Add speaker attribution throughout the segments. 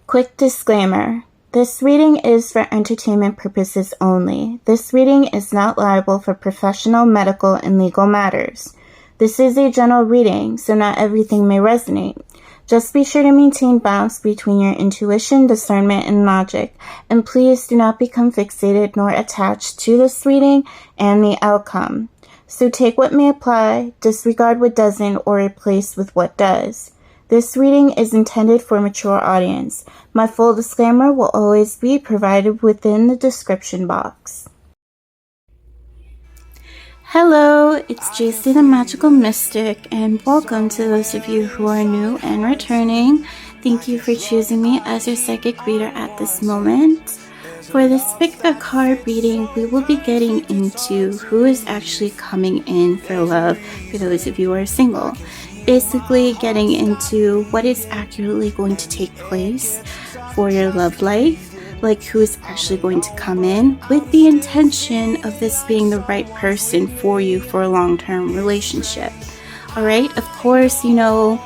Speaker 1: Quick disclaimer. This reading is for entertainment purposes only. This reading is not liable for professional, medical, and legal matters. This is a general reading, so not everything may resonate. Just be sure to maintain balance between your intuition, discernment, and logic, and please do not become fixated nor attached to this reading and the outcome. So take what may apply, disregard what doesn't, or replace with what does. This reading is intended for a mature audience. My full disclaimer will always be provided within the description box. Hello, it's JC the Magical Mystic, and welcome to those of you who are new and returning. Thank you for choosing me as your psychic reader at this moment. For this pick a card reading, we will be getting into who is actually coming in for love for those of you who are single. Basically getting into what is accurately going to take place for your love life, like who is actually going to come in with the intention of this being the right person for you for a long-term relationship. Alright, of course, you know,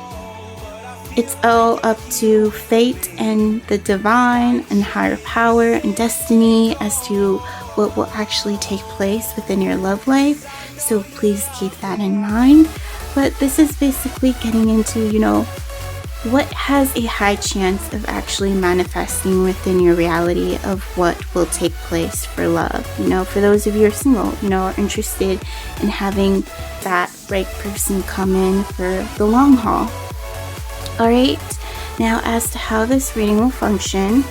Speaker 1: it's all up to fate and the divine and higher power and destiny as to what will actually take place within your love life, so please keep that in mind. But this is basically getting into, you know, what has a high chance of actually manifesting within your reality of what will take place for love. You know, for those of you who are single, you know, are interested in having that right person come in for the long haul. Alright, now as to how this reading will function,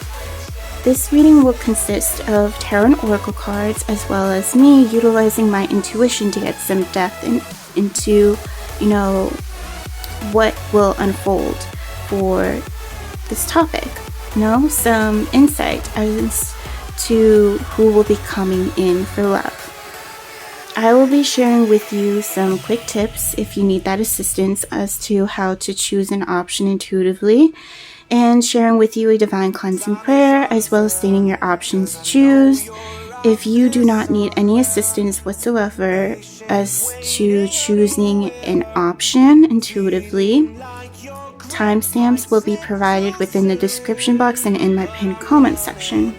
Speaker 1: this reading will consist of tarot and oracle cards, as well as me utilizing my intuition to get some depth into, you know, what will unfold for this topic. You know, some insight as to who will be coming in for love. I will be sharing with you some quick tips if you need that assistance as to how to choose an option intuitively, and sharing with you a divine cleansing prayer, as well as stating your options to choose. If you do not need any assistance whatsoever as to choosing an option intuitively, timestamps will be provided within the description box and in my pinned comment section.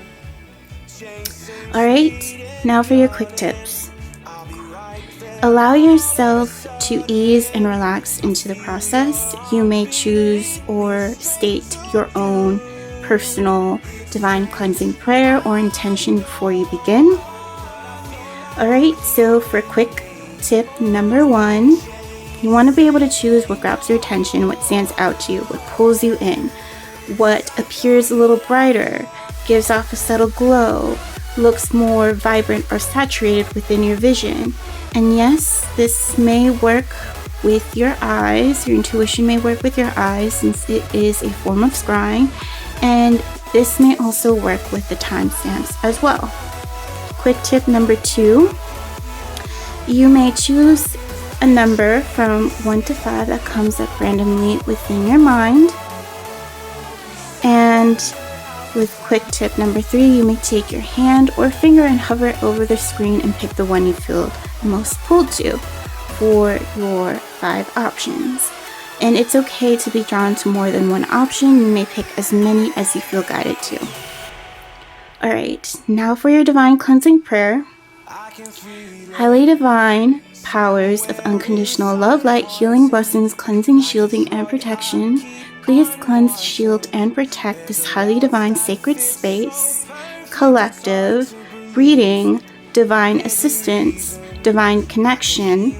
Speaker 1: Alright, now for your quick tips. Allow yourself to ease and relax into the process. You may choose or state your own personal divine cleansing prayer or intention before you begin. Alright, so for quick tip number 1, you want to be able to choose what grabs your attention, what stands out to you, what pulls you in, what appears a little brighter, gives off a subtle glow, looks more vibrant or saturated within your vision. And yes, this may work with your eyes. Your intuition may work with your eyes, since it is a form of scrying, and this may also work with the timestamps as well. Quick tip number 2, you may choose a number from 1 to 5 that comes up randomly within your mind. And with quick tip number 3, you may take your hand or finger and hover it over the screen and pick the one you feel most pulled to for your 5 options. And it's okay to be drawn to more than one option. You may pick as many as you feel guided to. Alright, now for your divine cleansing prayer. Highly divine powers of unconditional love, light, healing, blessings, cleansing, shielding, and protection, please cleanse, shield, and protect this highly divine sacred space, collective, reading, divine assistance, divine connection,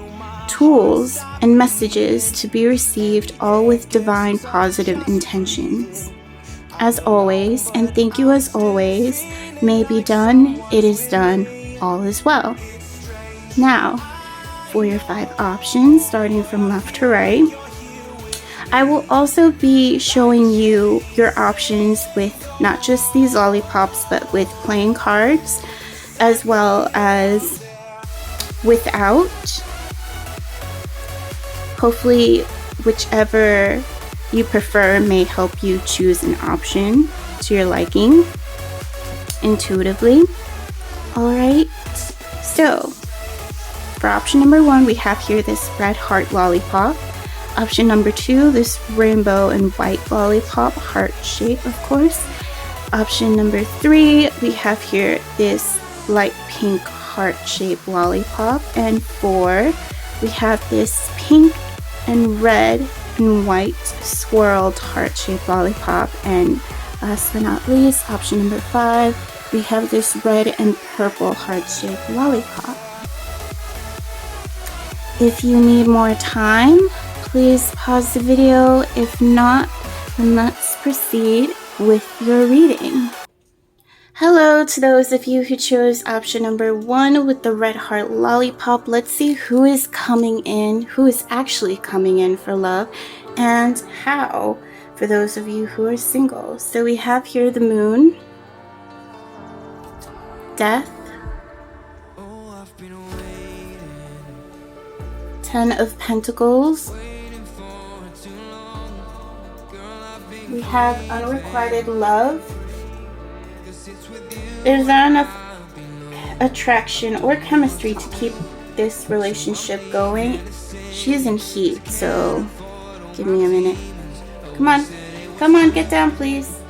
Speaker 1: tools, and messages to be received, all with divine positive intentions. As always, and thank you as always, may be done, it is done, all is well. Now, for your 5 options, starting from left to right, I will also be showing you your options with not just these lollipops, but with playing cards, as well as without. Hopefully, whichever you prefer may help you choose an option to your liking intuitively. Alright, so for option number 1, we have here this red heart lollipop. Option number 2, this rainbow and white lollipop, heart shape, of course. Option number 3, we have here this light pink heart shape lollipop. And 4, we have this pink and red and white swirled heart shape lollipop. And last but not least, option number 5, we have this red and purple heart shape lollipop. If you need more time, please pause the video. If not, then let's proceed with your reading. Hello to those of you who chose option number 1 with the red heart lollipop. Let's see who is coming in, who is actually coming in for love, and how for those of you who are single. So we have here the moon, death, 10 of Pentacles. We have unrequited love. There's not enough attraction or chemistry to keep this relationship going. She's in heat, so give me a minute. Come on. Come on, get down, please.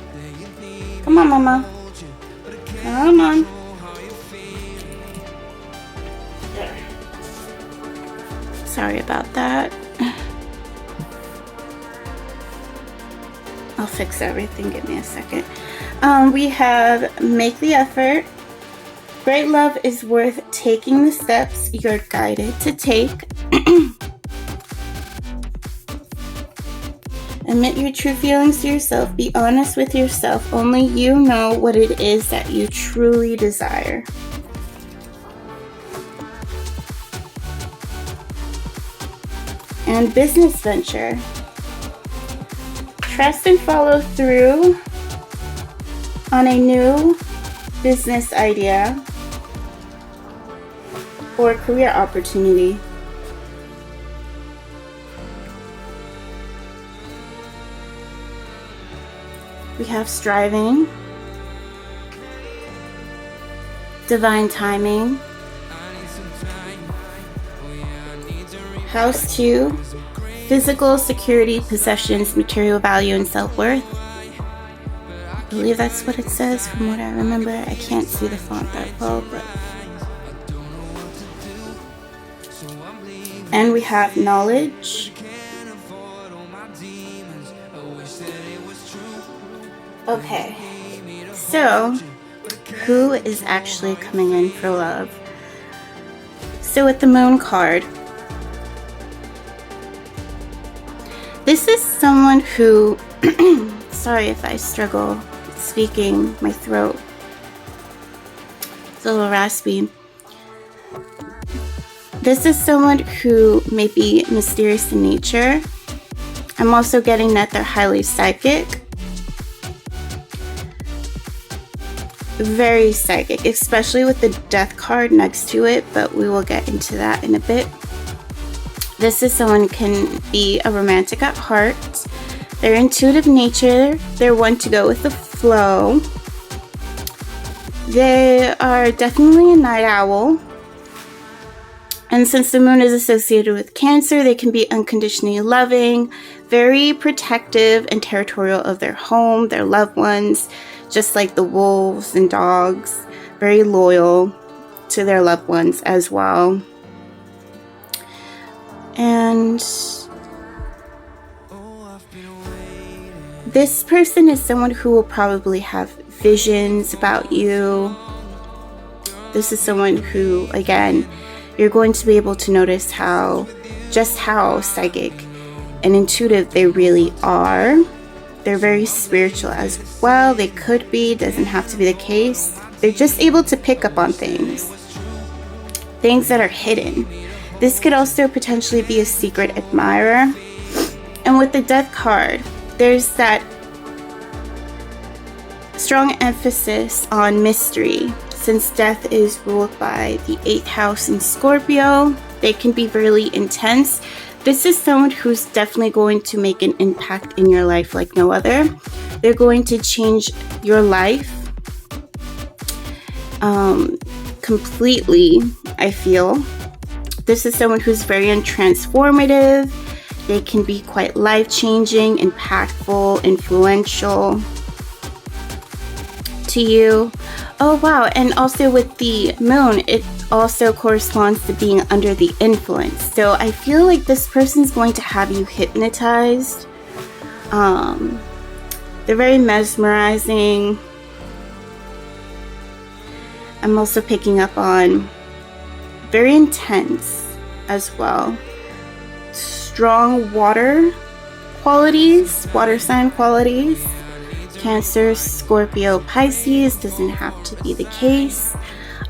Speaker 1: Come on, mama. Come on. There. Sorry about that. I'll fix everything. Give me a second. We have make the effort. Great love is worth taking the steps you're guided to take. Admit your true feelings to yourself. Be honest with yourself. Only you know what it is that you truly desire. And business venture. Trust and follow through on a new business idea or career opportunity. We have striving, divine timing, house 2, physical security, possessions, material value, and self-worth. I believe that's what it says from what I remember. I can't see the font that well, but... And we have knowledge. Okay, so who is actually coming in for love? So with the moon card, this is someone who, sorry if I struggle speaking, my throat, it's a little raspy. This is someone who may be mysterious in nature. I'm also getting that they're highly psychic. Very psychic, especially with the death card next to it, but we will get into that in a bit. This is someone who can be a romantic at heart. They're intuitive nature. They're one to go with the flow. They are definitely a night owl. And since the moon is associated with Cancer, they can be unconditionally loving, very protective and territorial of their home, their loved ones, just like the wolves and dogs, very loyal to their loved ones as well. And this person is someone who will probably have visions about you. This is someone who, again, you're going to be able to notice just how psychic and intuitive they really are. They're very spiritual as well. They could be, doesn't have to be the case. They're just able to pick up on things that are hidden. This could also potentially be a secret admirer. And with the death card, there's that strong emphasis on mystery. Since death is ruled by the 8th house in Scorpio, they can be really intense. This is someone who's definitely going to make an impact in your life like no other. They're going to change your life completely, I feel. This is someone who's very transformative. They can be quite life-changing, impactful, influential to you. Oh wow, and also with the moon, it also corresponds to being under the influence. So I feel like this person's going to have you hypnotized. They're very mesmerizing. I'm also picking up on very intense as well. Strong water qualities, water sign qualities. Cancer, Scorpio, Pisces, doesn't have to be the case,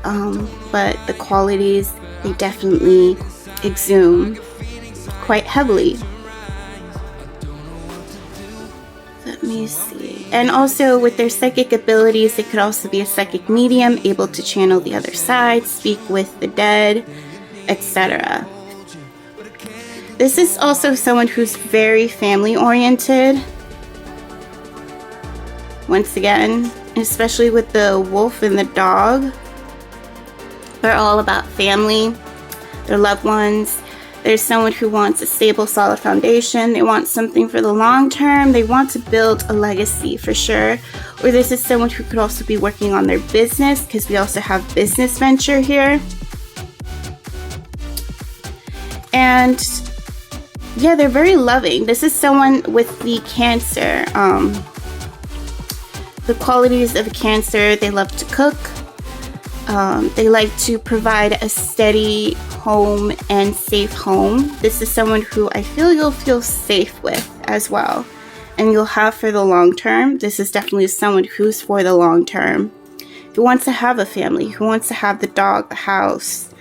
Speaker 1: but the qualities, they definitely exude quite heavily. Let me see. And also with their psychic abilities, they could also be a psychic medium, able to channel the other side, speak with the dead, etc. This is also someone who's very family oriented. Once again, especially with the wolf and the dog, they're all about family, their loved ones. There's someone who wants a stable, solid foundation. They want something for the long term. They want to build a legacy for sure. Or this is someone who could also be working on their business, because we also have business venture here. And yeah, they're very loving. This is someone with the Cancer. The qualities of Cancer: they love to cook. They like to provide a steady home and safe home. This is someone who I feel you'll feel safe with as well, and you'll have for the long term. This is definitely someone who's for the long term, who wants to have a family, who wants to have the dog, the house,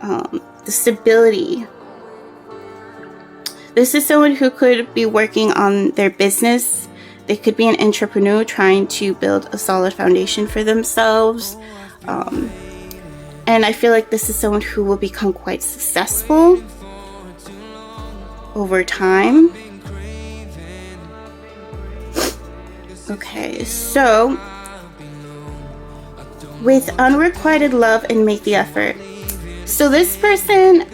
Speaker 1: the stability. This is someone who could be working on their business. They could be an entrepreneur trying to build a solid foundation for themselves. And I feel like this is someone who will become quite successful over time. Okay, so with unrequited love and make the effort. So this person,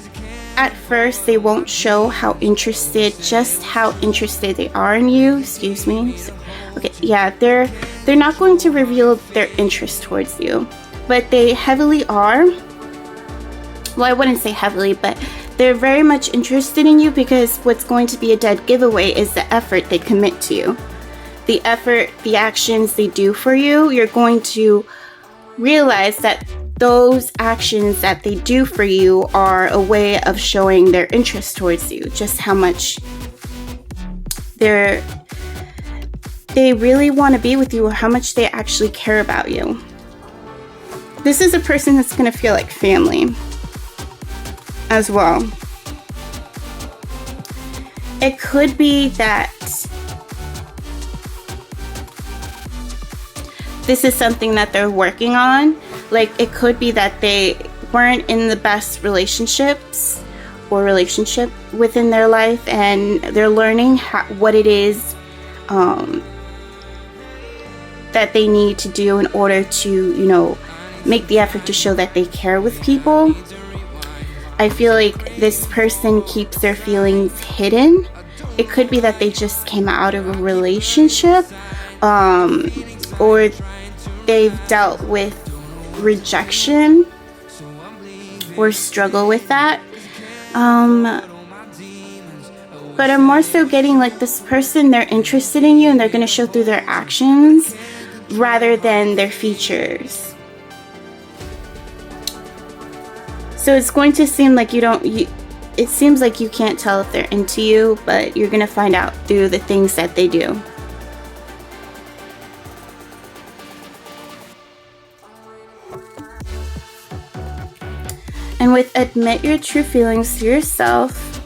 Speaker 1: at first, they won't show how interested, just how interested they are in you. Excuse me. Okay, yeah, they're not going to reveal their interest towards you, but they heavily are. Well, I wouldn't say heavily, but they're very much interested in you, because what's going to be a dead giveaway is the effort they commit to you. The effort, the actions they do for you, you're going to realize that those actions that they do for you are a way of showing their interest towards you, just how much they really want to be with you, or how much they actually care about you. This is a person that's going to feel like family as well. It could be that this is something that they're working on. Like, it could be that they weren't in the best relationships or relationship within their life, and they're learning what it is that they need to do in order to, you know, make the effort to show that they care with people. I feel like this person keeps their feelings hidden. It could be that they just came out of a relationship, or they've dealt with rejection or struggle with that. But I'm more so getting like this person, they're interested in you, and they're going to show through their actions rather than their features. So it's going to seem like it seems like you can't tell if they're into you, but you're going to find out through the things that they do. And with admit your true feelings to yourself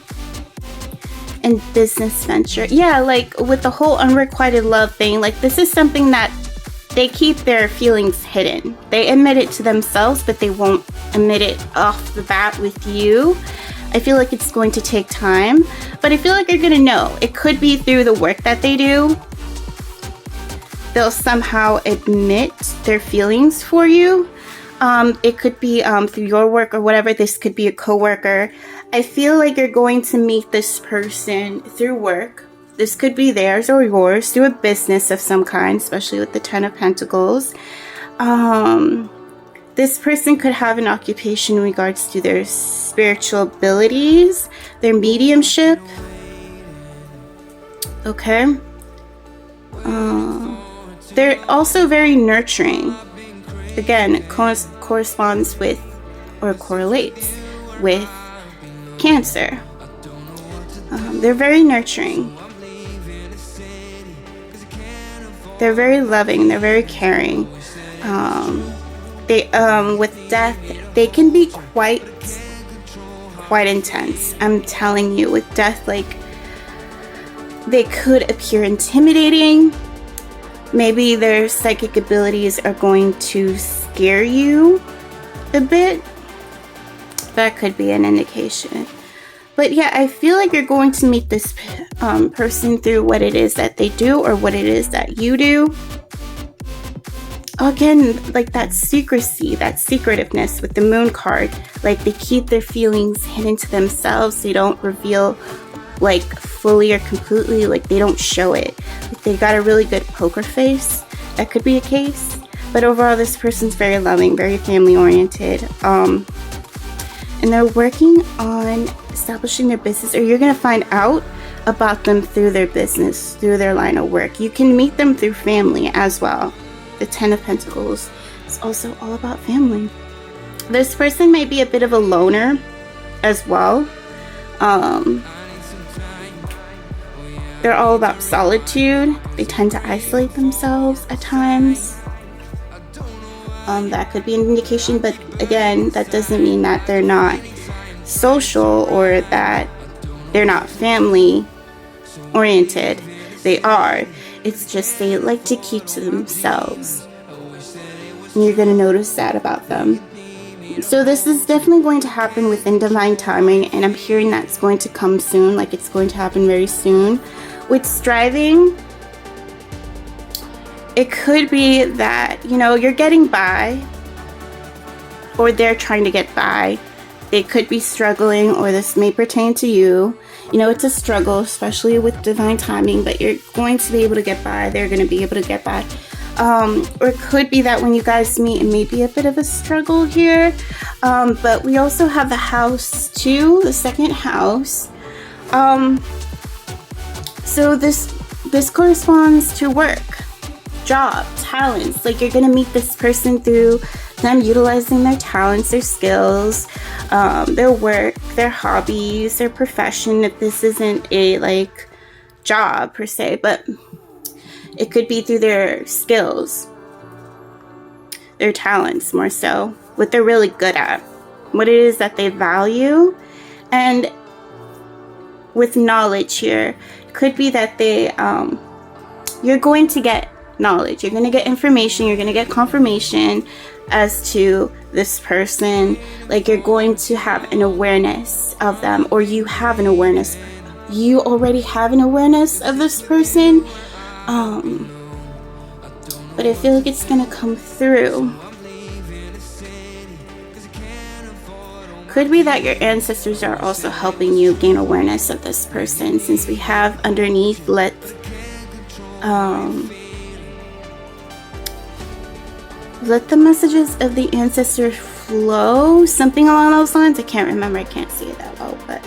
Speaker 1: and business venture. Yeah, like with the whole unrequited love thing, like this is something that they keep their feelings hidden. They admit it to themselves, but they won't admit it off the bat with you. I feel like it's going to take time, but I feel like you're going to know. It could be through the work that they do. They'll somehow admit their feelings for you. It could be through your work or whatever. This could be a coworker. I feel like you're going to meet this person through work. This could be theirs or yours, through a business of some kind, especially with the Ten of Pentacles. This person could have an occupation in regards to their spiritual abilities, their mediumship. Okay. They're also very nurturing. Again, it corresponds with or correlates with Cancer. They're very nurturing. They're very loving. They're very caring. With death, they can be quite intense. I'm telling you, with death, like, they could appear intimidating. Maybe their psychic abilities are going to scare you a bit. That could be an indication. But yeah, I feel like you're going to meet this person through what it is that they do or what it is that you do. Again, like that secrecy, that secretiveness with the Moon card. Like, they keep their feelings hidden to themselves. They don't reveal, like, fully or completely. Like, they don't show it. Like, they got a really good poker face. That could be a case. But overall, this person's very loving, very family-oriented. And they're working on establishing their business, or you're going to find out about them through their business, through their line of work. You can meet them through family as well. The Ten of Pentacles is also all about family. This person may be a bit of a loner as well. They're all about solitude. They tend to isolate themselves at times. That could be an indication, but again, that doesn't mean that they're not social or that they're not family oriented. They are. It's just they like to keep to themselves. And you're going to notice that about them. So this is definitely going to happen within divine timing, and I'm hearing that's going to come soon, like it's going to happen very soon. With striving, it could be that, you know, you're getting by, or they're trying to get by. They could be struggling, or this may pertain to you. You know, it's a struggle, especially with divine timing, but you're going to be able to get by. They're going to be able to get by. Or it could be that when you guys meet, it may be a bit of a struggle here. But we also have the house too, the second house. So this corresponds to work, job, talents. Like, you're gonna meet this person through them utilizing their talents, their skills, their work, their hobbies, their profession. If this isn't a like job per se, but it could be through their skills, their talents more so, what they're really good at, what it is that they value. And with knowledge here, it could be that they you're going to get knowledge, you're going to get information, you're going to get confirmation as to this person. Like, you're going to have an awareness of them, or you have an awareness, you already have an awareness of this person. But I feel like it's gonna come through. Could be that your ancestors are also helping you gain awareness of this person, since we have underneath let the messages of the ancestor flow, something along those lines. I can't remember, I can't see it that well, but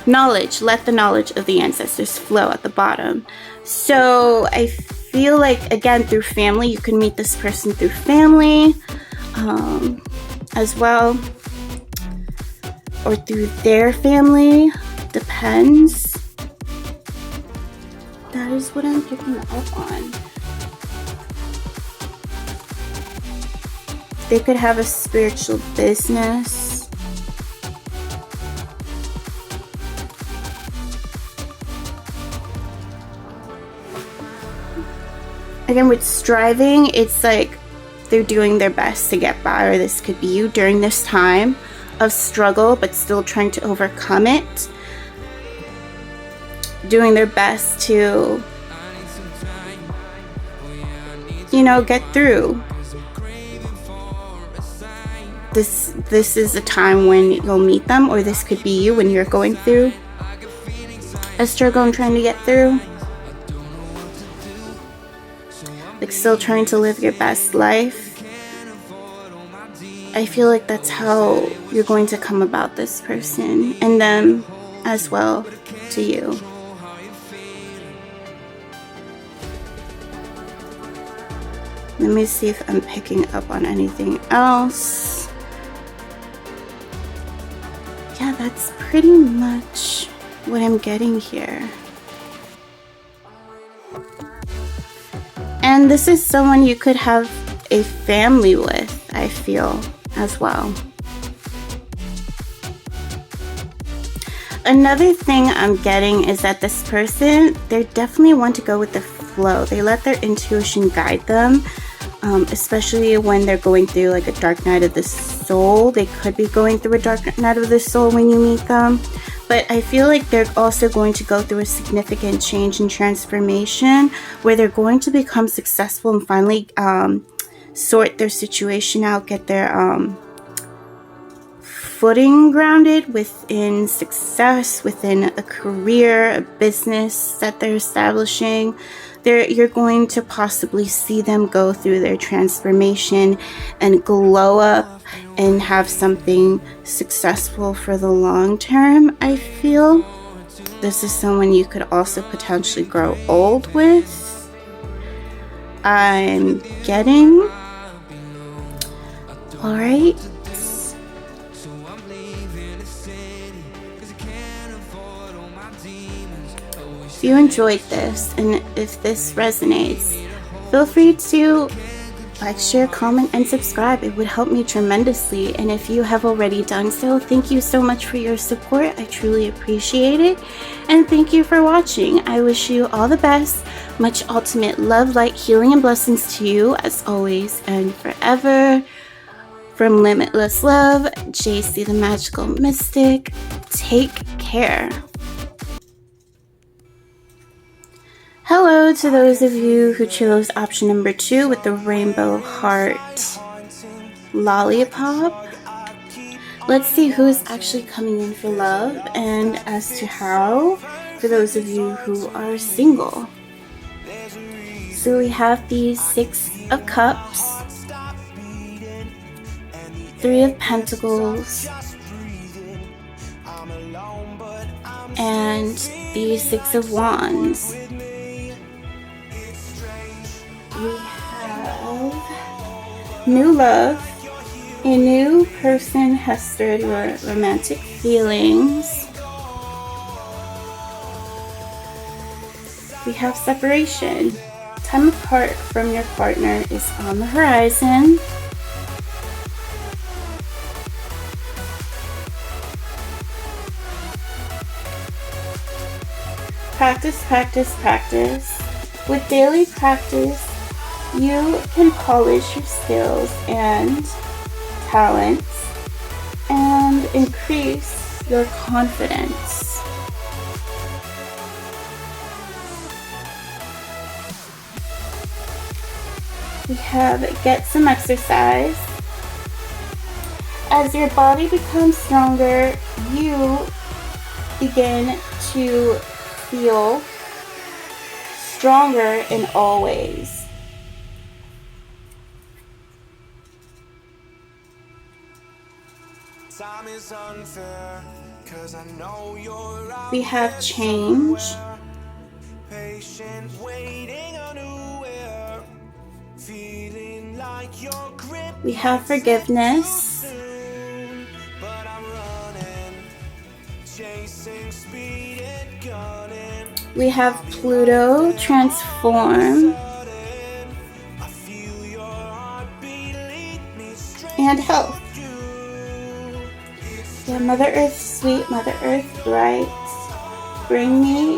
Speaker 1: knowledge, let the knowledge of the ancestors flow at the bottom. So I feel like, again, through family, you can meet this person through family as well, or through their family, depends. That is what I'm picking up on. They could have a spiritual business. Again, with striving, it's like they're doing their best to get by, or this could be you during this time of struggle, but still trying to overcome it. Doing their best to, you know, get through. this is a time when you'll meet them, or this could be you when you're going through a struggle and trying to get through. Like still trying to live your best life. I feel like that's how you're going to come about this person, and them as well to you. Let me see if I'm picking up on anything else. Yeah, that's pretty much what I'm getting here. And this is someone you could have a family with, I feel, as well. Another thing I'm getting is that this person, they definitely want to go with the flow. They let their intuition guide them, especially when they're going through like a dark night of the soul. They could be going through a dark night of the soul when you meet them. But I feel like they're also going to go through a significant change and transformation where they're going to become successful and finally sort their situation out, get their footing grounded within success, within a career, a business that they're establishing. You're going to possibly see them go through their transformation and glow up and have something successful for the long term, I feel. This is someone you could also potentially grow old with. I'm getting. Alright. If you enjoyed this and if this resonates, feel free to like, share, comment, and subscribe. It would help me tremendously. And if you have already done so, thank you so much for your support. I truly appreciate it. And thank you for watching. I wish you all the best. Much ultimate love, light, healing, and blessings to you as always and forever. From Limitless Love, JC the Magical Mystic. Take care. Hello to those of you who chose option number 2 with the rainbow heart lollipop. Let's see who's actually coming in for love and as to how for those of you who are single. So we have the 6 of Cups, 3 of Pentacles, and the 6 of Wands. We have new love. A new person has stirred your romantic feelings. We have separation. Time apart from your partner is on the horizon. Practice, practice, practice. With daily practice, you can polish your skills and talents and increase your confidence. We have get some exercise. As your body becomes stronger, you begin to feel stronger in all ways. We have change. We have forgiveness. We have Pluto transform. And health. Yeah, Mother Earth sweet, Mother Earth bright, bring me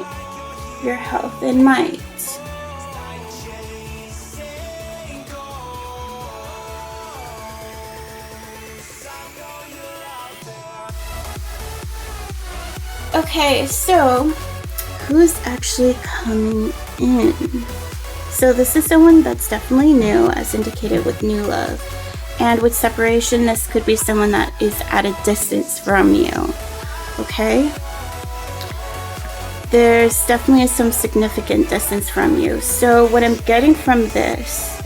Speaker 1: your health and might. Okay, so who's actually coming in? So this is someone that's definitely new, as indicated with new love. And with separation, this could be someone that is at a distance from you. Okay? There's definitely some significant distance from you. So what I'm getting from this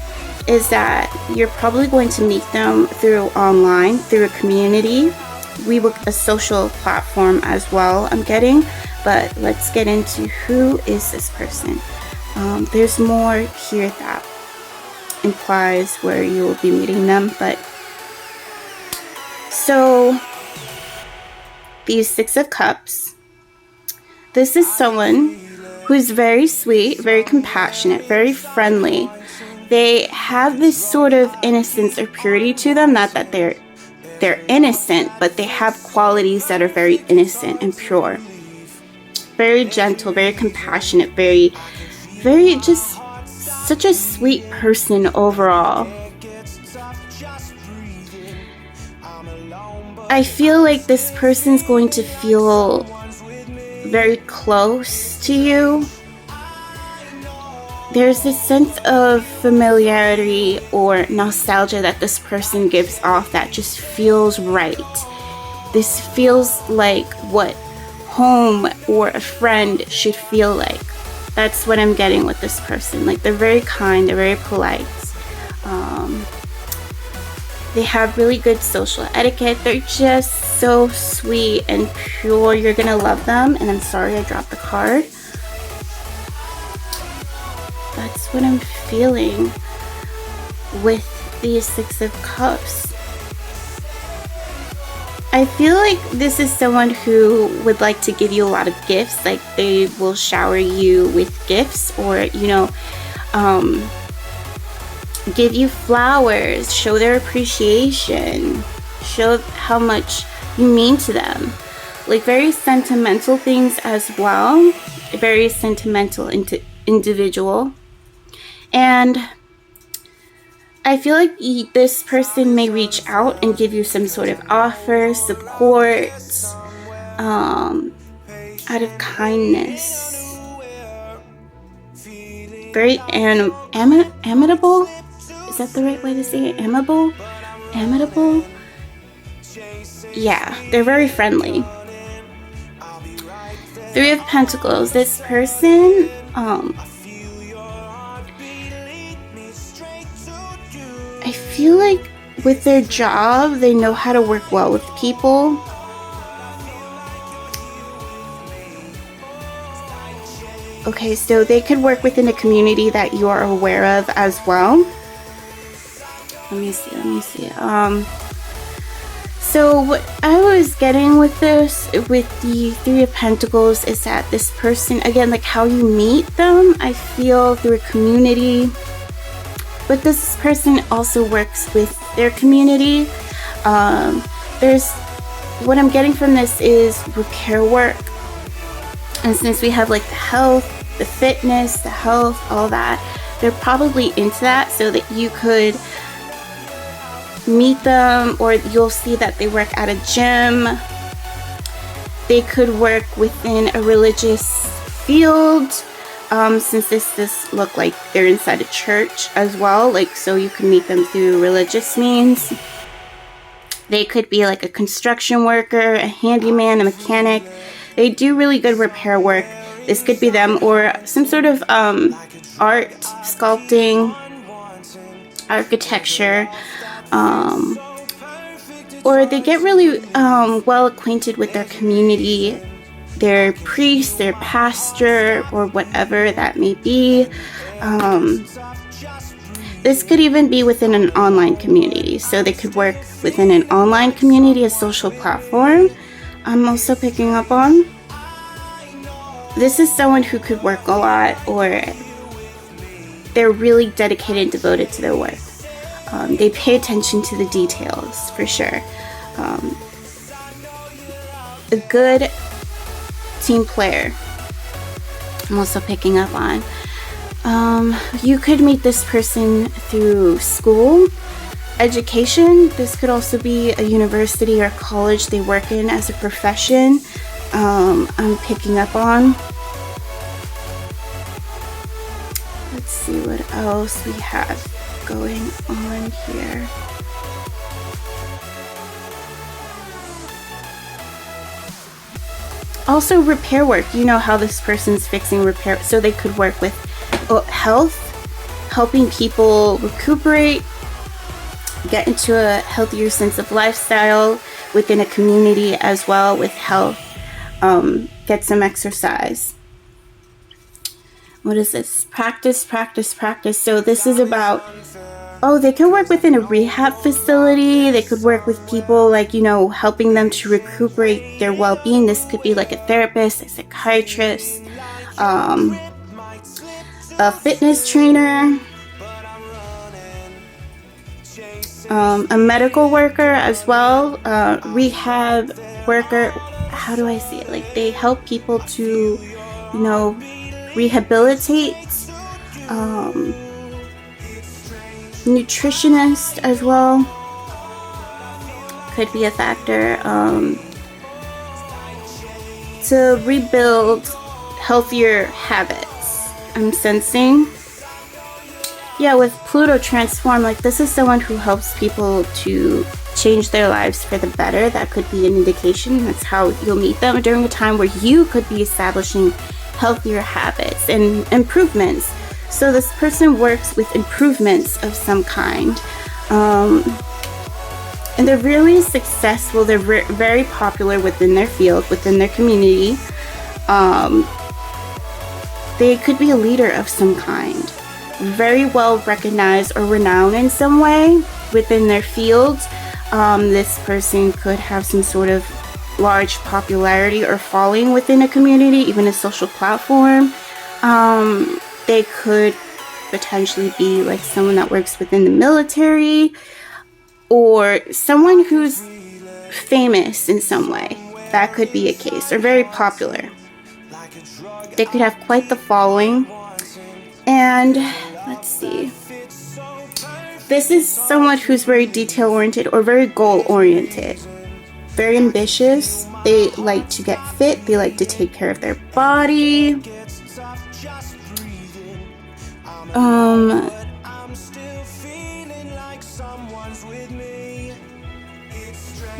Speaker 1: is that you're probably going to meet them through online, through a community, a social platform as well, I'm getting. But let's get into who is this person. There's more here that implies where you will be meeting them, but so these Six of Cups, this is someone who's very sweet, very compassionate, very friendly. They have this sort of innocence or purity to them. Not that they're innocent, but they have qualities that are very innocent and pure. Very gentle, very compassionate, very just such a sweet person overall. I feel like this person's going to feel very close to you. There's this sense of familiarity or nostalgia that this person gives off that just feels right. This feels like what home or a friend should feel like. That's what I'm getting with this person. Like, they're very kind, they're very polite. They have really good social etiquette. They're just so sweet and pure. You're gonna love them. And I'm sorry I dropped the card. That's what I'm feeling with these Six of Cups. I feel like this is someone who would like to give you a lot of gifts. Like, they will shower you with gifts, or, you know, give you flowers, show their appreciation, show how much you mean to them. Like, very sentimental things as well. A very sentimental individual. And I feel like this person may reach out and give you some sort of offer, support, out of kindness. Very amiable? Is that the right way to say it? Amable? Yeah, they're very friendly. Three of Pentacles. This person, I feel like with their job, they know how to work well with people. Okay, so they could work within a community that you are aware of as well. Let me see. So what I was getting with this, with the Three of Pentacles, is that this person, again, like how you meet them, I feel through a community. But this person also works with their community. What I'm getting from this is repair work. And since we have like the health, the fitness, the health, all that, they're probably into that, so that you could meet them, or you'll see that they work at a gym. They could work within a religious field. Since this look like they're inside a church as well, like, so you can meet them through religious means. They could be like a construction worker, a handyman, a mechanic. They do really good repair work. This could be them, or some sort of art, sculpting, architecture, or they get really well acquainted with their community, their priest, their pastor, or whatever that may be. This could even be within an online community, so they could work within an online community, a social platform. I'm also picking up on this is someone who could work a lot, or they're really dedicated and devoted to their work. They pay attention to the details, for sure. A good team player. I'm also picking up on. You could meet this person through school, education. This could also be a university or college they work in as a profession. I'm picking up on. Let's see what else we have going on here. Also repair work. You know how this person's fixing repair, so they could work with health, helping people recuperate, get into a healthier sense of lifestyle within a community as well with health. Get some exercise. What is this? Practice, practice, practice. So this is about, they could work within a rehab facility. They could work with people, like, you know, helping them to recuperate their well-being. This could be like a therapist, a psychiatrist, a fitness trainer, a medical worker as well, rehab worker. How do I see it? Like, they help people to, you know, rehabilitate. Nutritionist as well could be a factor, to rebuild healthier habits. I'm sensing, yeah, with Pluto transform, like, this is someone who helps people to change their lives for the better. That could be an indication. That's how you'll meet them during a time where you could be establishing healthier habits and improvements. So this person works with improvements of some kind, and they're really successful. They're very popular within their field, within their community. They could be a leader of some kind, very well recognized or renowned in some way within their field. This person could have some sort of large popularity or following within a community, even a social platform. They could potentially be like someone that works within the military, or someone who's famous in some way. That could be a case, or very popular. They could have quite the following. And let's see. This is someone who's very detail-oriented or very goal-oriented. Very ambitious. They like to get fit. They like to take care of their body.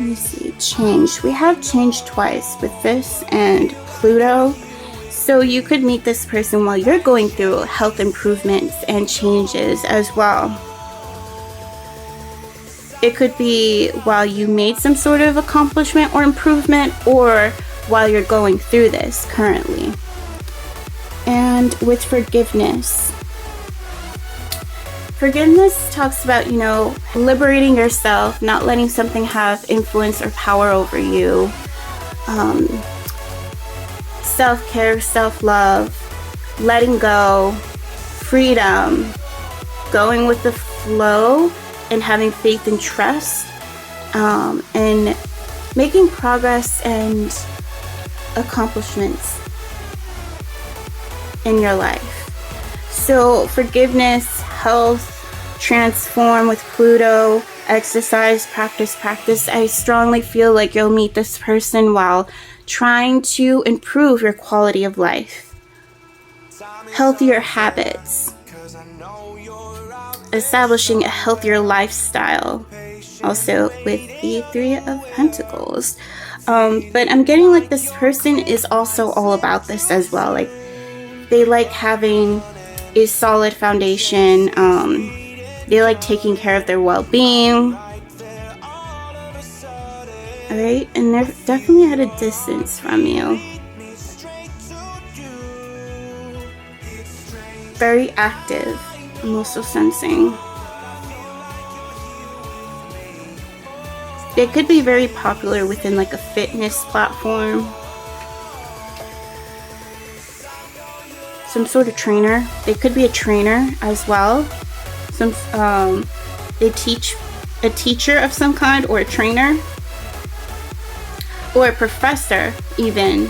Speaker 1: Let me see. Change. We have change twice with this and Pluto. So you could meet this person while you're going through health improvements and changes as well. It could be while you made some sort of accomplishment or improvement, or while you're going through this currently. And with forgiveness. Forgiveness talks about, you know, liberating yourself, not letting something have influence or power over you. Self-care, self-love, letting go, freedom, going with the flow, and having faith and trust, and making progress and accomplishments in your life. So forgiveness, health, transform with Pluto, exercise, practice, practice. I strongly feel like you'll meet this person while trying to improve your quality of life. Healthier habits. Establishing a healthier lifestyle. Also with the Three of Pentacles. But I'm getting like this person is also all about this as well. Like, they like having a solid foundation. They like taking care of their well-being. Alright, and they're definitely at a distance from you. Very active. I'm also sensing. They could be very popular within like a fitness platform. Some sort of trainer. They could be a trainer as well. They teach a teacher of some kind, or a trainer, or a professor even,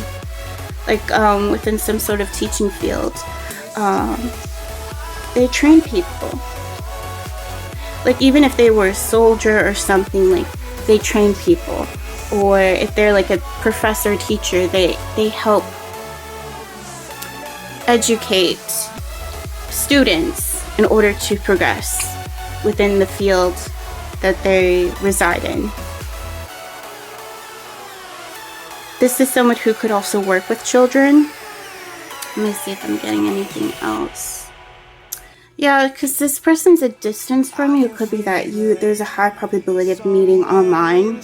Speaker 1: like within some sort of teaching field. They train people. Like, even if they were a soldier or something, like, they train people. Or if they're like a professor, teacher, they help educate students in order to progress within the field that they reside in. This is someone who could also work with children. Let me see if I'm getting anything else. Yeah, because this person's a distance from you. It could be that there's a high probability of meeting online.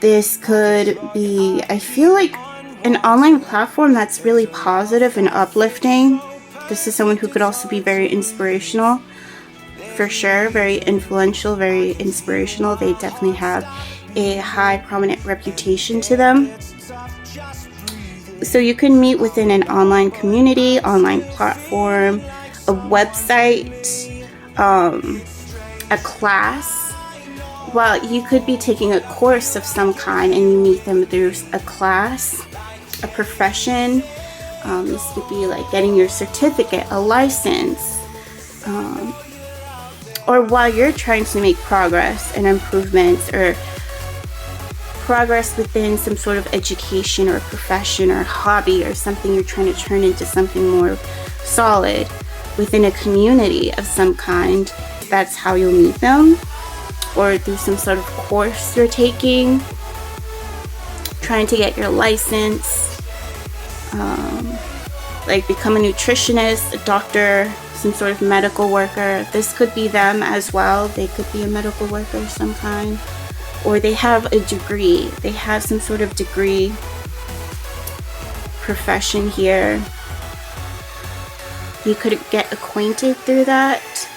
Speaker 1: This could be, I feel like, an online platform that's really positive and uplifting. This is someone who could also be very inspirational, for sure. Very influential, very inspirational. They definitely have a high prominent reputation to them. So you can meet within an online community, online platform, a website, a class. Well, you could be taking a course of some kind and you meet them through a class, a profession. This could be like getting your certificate, a license, or while you're trying to make progress and improvements, or progress within some sort of education or profession or hobby or something you're trying to turn into something more solid within a community of some kind. That's how you'll meet them, or through some sort of course you're taking, trying to get your license, like become a nutritionist, a doctor, some sort of medical worker. This could be them as well. They could be a medical worker of some kind, or they have a degree. They have some sort of degree, profession here. You could get acquainted through that.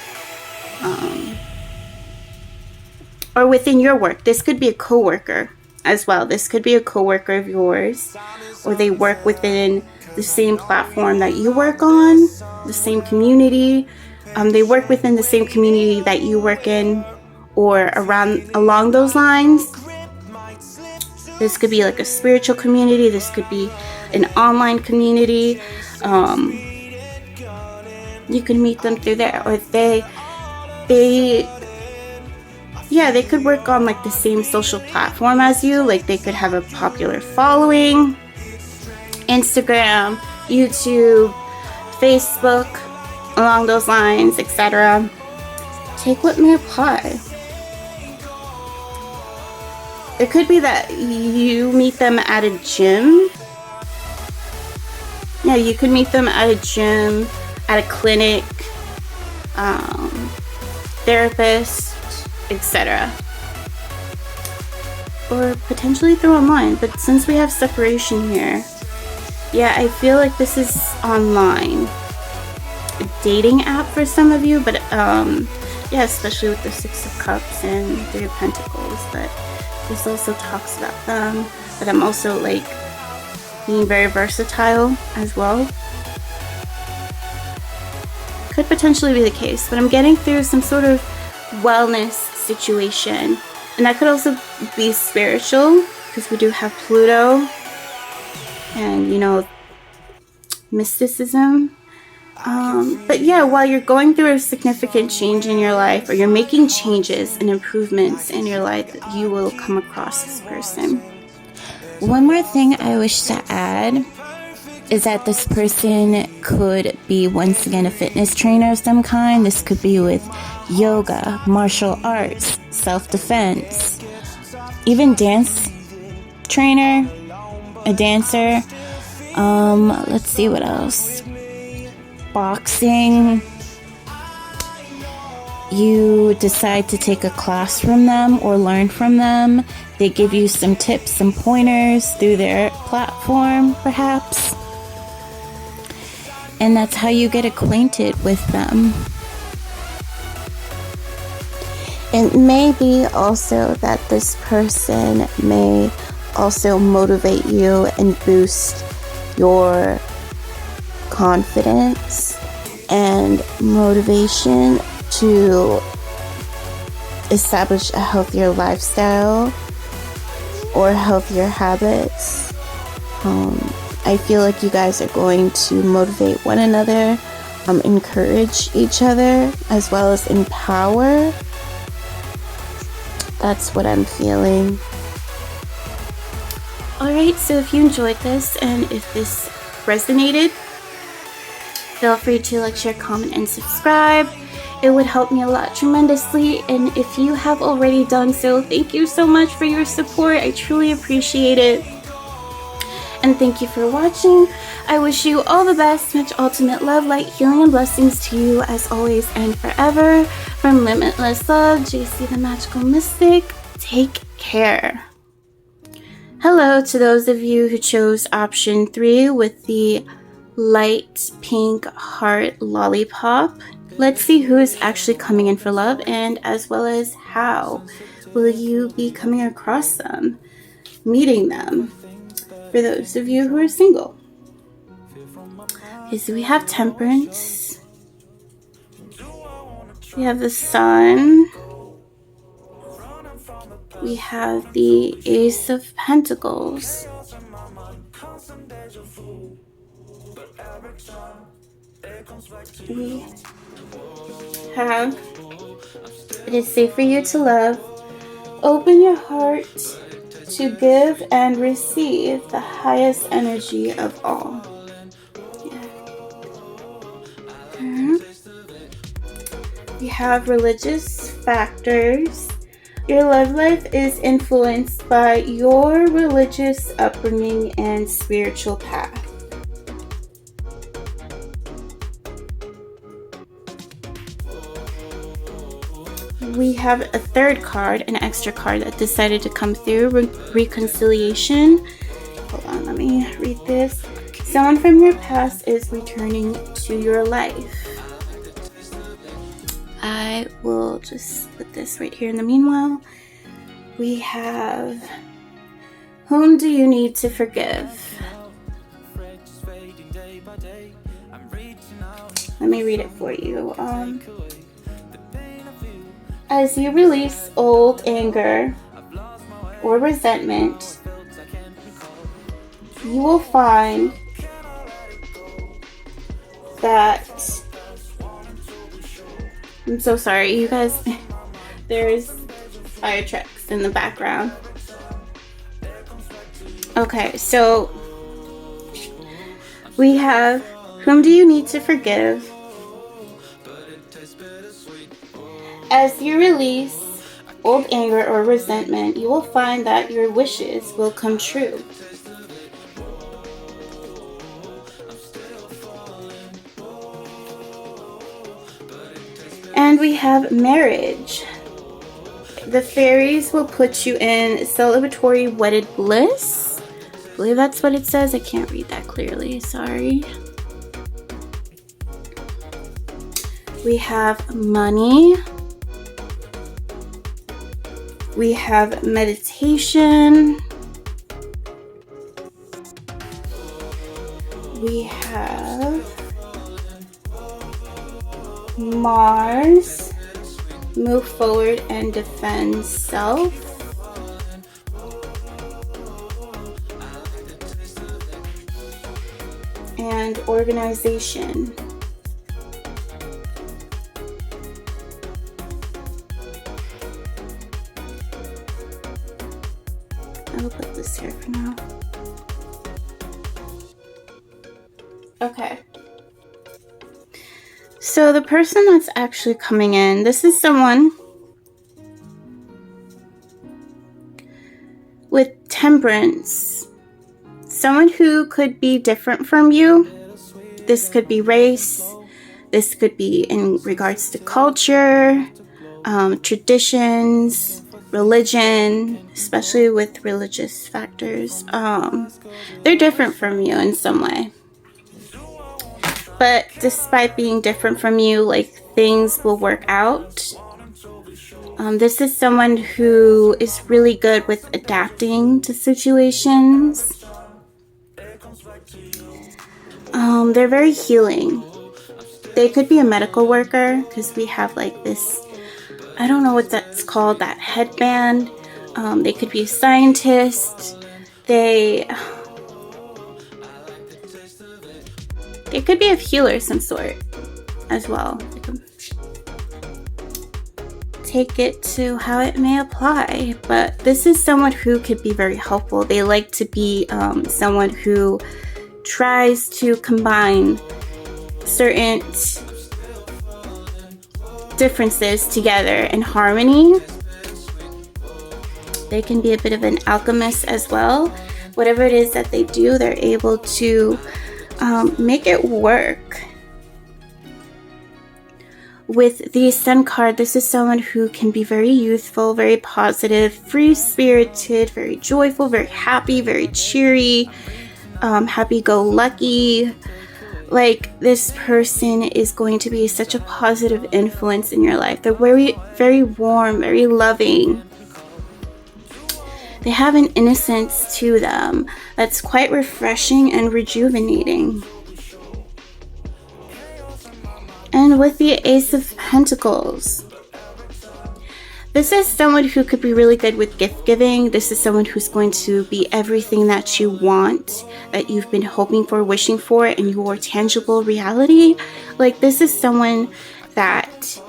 Speaker 1: Or within your work. This could be a co-worker as well. This could be a co-worker of yours, or they work within the same platform that you work on, the same community. They work within the same community that you work in, or along those lines. This could be like a spiritual community. This could be an online community. You can meet them through there, or they could work on like the same social platform as you. Like they could have a popular following, Instagram, YouTube, Facebook, along those lines, etc. Take what may apply. It could be that you meet them at a gym. Yeah, you could meet them at a gym, at a clinic, therapist, etc. Or potentially through online. But since we have separation here, yeah, I feel like this is online. A dating app for some of you, but yeah, especially with the Six of Cups and Three of Pentacles. But this also talks about them. But I'm also like being very versatile as well. Could potentially be the case, but I'm getting through some sort of wellness situation, and that could also be spiritual, because we do have Pluto and, you know, mysticism. But yeah, while you're going through a significant change in your life, or you're making changes and improvements in your life, you will come across this person. One more thing I wish to add is that this person could be, once again, a fitness trainer of some kind. This could be with yoga, martial arts, self-defense, even dance trainer, a dancer. Let's see what else. Boxing. You decide to take a class from them or learn from them. They give you some tips, some pointers through their platform, perhaps. And that's how you get acquainted with them. It may be also that this person may also motivate you and boost your confidence and motivation to establish a healthier lifestyle or healthier habits. I feel like you guys are going to motivate one another, encourage each other, as well as empower. That's what I'm feeling. Alright, so if you enjoyed this and if this resonated, feel free to like, share, comment, and subscribe. It would help me a lot tremendously, and if you have already done so, thank you so much for your support. I truly appreciate it. And thank you for watching. I wish you all the best, much ultimate love, light, healing, and blessings to you as always and forever. From Limitless Love, JC the Magical Mystic, take care. Hello to those of you who chose option 3 with the light pink heart lollipop. Let's see who is actually coming in for love, and as well as how will you be coming across them, meeting them, for those of you who are single. Okay, so we have Temperance. We have the Sun. We have the Ace of Pentacles. We have It is safe for you to love. Open your heart to give and receive the highest energy of all. We have religious factors. Your love life is influenced by your religious upbringing and spiritual path. We have a third card, an extra card that decided to come through, reconciliation. Hold on, let me read this. Someone from your past is returning to your life. I will just put this right here in the meanwhile. We have, whom do you need to forgive? Let me read it for you. As you release old anger or resentment, you will find that, I'm so sorry, you guys, there's fire trucks in the background. Okay, so we have, whom do you need to forgive? As you release old anger or resentment, you will find that your wishes will come true. And we have marriage. The fairies will put you in celebratory wedded bliss. I believe that's what it says. I can't read that clearly, sorry. We have money. We have meditation. We have Mars, move forward and defend self. And organization. I'll put this here for now. Okay. So the person that's actually coming in, this is someone with temperance. Someone who could be different from you. This could be race. This could be in regards to culture, traditions, religion, especially with religious factors. They're different from you in some way. But despite being different from you, like, things will work out. This is someone who is really good with adapting to situations. They're very healing. They could be a medical worker, because we have like this, I don't know what that's called, that headband. They could be a scientist. They could be a healer of some sort as well. Take it to how it may apply. But this is someone who could be very helpful. They like to be someone who tries to combine certain differences together in harmony. They can be a bit of an alchemist as well. Whatever it is that they do, they're able to make it work. With the Sun card, this is someone who can be very youthful, very positive, free-spirited, very joyful, very happy, very cheery, happy-go-lucky. Like, this person is going to be such a positive influence in your life. They're very, very warm, very loving. They have an innocence to them that's quite refreshing and rejuvenating. And with the Ace of Pentacles, this is someone who could be really good with gift giving. This is someone who's going to be everything that you want, that you've been hoping for, wishing for in your tangible reality. Like, this is someone that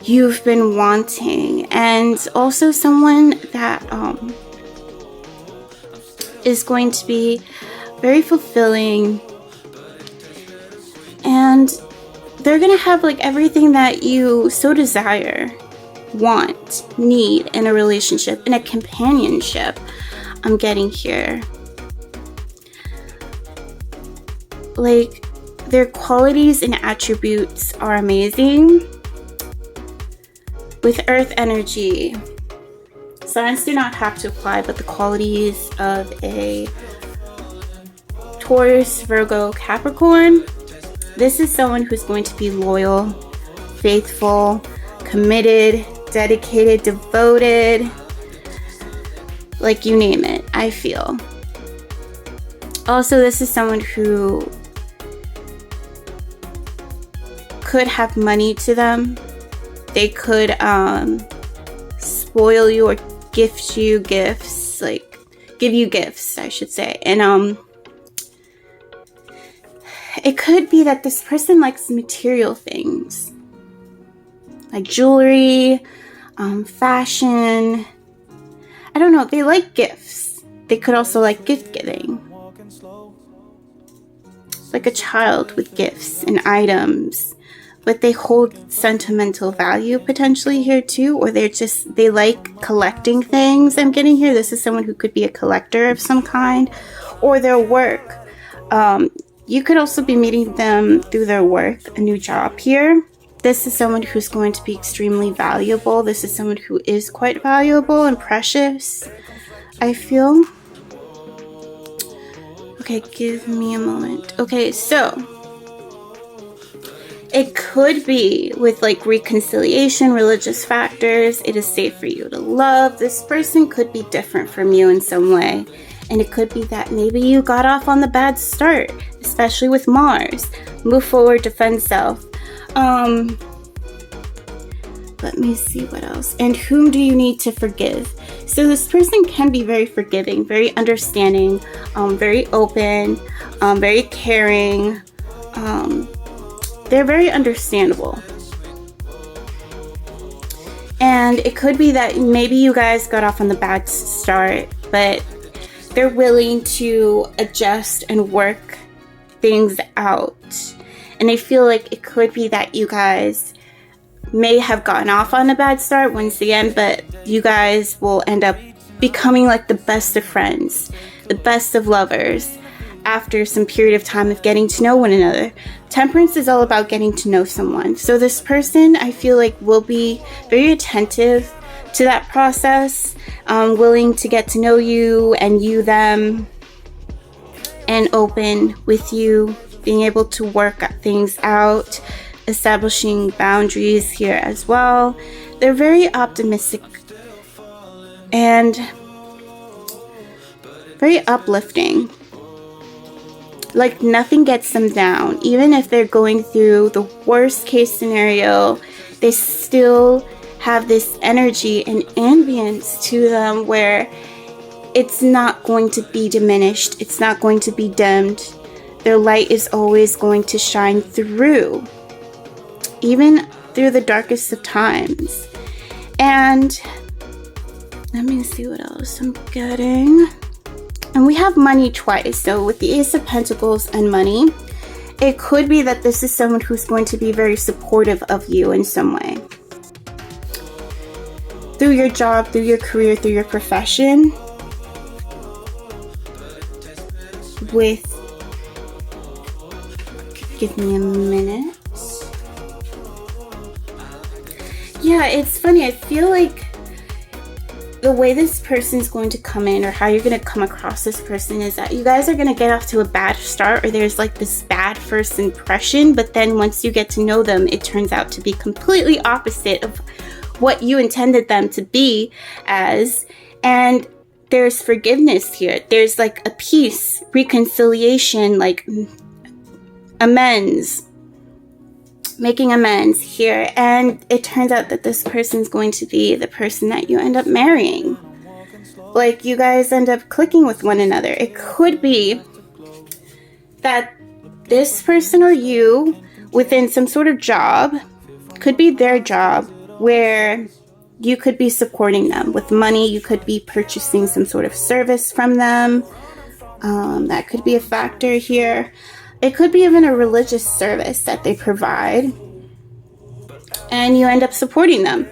Speaker 1: you've been wanting, and also someone that is going to be very fulfilling, and they're gonna have like everything that you so desire, want, need in a relationship, in a companionship. I'm getting here. Like, their qualities and attributes are amazing. With earth energy, signs do not have to apply, but the qualities of a Taurus, Virgo, Capricorn, this is someone who's going to be loyal, faithful, committed, dedicated, devoted, like you name it, I feel. Also, this is someone who could have money to them. They could spoil you or gift you gifts, like give you gifts, I should say. And it could be that this person likes material things, like jewelry, fashion. I don't know, they like gifts. They could also like gift giving. Like a child with gifts and items. But they hold sentimental value potentially here too, or they like collecting things. I'm getting here. This is someone who could be a collector of some kind, or their work. You could also be meeting them through their work, a new job here. This is someone who's going to be extremely valuable. This is someone who is quite valuable and precious, I feel. Okay, give me a moment. Okay, so it could be with like reconciliation, religious factors. It is safe for you to love. This person could be different from you in some way. And it could be that maybe you got off on the bad start, especially with Mars. Move forward, defend self. Let me see what else. And whom do you need to forgive? So this person can be very forgiving, very understanding, very open, very caring. They're very understandable. And it could be that maybe you guys got off on the bad start, but they're willing to adjust and work things out. And I feel like it could be that you guys may have gotten off on a bad start once again, but you guys will end up becoming like the best of friends, the best of lovers after some period of time of getting to know one another. Temperance is all about getting to know someone. So this person, I feel like, will be very attentive to that process, willing to get to know you and you them, and open with you, being able to work things out, establishing boundaries here as well. They're very optimistic and very uplifting. Like, nothing gets them down. Even if they're going through the worst case scenario, they still have this energy and ambience to them where it's not going to be diminished. It's not going to be dimmed. Their light is always going to shine through, even through the darkest of times. And let me see what else I'm getting. And we have money twice. So with the Ace of Pentacles and money, it could be that this is someone who's going to be very supportive of you in some way. Through your job, through your career, through your profession. Give me a minute. Yeah, it's funny. I feel like the way this person's going to come in, or how you're going to come across this person, is that you guys are going to get off to a bad start, or there's like this bad first impression, but then once you get to know them, it turns out to be completely opposite of what you intended them to be as. And there's forgiveness here. There's like a peace, reconciliation, like amends, making amends here. And it turns out that this person's going to be the person that you end up marrying. Like, you guys end up clicking with one another. It could be that this person or you, within some sort of job, could be their job, where you could be supporting them with money. You could be purchasing some sort of service from them. That could be a factor here. It could be even a religious service that they provide, and you end up supporting them.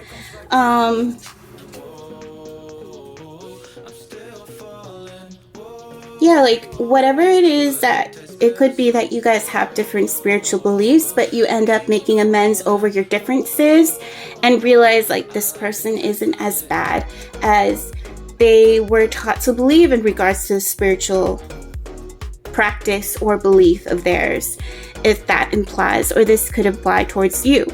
Speaker 1: Yeah, like whatever it is, that it could be that you guys have different spiritual beliefs, but you end up making amends over your differences and realize like this person isn't as bad as they were taught to believe in regards to the spiritual practice or belief of theirs, if that implies, or this could apply towards you.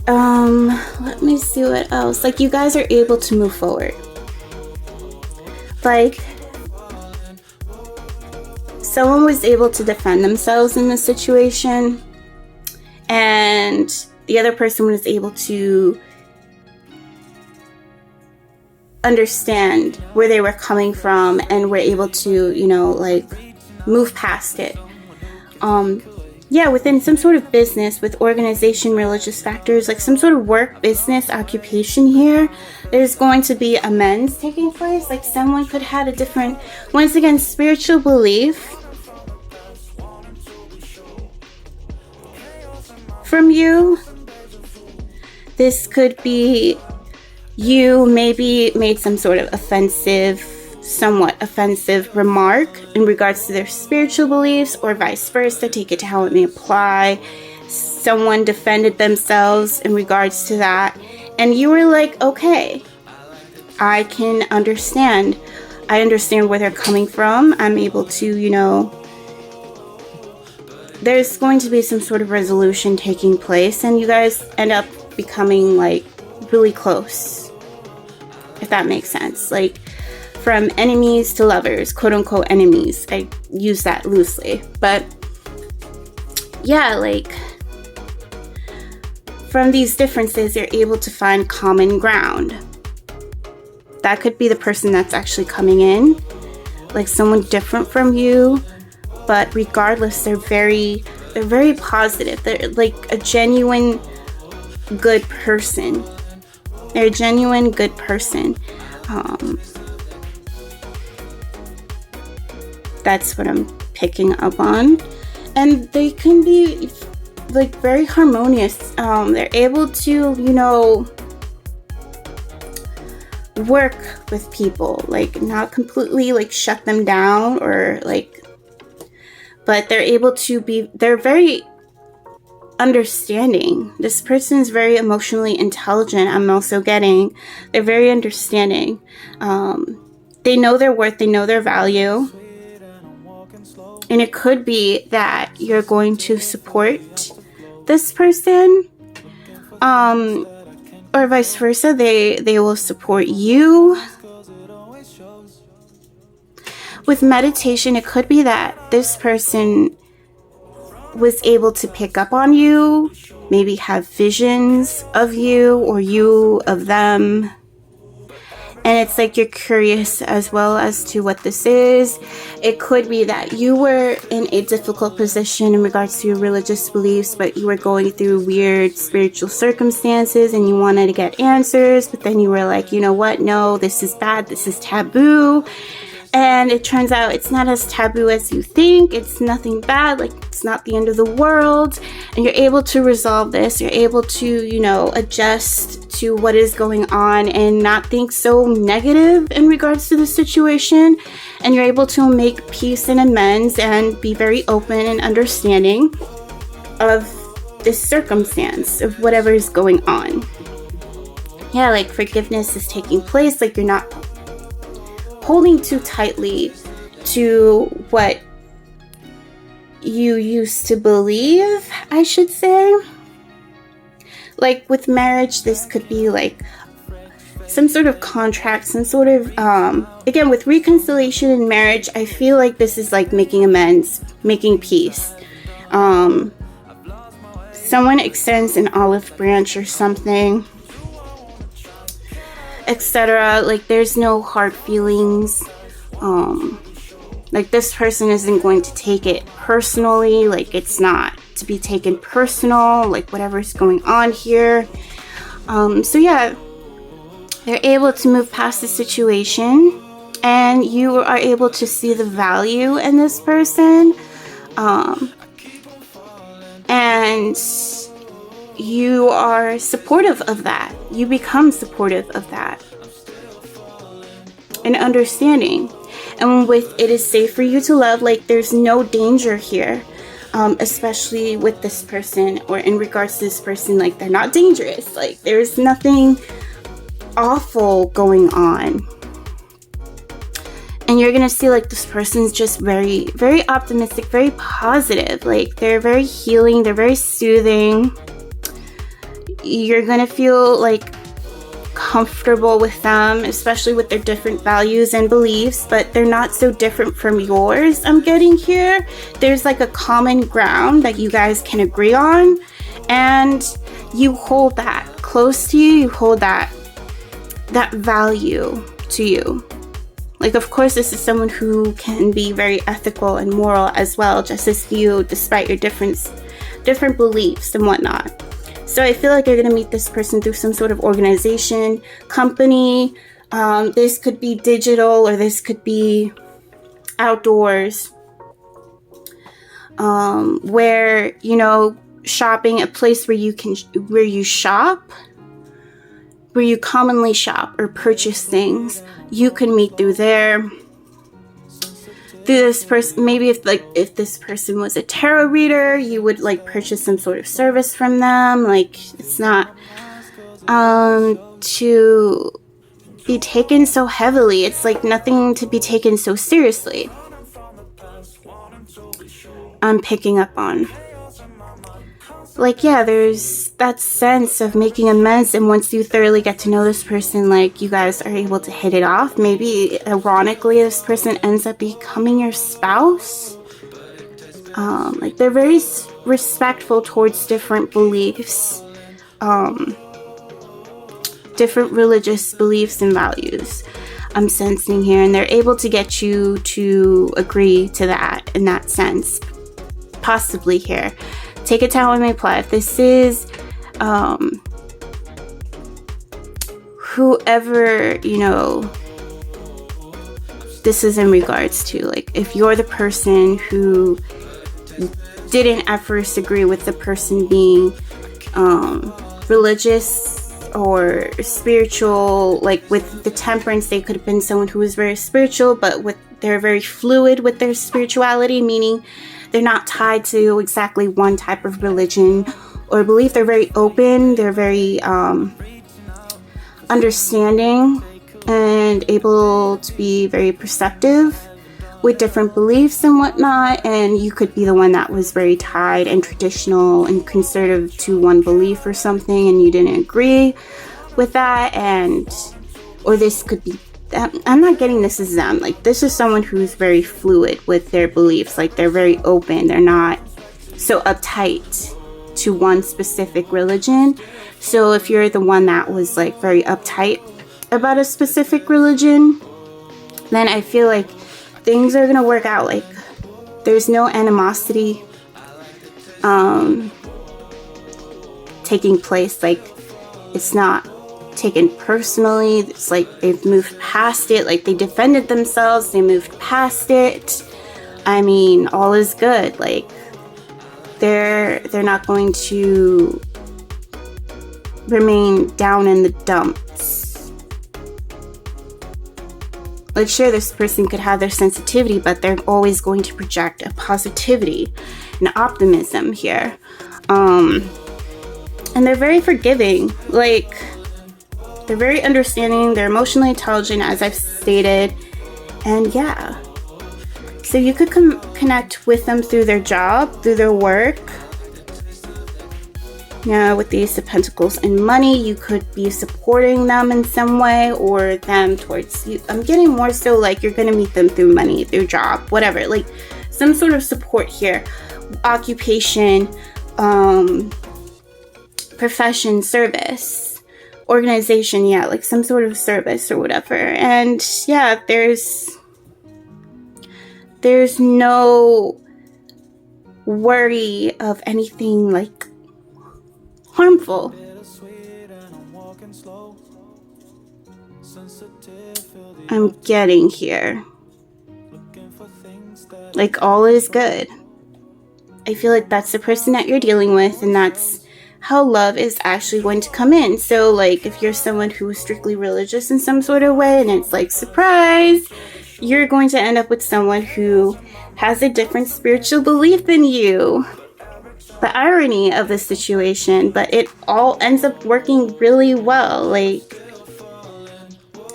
Speaker 1: Let me see what else. Like, you guys are able to move forward. Like, someone was able to defend themselves in this situation, and the other person was able to understand where they were coming from and were able to, you know, like move past it. Yeah, within some sort of business, with organization, religious factors, like some sort of work, business, occupation here, there's going to be amends taking place. Like, someone could have a different, once again, spiritual belief from you. This could be you maybe made some sort of somewhat offensive remark in regards to their spiritual beliefs, or vice versa. Take it to how it may apply. Someone defended themselves in regards to that, and you were like, okay, I can understand. I understand where they're coming from. I'm able to, you know, there's going to be some sort of resolution taking place, and you guys end up becoming like really close, if that makes sense. Like, from enemies to lovers, quote unquote enemies. I use that loosely, but yeah, like from these differences, you're able to find common ground. That could be the person that's actually coming in, like someone different from you, but regardless, they're very positive. They're like a genuine good person. They're a genuine good person. That's what I'm picking up on. And they can be like very harmonious. They're able to, you know, work with people, like not completely like shut them down, or like, but they're able to be, they're very understanding. This person is very emotionally intelligent. I'm also getting, they're very understanding. They know their worth, they know their value. And it could be that you're going to support this person, or vice versa. They will support you. With meditation, it could be that this person was able to pick up on you, maybe have visions of you, or you of them, And it's like you're curious as well as to what this is. It could be that you were in a difficult position in regards to your religious beliefs, but you were going through weird spiritual circumstances and you wanted to get answers, but then you were like, you know what? No, this is bad. This is taboo. And it turns out it's not as taboo as you think. It's nothing bad. Like, it's not the end of the world. And you're able to resolve this. You're able to, you know, adjust to what is going on and not think so negative in regards to the situation. And you're able to make peace and amends and be very open and understanding of this circumstance, of whatever is going on. Yeah, like forgiveness is taking place. Like, you're not holding too tightly to what you used to believe, I should say. Like with marriage, this could be like some sort of contract, some sort of, again, with reconciliation in marriage, I feel like this is like making amends, making peace. Someone extends an olive branch or something, etc. Like, there's no hard feelings. Like, this person isn't going to take it personally. Like, it's not to be taken personal, like whatever's going on here. So yeah, they're able to move past the situation, and you are able to see the value in this person, and you are supportive of that. You become supportive of that and understanding. And with it is safe for you to love, like, there's no danger here, especially with this person, or in regards to this person. Like, they're not dangerous. Like, there's nothing awful going on. And you're gonna see, like, this person's just very, very optimistic, very positive. Like, they're very healing, they're very soothing. You're gonna feel like comfortable with them, especially with their different values and beliefs, but they're not so different from yours. I'm getting here, there's like a common ground that you guys can agree on, and you hold that close to you. You hold that value to you. Like, of course, this is someone who can be very ethical and moral as well, just as you, despite your different beliefs and whatnot. So I feel like you're going to meet this person through some sort of organization, company. This could be digital, or this could be outdoors, where, you know, shopping, a place where you shop, where you commonly shop or purchase things. You can meet through there. This person, maybe if this person was a tarot reader, you would like purchase some sort of service from them. Like, it's not to be taken so heavily. It's like nothing to be taken so seriously. I'm picking up on, like, yeah, there's that sense of making amends, and once you thoroughly get to know this person, like, you guys are able to hit it off. Maybe, ironically, this person ends up becoming your spouse. Like, they're very respectful towards different beliefs, different religious beliefs and values, I'm sensing here, and they're able to get you to agree to that in that sense, possibly here. Take it how it may apply. If this is whoever, you know, this is in regards to, like, if you're the person who didn't at first agree with the person being religious or spiritual, like with the temperance, they could have been someone who was very spiritual, but they're very fluid with their spirituality, meaning they're not tied to exactly one type of religion or belief. They're very open. They're very understanding and able to be very perceptive with different beliefs and whatnot. And you could be the one that was very tied and traditional and conservative to one belief or something, and you didn't agree with that. Or this could be, I'm not getting this as them. Like, this is someone who's very fluid with their beliefs. Like, they're very open. They're not so uptight to one specific religion. So if you're the one that was like very uptight about a specific religion, then I feel like things are gonna work out. Like, there's no animosity taking place. Like, it's not taken personally. It's like they've moved past it. Like, they defended themselves, they moved past it. I mean, all is good. Like, they're not going to remain down in the dumps. Like, sure, this person could have their sensitivity, but they're always going to project a positivity and optimism here. And they're very forgiving. Like, they're very understanding. They're emotionally intelligent, as I've stated. And yeah. So you could connect with them through their job, through their work. Yeah, with the Ace of Pentacles and money, you could be supporting them in some way, or them towards you. I'm getting more so like you're going to meet them through money, through job, whatever. Like, some sort of support here. Occupation, profession, service, organization, yeah, like some sort of service or whatever. And yeah, there's no worry of anything like harmful. I'm getting here. Like, all is good. I feel like that's the person that you're dealing with, and that's how love is actually going to come in. So, like, if you're someone who is strictly religious in some sort of way, and it's like, surprise, you're going to end up with someone who has a different spiritual belief than you. The irony of the situation, but it all ends up working really well. Like,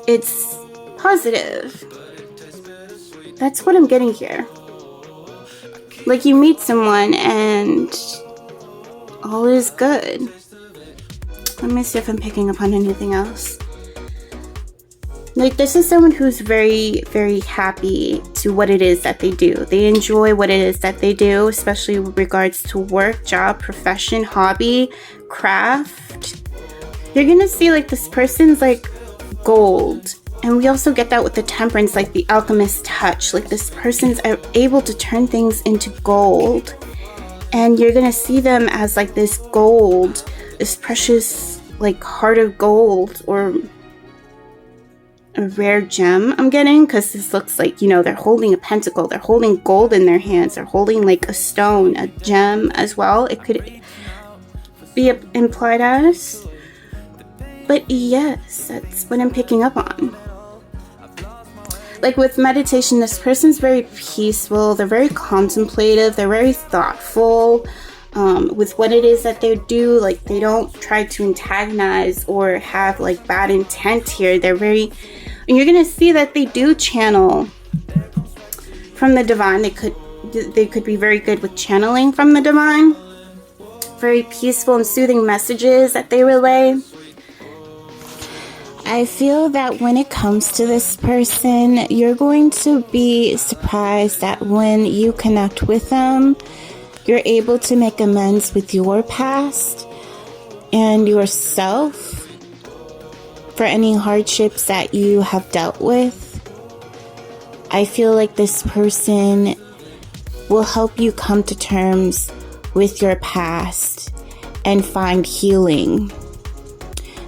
Speaker 1: it's positive. That's what I'm getting here. Like, you meet someone and all is good. Let me see if I'm picking up on anything else. Like, this is someone who's very, very happy to what it is that they do. They enjoy what it is that they do, especially with regards to work, job, profession, hobby, craft. You're gonna see, like, this person's like gold. And we also get that with the Temperance, like the alchemist touch. Like, this person's able to turn things into gold. And you're gonna see them as like this gold, this precious, like, heart of gold, or a rare gem I'm getting, because this looks like, you know, they're holding a pentacle, they're holding gold in their hands, they're holding like a stone, a gem as well. It could be implied as. But yes, that's what I'm picking up on. Like, with meditation, this person's very peaceful, they're very contemplative, they're very thoughtful with what it is that they do. Like, they don't try to antagonize or have like bad intent here. They're very, and you're gonna see that they do channel from the divine. They could be very good with channeling from the divine. Very peaceful and soothing messages that they relay. I feel that when it comes to this person, you're going to be surprised that when you connect with them, you're able to make amends with your past and yourself for any hardships that you have dealt with. I feel like this person will help you come to terms with your past and find healing.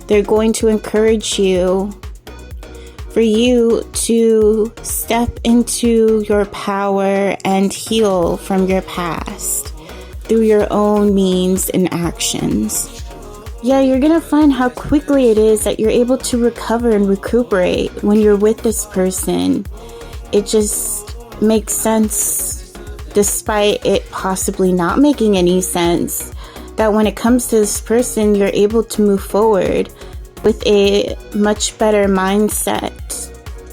Speaker 1: They're going to encourage you for you to step into your power and heal from your past through your own means and actions. Yeah, you're gonna find how quickly it is that you're able to recover and recuperate when you're with this person. It just makes sense, despite it possibly not making any sense, that when it comes to this person, you're able to move forward with a much better mindset,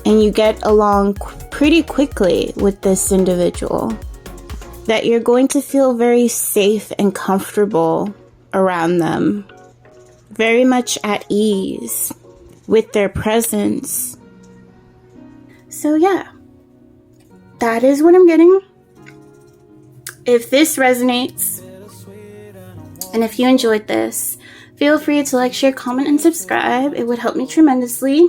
Speaker 1: and you get along pretty quickly with this individual. That you're going to feel very safe and comfortable around them, very much at ease with their presence. So yeah, that is what I'm getting. If this resonates, and if you enjoyed this, feel free to like, share, comment, and subscribe. It would help me tremendously.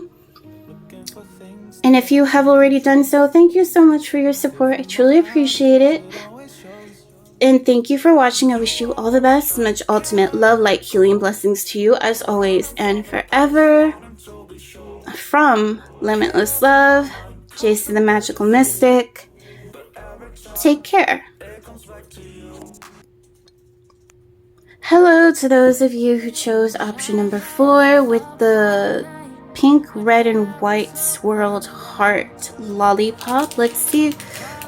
Speaker 1: And if you have already done so, thank you so much for your support. I truly appreciate it. And thank you for watching. I wish you all the best. Much ultimate love, light, healing, blessings to you as always and forever. From Limitless Love, Jason the Magical Mystic. Take care. Hello to those of you who chose option number 4 with the pink, red, and white swirled heart lollipop. Let's see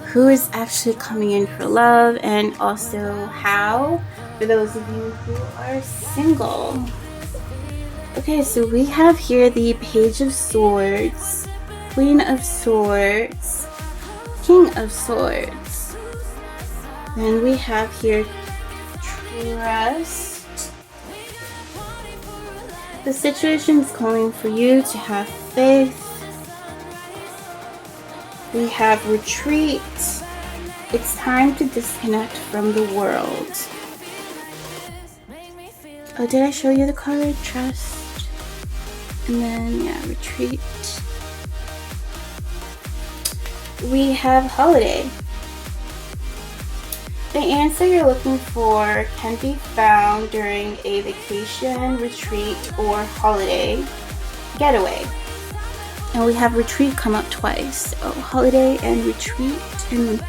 Speaker 1: who is actually coming in for love, and also how, for those of you who are single. Okay, so we have here the Page of Swords, Queen of Swords, King of Swords. Then we have here Trust. The situation is calling for you to have faith. We have Retreat. It's time to disconnect from the world. Oh, did I show you the card? Trust. And then, yeah, Retreat. We have Holiday. The answer you're looking for can be found during a vacation, retreat, or holiday getaway. And we have Retreat come up twice. So Holiday and Retreat. And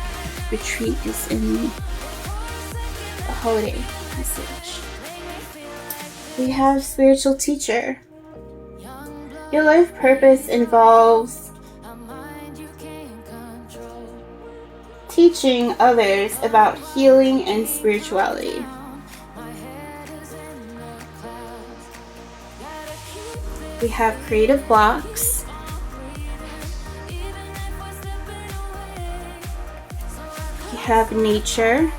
Speaker 1: Retreat is in the Holiday message. We have Spiritual Teacher. Your life purpose involves teaching others about healing and spirituality. We have Creative Blocks. We have Nature.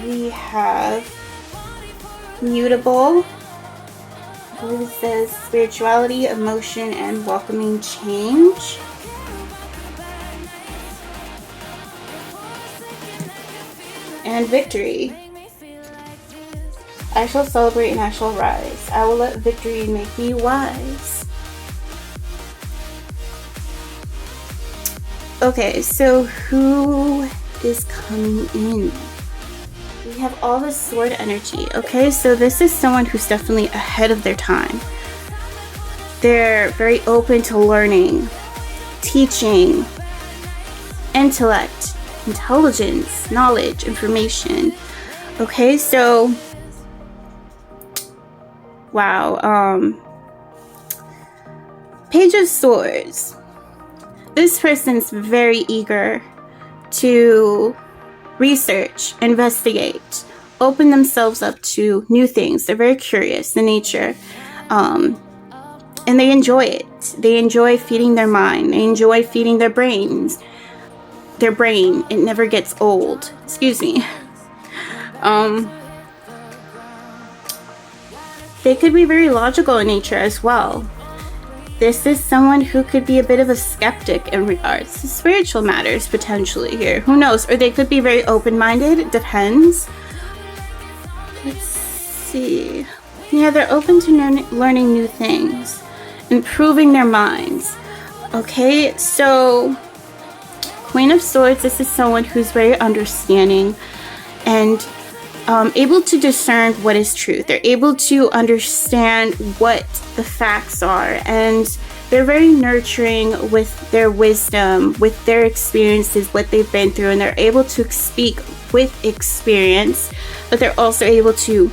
Speaker 1: We have Mutable. I believe it says spirituality, emotion, and welcoming change. And Victory. I shall celebrate and I shall rise. I will let victory make me wise. Okay, so who is coming in? We have all this sword energy. Okay, so this is someone who's definitely ahead of their time. They're very open to learning, teaching, intellect, intelligence, knowledge, information. Okay, so wow. Page of Swords. This person's very eager to research, investigate, open themselves up to new things. They're very curious in nature. And they enjoy it. They enjoy feeding their mind. They enjoy feeding their brains. Their brain, it never gets old. Excuse me. They could be very logical in nature as well. This is someone who could be a bit of a skeptic in regards to spiritual matters, potentially here. Who knows? Or they could be very open-minded. It depends. Let's see. Yeah, they're open to learning new things, improving their minds. Okay, so Queen of Swords, this is someone who's very understanding and able to discern what is truth. They're able to understand what the facts are, and they're very nurturing with their wisdom, with their experiences, what they've been through, and they're able to speak with experience, but they're also able to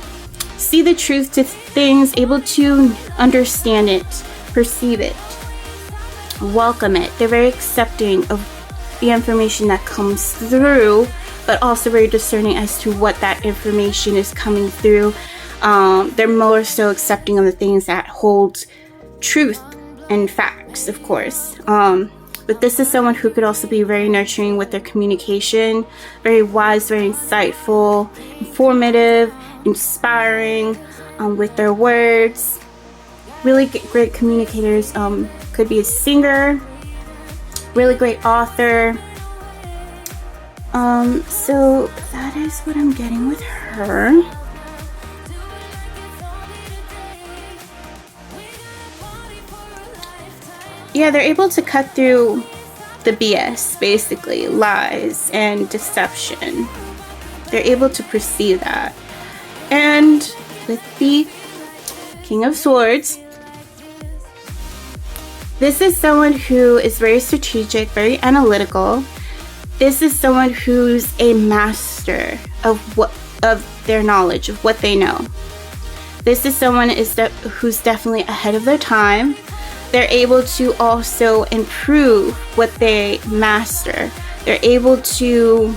Speaker 1: see the truth to things, able to understand it, perceive it, welcome it. They're very accepting of the information that comes through, but also very discerning as to what that information is coming through. They're more so accepting of the things that hold truth and facts, of course. But this is someone who could also be very nurturing with their communication, very wise, very insightful, informative, inspiring with their words. Really great communicators. Could be a singer, really great author. So that is what I'm getting with her. yeah, they're able to cut through the BS, basically, lies and deception. They're able to perceive that. And with the King of Swords, this is someone who is very strategic, very analytical. This is someone who's a master of their knowledge, of what they know. This is someone who's definitely ahead of their time. They're able to also improve what they master. They're able to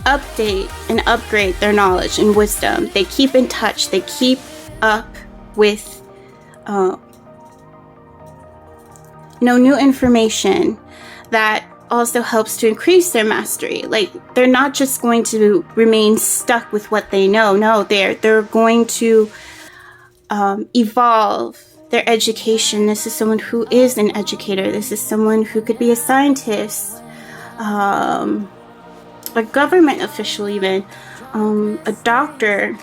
Speaker 1: update and upgrade their knowledge and wisdom. They keep in touch. They keep up with new information that also helps to increase their mastery. Like, they're not just going to remain stuck with what they know. No, they're going to evolve their education. This is someone who is an educator. This is someone who could be a scientist, a government official, even a doctor,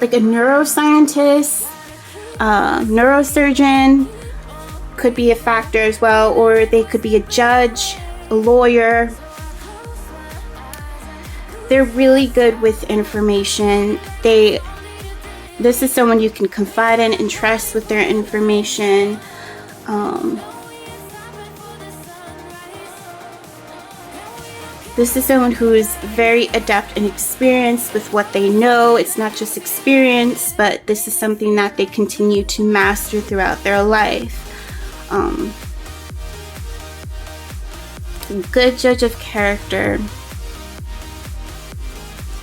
Speaker 1: like a neuroscientist, neurosurgeon could be a factor as well, or they could be a judge, a lawyer. They're really good with information. This is someone you can confide in and trust with their information. This is someone who is very adept and experienced with what they know. It's not just experience, but this is something that they continue to master throughout their life. Good judge of character.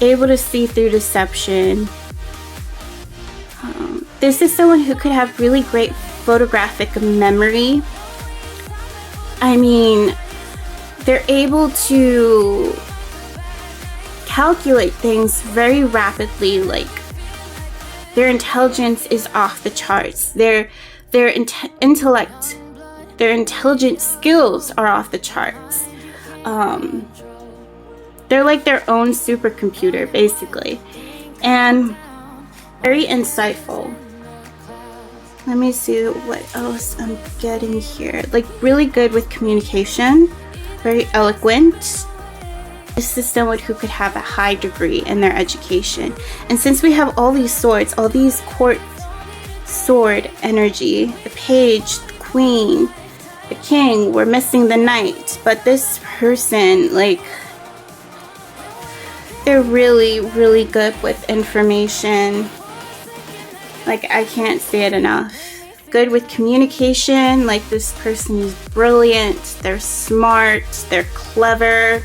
Speaker 1: Able to see through deception. This is someone who could have really great photographic memory. I mean, they're able to calculate things very rapidly. Like, their intelligence is off the charts. Their intellect, their intelligent skills are off the charts. They're like their own supercomputer, basically, and very insightful. Let me see what else I'm getting here. Like, really good with communication, very eloquent. This is someone who could have a high degree in their education. And since we have all these swords, all these court sword energy, the page, the queen, the king, we're missing the knight. But this person, like, they're really, really good with information. Like, I can't say it enough. Good with communication. Like, this person is brilliant. They're smart. They're clever.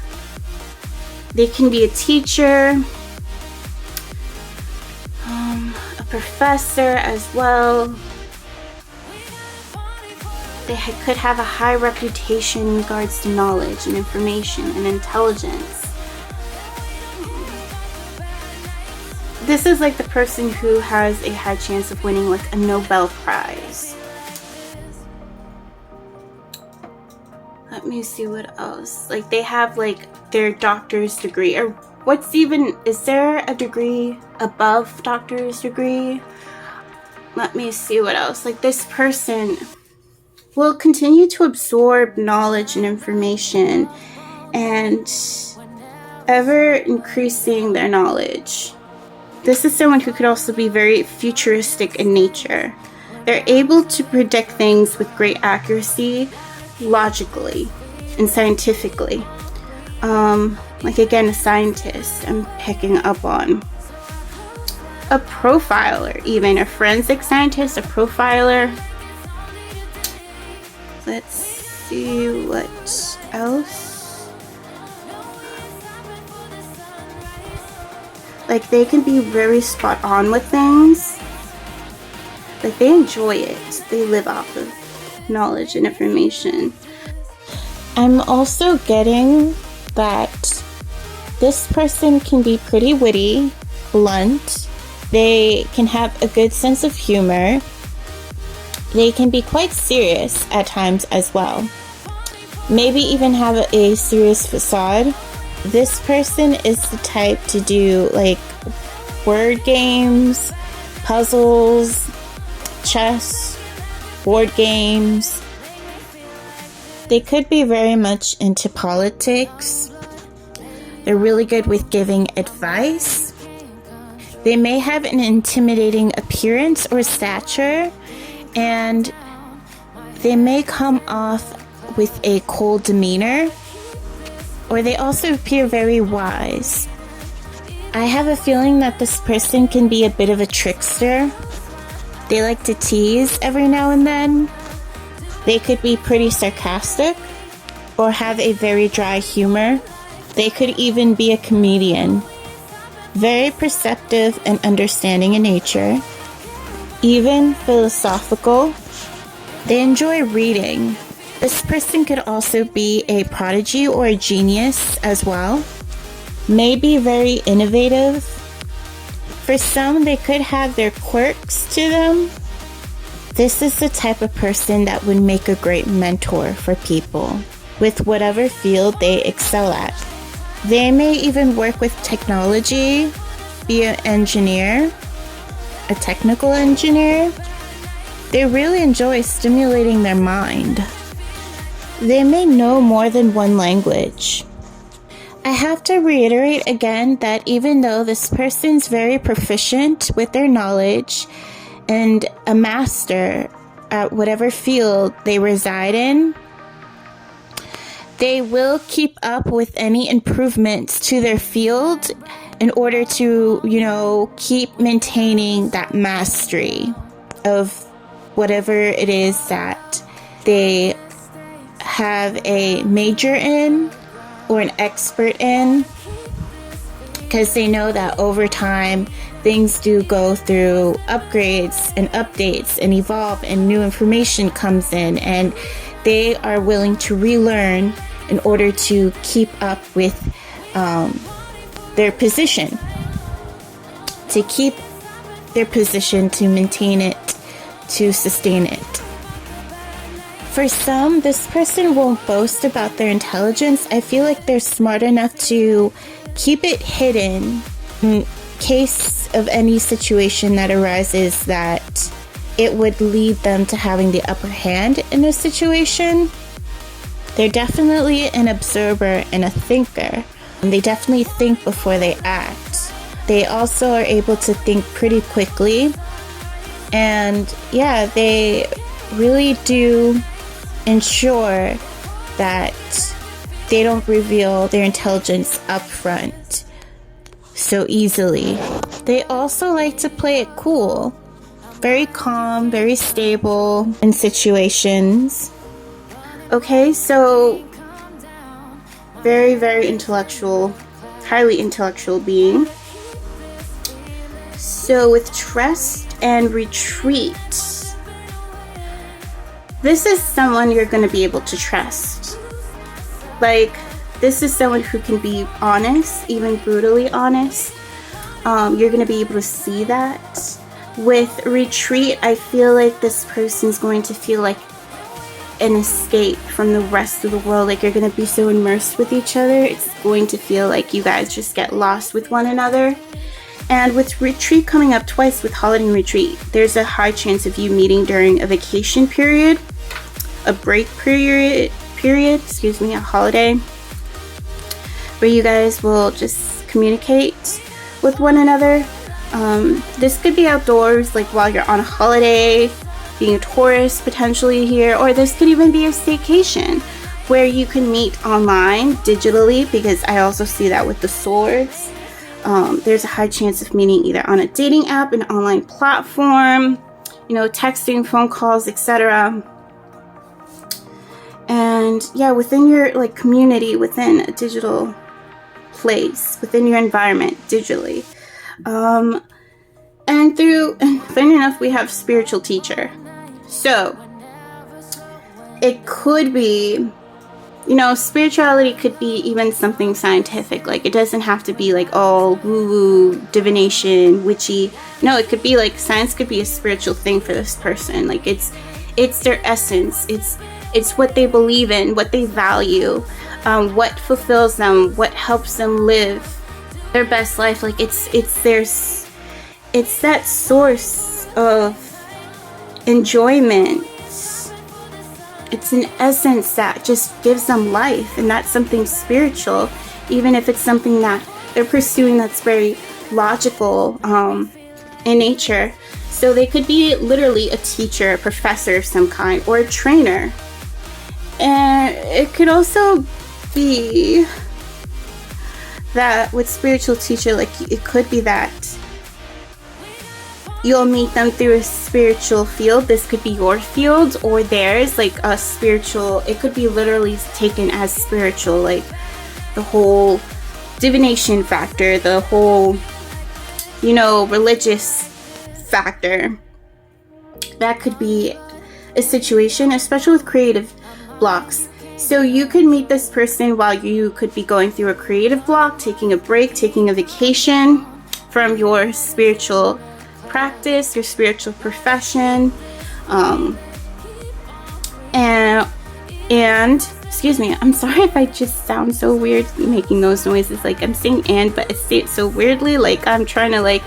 Speaker 1: They can be a teacher, a professor as well. They could have a high reputation in regards to knowledge and information and intelligence. This is like the person who has a high chance of winning like a Nobel Prize. Let me see what else. Like, they have like their doctor's degree, or is there a degree above doctor's degree? Let me see what else. Like, this person will continue to absorb knowledge and information and ever increasing their knowledge. This is someone who could also be very futuristic in nature. They're able to predict things with great accuracy, logically and scientifically. Like, again, a scientist I'm picking up on. A profiler, even a forensic scientist, a profiler. Let's see what else. Like, they can be very spot on with things. Like, they enjoy it. They live off of knowledge and information. I'm also getting that this person can be pretty witty, blunt. They can have a good sense of humor. They can be quite serious at times as well. Maybe even have a serious facade. This person is the type to do like word games, puzzles, chess, board games. They could be very much into politics. They're really good with giving advice. They may have an intimidating appearance or stature, and they may come off with a cold demeanor, or they also appear very wise. I have a feeling that this person can be a bit of a trickster. They like to tease every now and then. They could be pretty sarcastic or have a very dry humor. They could even be a comedian. Very perceptive and understanding in nature. Even philosophical. They enjoy reading. This person could also be a prodigy or a genius as well. May be very innovative. For some, they could have their quirks to them. This is the type of person that would make a great mentor for people with whatever field they excel at. They may even work with technology, be an engineer, a technical engineer. They really enjoy stimulating their mind. They may know more than one language. I have to reiterate again that even though this person's very proficient with their knowledge and a master at whatever field they reside in, they will keep up with any improvements to their field in order to, keep maintaining that mastery of whatever it is that they have a major in or an expert in, because they know that over time things do go through upgrades and updates and evolve, and new information comes in, and they are willing to relearn in order to keep up with their position, to keep their position, to maintain it, to sustain it. For some, this person won't boast about their intelligence. I feel like they're smart enough to keep it hidden in case of any situation that arises that it would lead them to having the upper hand in a situation. They're definitely an observer and a thinker. And they definitely think before they act. They also are able to think pretty quickly. And yeah, they really do ensure that they don't reveal their intelligence up front so easily. They also like to play it cool. Very calm, very stable in situations. Okay, so very, very intellectual, highly intellectual being. So with trust and retreat, this is someone you're going to be able to trust. Like, this is someone who can be honest, even brutally honest. You're going to be able to see that. With retreat, I feel like this person's going to feel like an escape from the rest of the world. Like, you're going to be so immersed with each other, it's going to feel like you guys just get lost with one another. And with retreat coming up twice with holiday and retreat, there's a high chance of you meeting during a vacation period, a break period, a holiday, where you guys will just communicate with one another. This could be outdoors, like while you're on a holiday, being a Taurus potentially here, or this could even be a staycation where you can meet online digitally, because I also see that with the swords. There's a high chance of meeting either on a dating app, an online platform, texting, phone calls, etc. And yeah, within your community, within a digital place, within your environment digitally. And funny enough, we have spiritual teacher. So it could be, spirituality could be even something scientific. Like, it doesn't have to be like all woo-woo, divination, witchy. No, it could be like science could be a spiritual thing for this person. Like, it's their essence. It's what they believe in, what they value, what fulfills them, what helps them live their best life. Like, it's that source of enjoyment. It's an essence that just gives them life, and that's something spiritual, even if it's something that they're pursuing that's very logical in nature. So they could be literally a teacher, a professor of some kind, or a trainer. And it could also be that with spiritual teacher, like it could be that you'll meet them through a spiritual field. This could be your field or theirs, like a spiritual. It could be literally taken as spiritual, like the whole divination factor, the whole, you know, religious factor. That could be a situation, especially with creative blocks. So you could meet this person while you could be going through a creative block, taking a break, taking a vacation from your spiritual practice, your spiritual profession, and excuse me, I'm sorry if I just sound so weird making those noises, like I'm saying but I say it so weirdly, like I'm trying to like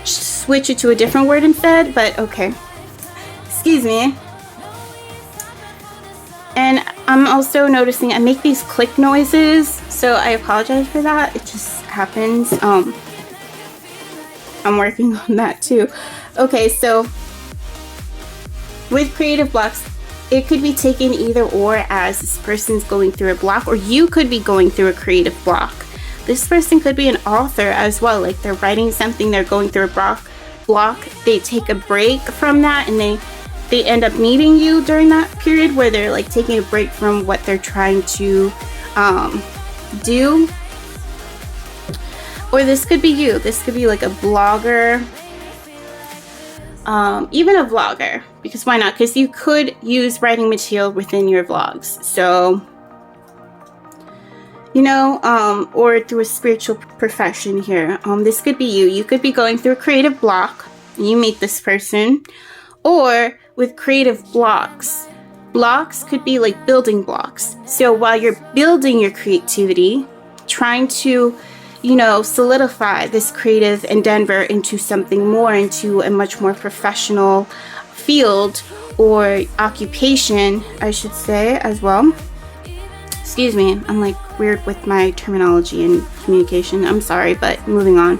Speaker 1: switch it to a different word instead, but okay, excuse me. And I'm also noticing I make these click noises, so I apologize for that. It just happens. I'm working on that too. Okay, so with creative blocks, it could be taken either or, as this person's going through a block, or you could be going through a creative block. This person could be an author as well, like they're writing something, they're going through a block, they take a break from that, and they end up meeting you during that period where they're like taking a break from what they're trying to do. Or this could be you. This could be like a blogger, even a vlogger, because why not? Because you could use writing material within your vlogs. So, you know, or through a spiritual profession here. This could be you. You could be going through a creative block and you meet this person. Or with creative blocks could be like building blocks. So while you're building your creativity, trying to, you know, solidify this creative endeavor into something more, into a much more professional field or occupation, I should say, as well. Excuse me, I'm like weird with my terminology and communication. I'm sorry, but moving on.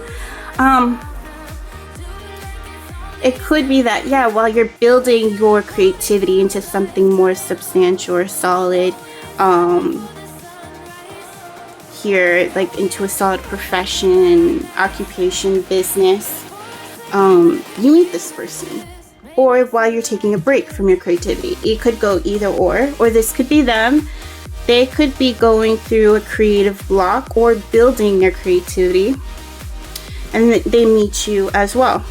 Speaker 1: It could be that, yeah, while you're building your creativity into something more substantial or solid, here, like into a solid profession, occupation, business, you meet this person. Or while you're taking a break from your creativity. It could go either or this could be them. They could be going through a creative block or building their creativity, and they meet you as well.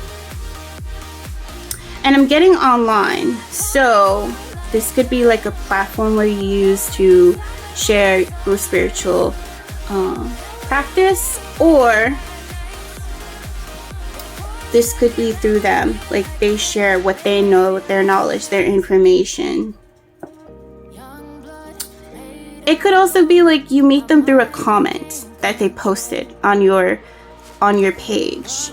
Speaker 1: And I'm getting online, so this could be like a platform where you use to share your spiritual practice, or this could be through them, like they share what they know, their knowledge, their information. It could also be like you meet them through a comment that they posted on your page.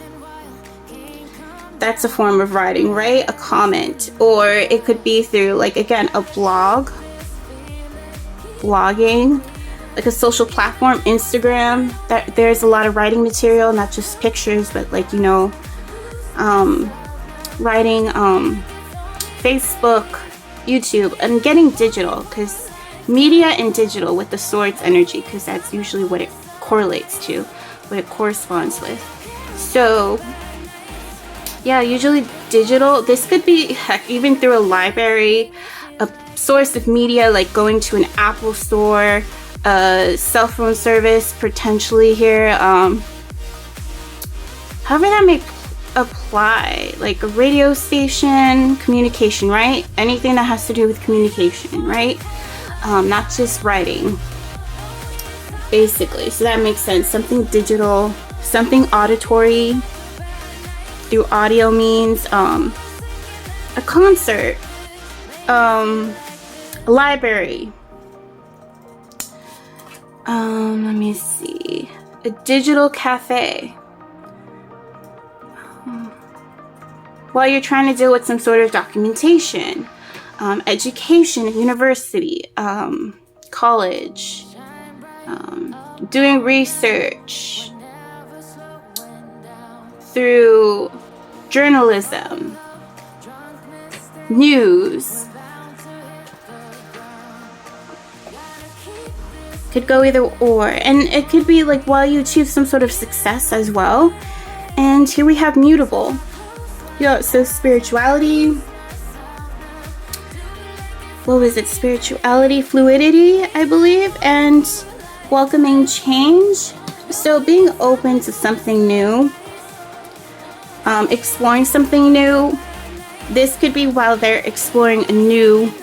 Speaker 1: That's a form of writing, right? A comment. Or it could be through, like, again, a blogging, like a social platform, Instagram. There's a lot of writing material, not just pictures, but like, you know, writing, Facebook, YouTube, and getting digital, because media and digital with the swords energy, because that's usually what it correlates to, what it corresponds with. So yeah, usually digital. This could be, heck, even through a library, a source of media, like going to an Apple store, a cell phone service, potentially here. However that may apply, like a radio station, communication, right? Anything that has to do with communication, right? Not just writing, basically. So that makes sense. Something digital, something auditory, through audio means, a concert, a library, let me see, a digital cafe, while you're trying to deal with some sort of documentation, education, university, college, doing research, through journalism, news. Could go either or, and it could be like while you achieve some sort of success as well. And here we have mutable. Yeah, so spirituality. What was it? Spirituality, fluidity, I believe, and welcoming change. So being open to something new, exploring something new. This could be while they're exploring a new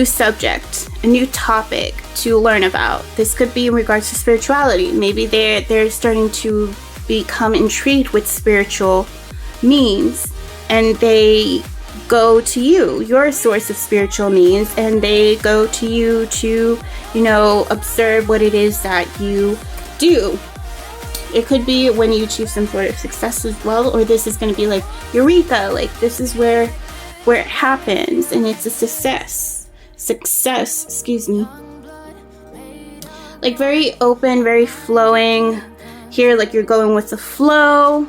Speaker 1: subject, a new topic to learn about. This could be in regards to spirituality. Maybe they're starting to become intrigued with spiritual means, and they go to you, your source of spiritual means, and they go to you to, observe what it is that you do. It could be when you achieve some sort of success as well, or this is going to be like eureka, like this is where it happens, and it's a success, excuse me. Like very open, very flowing. Here, like you're going with the flow.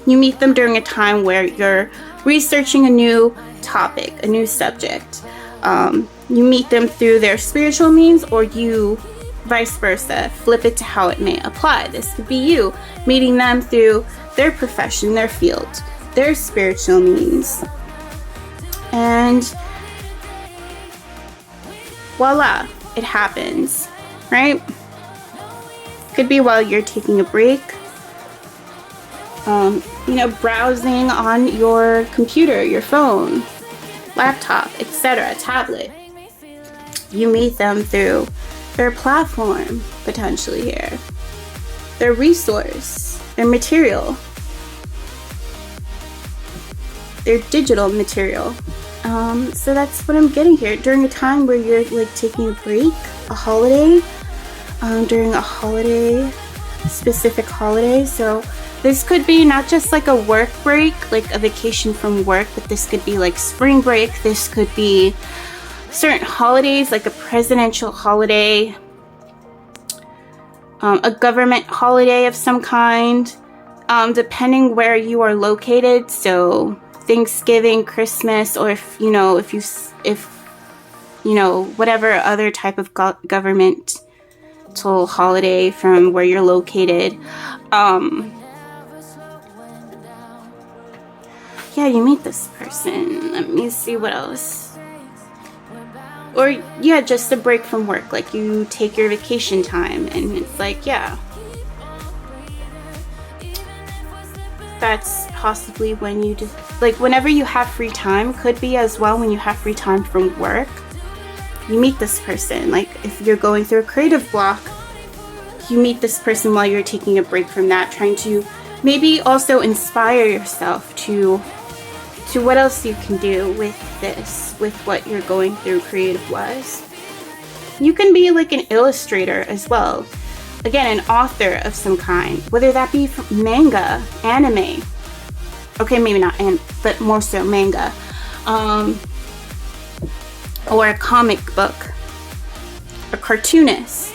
Speaker 1: You meet them during a time where you're researching a new topic, a new subject. You meet them through their spiritual means, or you vice versa, flip it to how it may apply. This could be you meeting them through their profession, their field, their spiritual means. And voila, it happens, right? Could be while you're taking a break, browsing on your computer, your phone, laptop, etc., tablet. You meet them through their platform, potentially here, their resource, their material, their digital material. So that's what I'm getting here. During a time where you're like taking a break, a holiday, during a holiday, specific holiday. So this could be not just like a work break, like a vacation from work, but this could be like spring break. This could be certain holidays, like a presidential holiday, a government holiday of some kind, depending where you are located. So Thanksgiving, Christmas, or if whatever other type of governmental holiday from where you're located. Yeah, you meet this person. Let me see what else. Or yeah, just a break from work, like you take your vacation time, and it's like, yeah, that's possibly when you just like whenever you have free time. Could be as well when you have free time from work, you meet this person. Like if you're going through a creative block, you meet this person while you're taking a break from that, trying to maybe also inspire yourself to what else you can do with this, with what you're going through creative wise. You can be like an illustrator as well, again, an author of some kind, whether that be from manga, anime, okay, maybe not but more so manga, or a comic book, a cartoonist.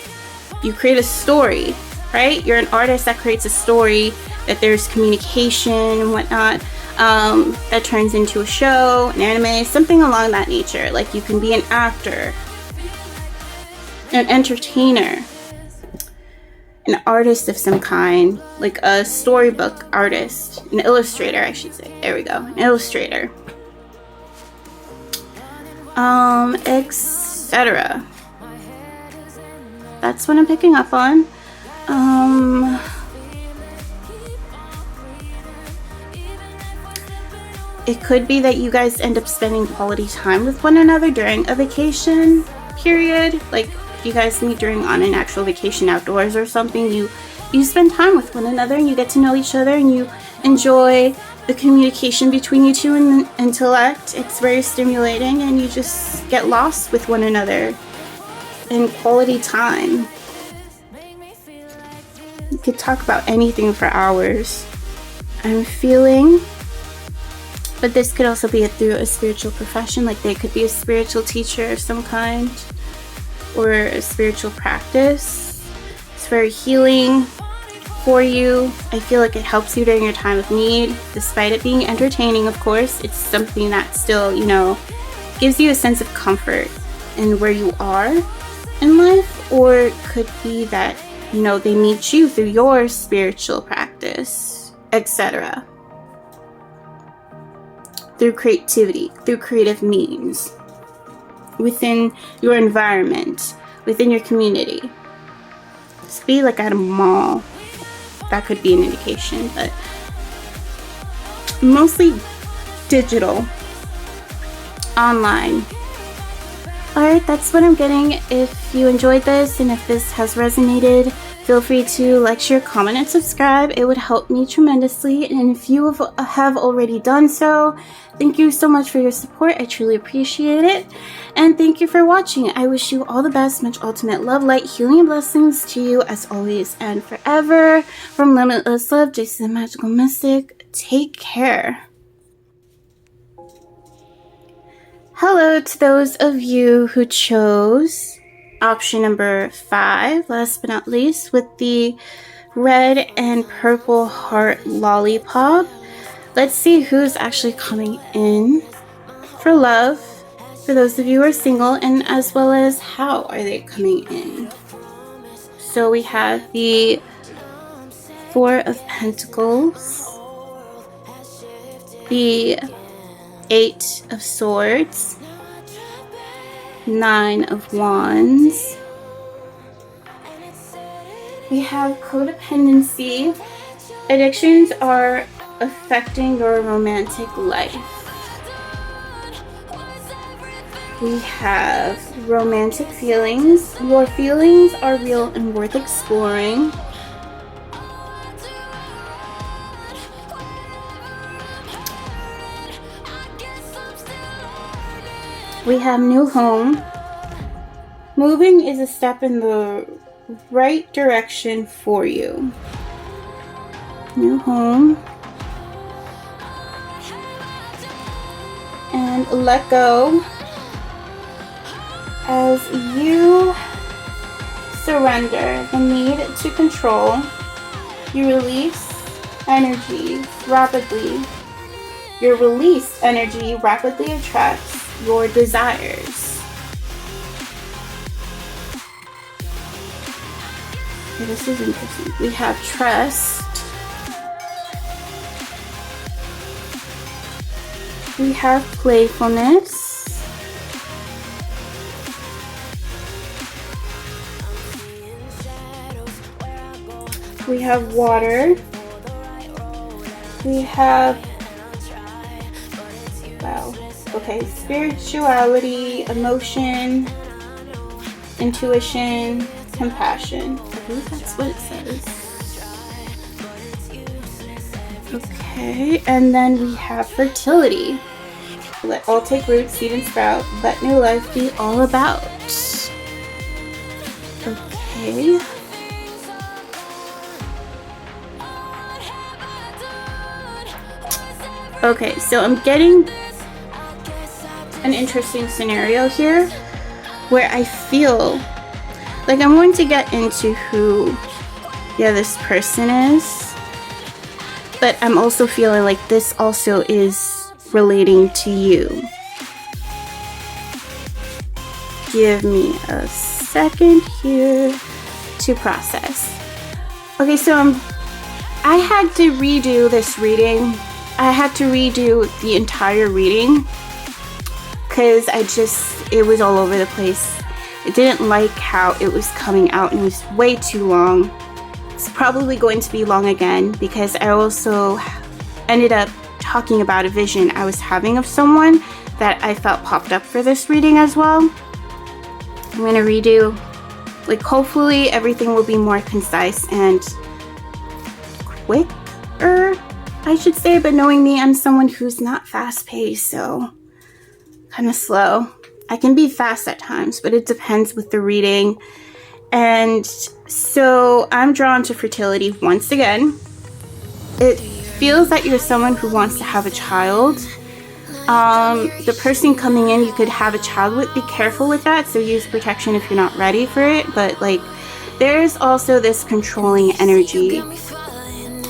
Speaker 1: You create a story, right? You're an artist that creates a story, that there's communication and whatnot, that turns into a show, an anime, something along that nature. Like you can be an actor, an entertainer, an artist of some kind, like a storybook artist, an illustrator, I should say. There we go, an illustrator, etc. That's what I'm picking up on. It could be that you guys end up spending quality time with one another during a vacation period. Like if you guys meet on an actual vacation outdoors or something, you spend time with one another and you get to know each other and you enjoy the communication between you two and the intellect. It's very stimulating and you just get lost with one another in quality time. could talk about anything for hours. I'm feeling, but this could also be through a spiritual profession, like they could be a spiritual teacher of some kind or a spiritual practice. It's very healing for you. I feel like it helps you during your time of need, despite it being entertaining, of course. It's something that still, you know, gives you a sense of comfort in where you are in life, or it could be that, you know, they meet you through your spiritual practice, etc. Through creativity, through creative means, within your environment, within your community. Just be like at a mall. That could be an indication, but mostly digital, online. Alright, that's what I'm getting. If you enjoyed this and if this has resonated, feel free to like, share, comment, and subscribe. It would help me tremendously. And if you have already done so, thank you so much for your support. I truly appreciate it. And thank you for watching. I wish you all the best, much ultimate love, light, healing, and blessings to you as always and forever. From Limitless Love, Jason the Magical Mystic. Take care. Hello to those of you who chose option number 5, last but not least, with the red and purple heart lollipop. Let's see who's actually coming in for love, for those of you who are single, and as well as how are they coming in. So we have the 4 of Pentacles, the 8 of Swords, 9 of Wands. We have codependency. Addictions are affecting your romantic life. We have romantic feelings. Your feelings are real and worth exploring. We have new home. Moving is a step in the right direction for you. New home. And let go. As you surrender the need to control, you release energy rapidly. Your released energy rapidly attracts your desires. Okay, this is interesting. We have trust. We have playfulness. We have water. We have, wow, okay, spirituality, emotion, intuition, compassion. I believe that's what it says. Okay, and then we have fertility. Let all take root, seed, and sprout. Let new life be all about. Okay. Okay, so I'm getting an interesting scenario here where I feel like I'm going to get into who, this person is, but I'm also feeling like this also is relating to you. Give me a second here to process. Okay, so I had to redo this reading. I had to redo the entire reading because it was all over the place. I didn't like how it was coming out and it was way too long. It's probably going to be long again because I also ended up talking about a vision I was having of someone that I felt popped up for this reading as well. I'm going to redo, hopefully everything will be more concise and quicker, I should say, but knowing me, I'm someone who's not fast-paced, so kind of slow. I can be fast at times, but it depends with the reading And so I'm drawn to fertility once again. It feels that you're someone who wants to have a child. The person coming in you could have a child with, be careful with that, so use protection if you're not ready for it. But like, there's also this controlling energy, a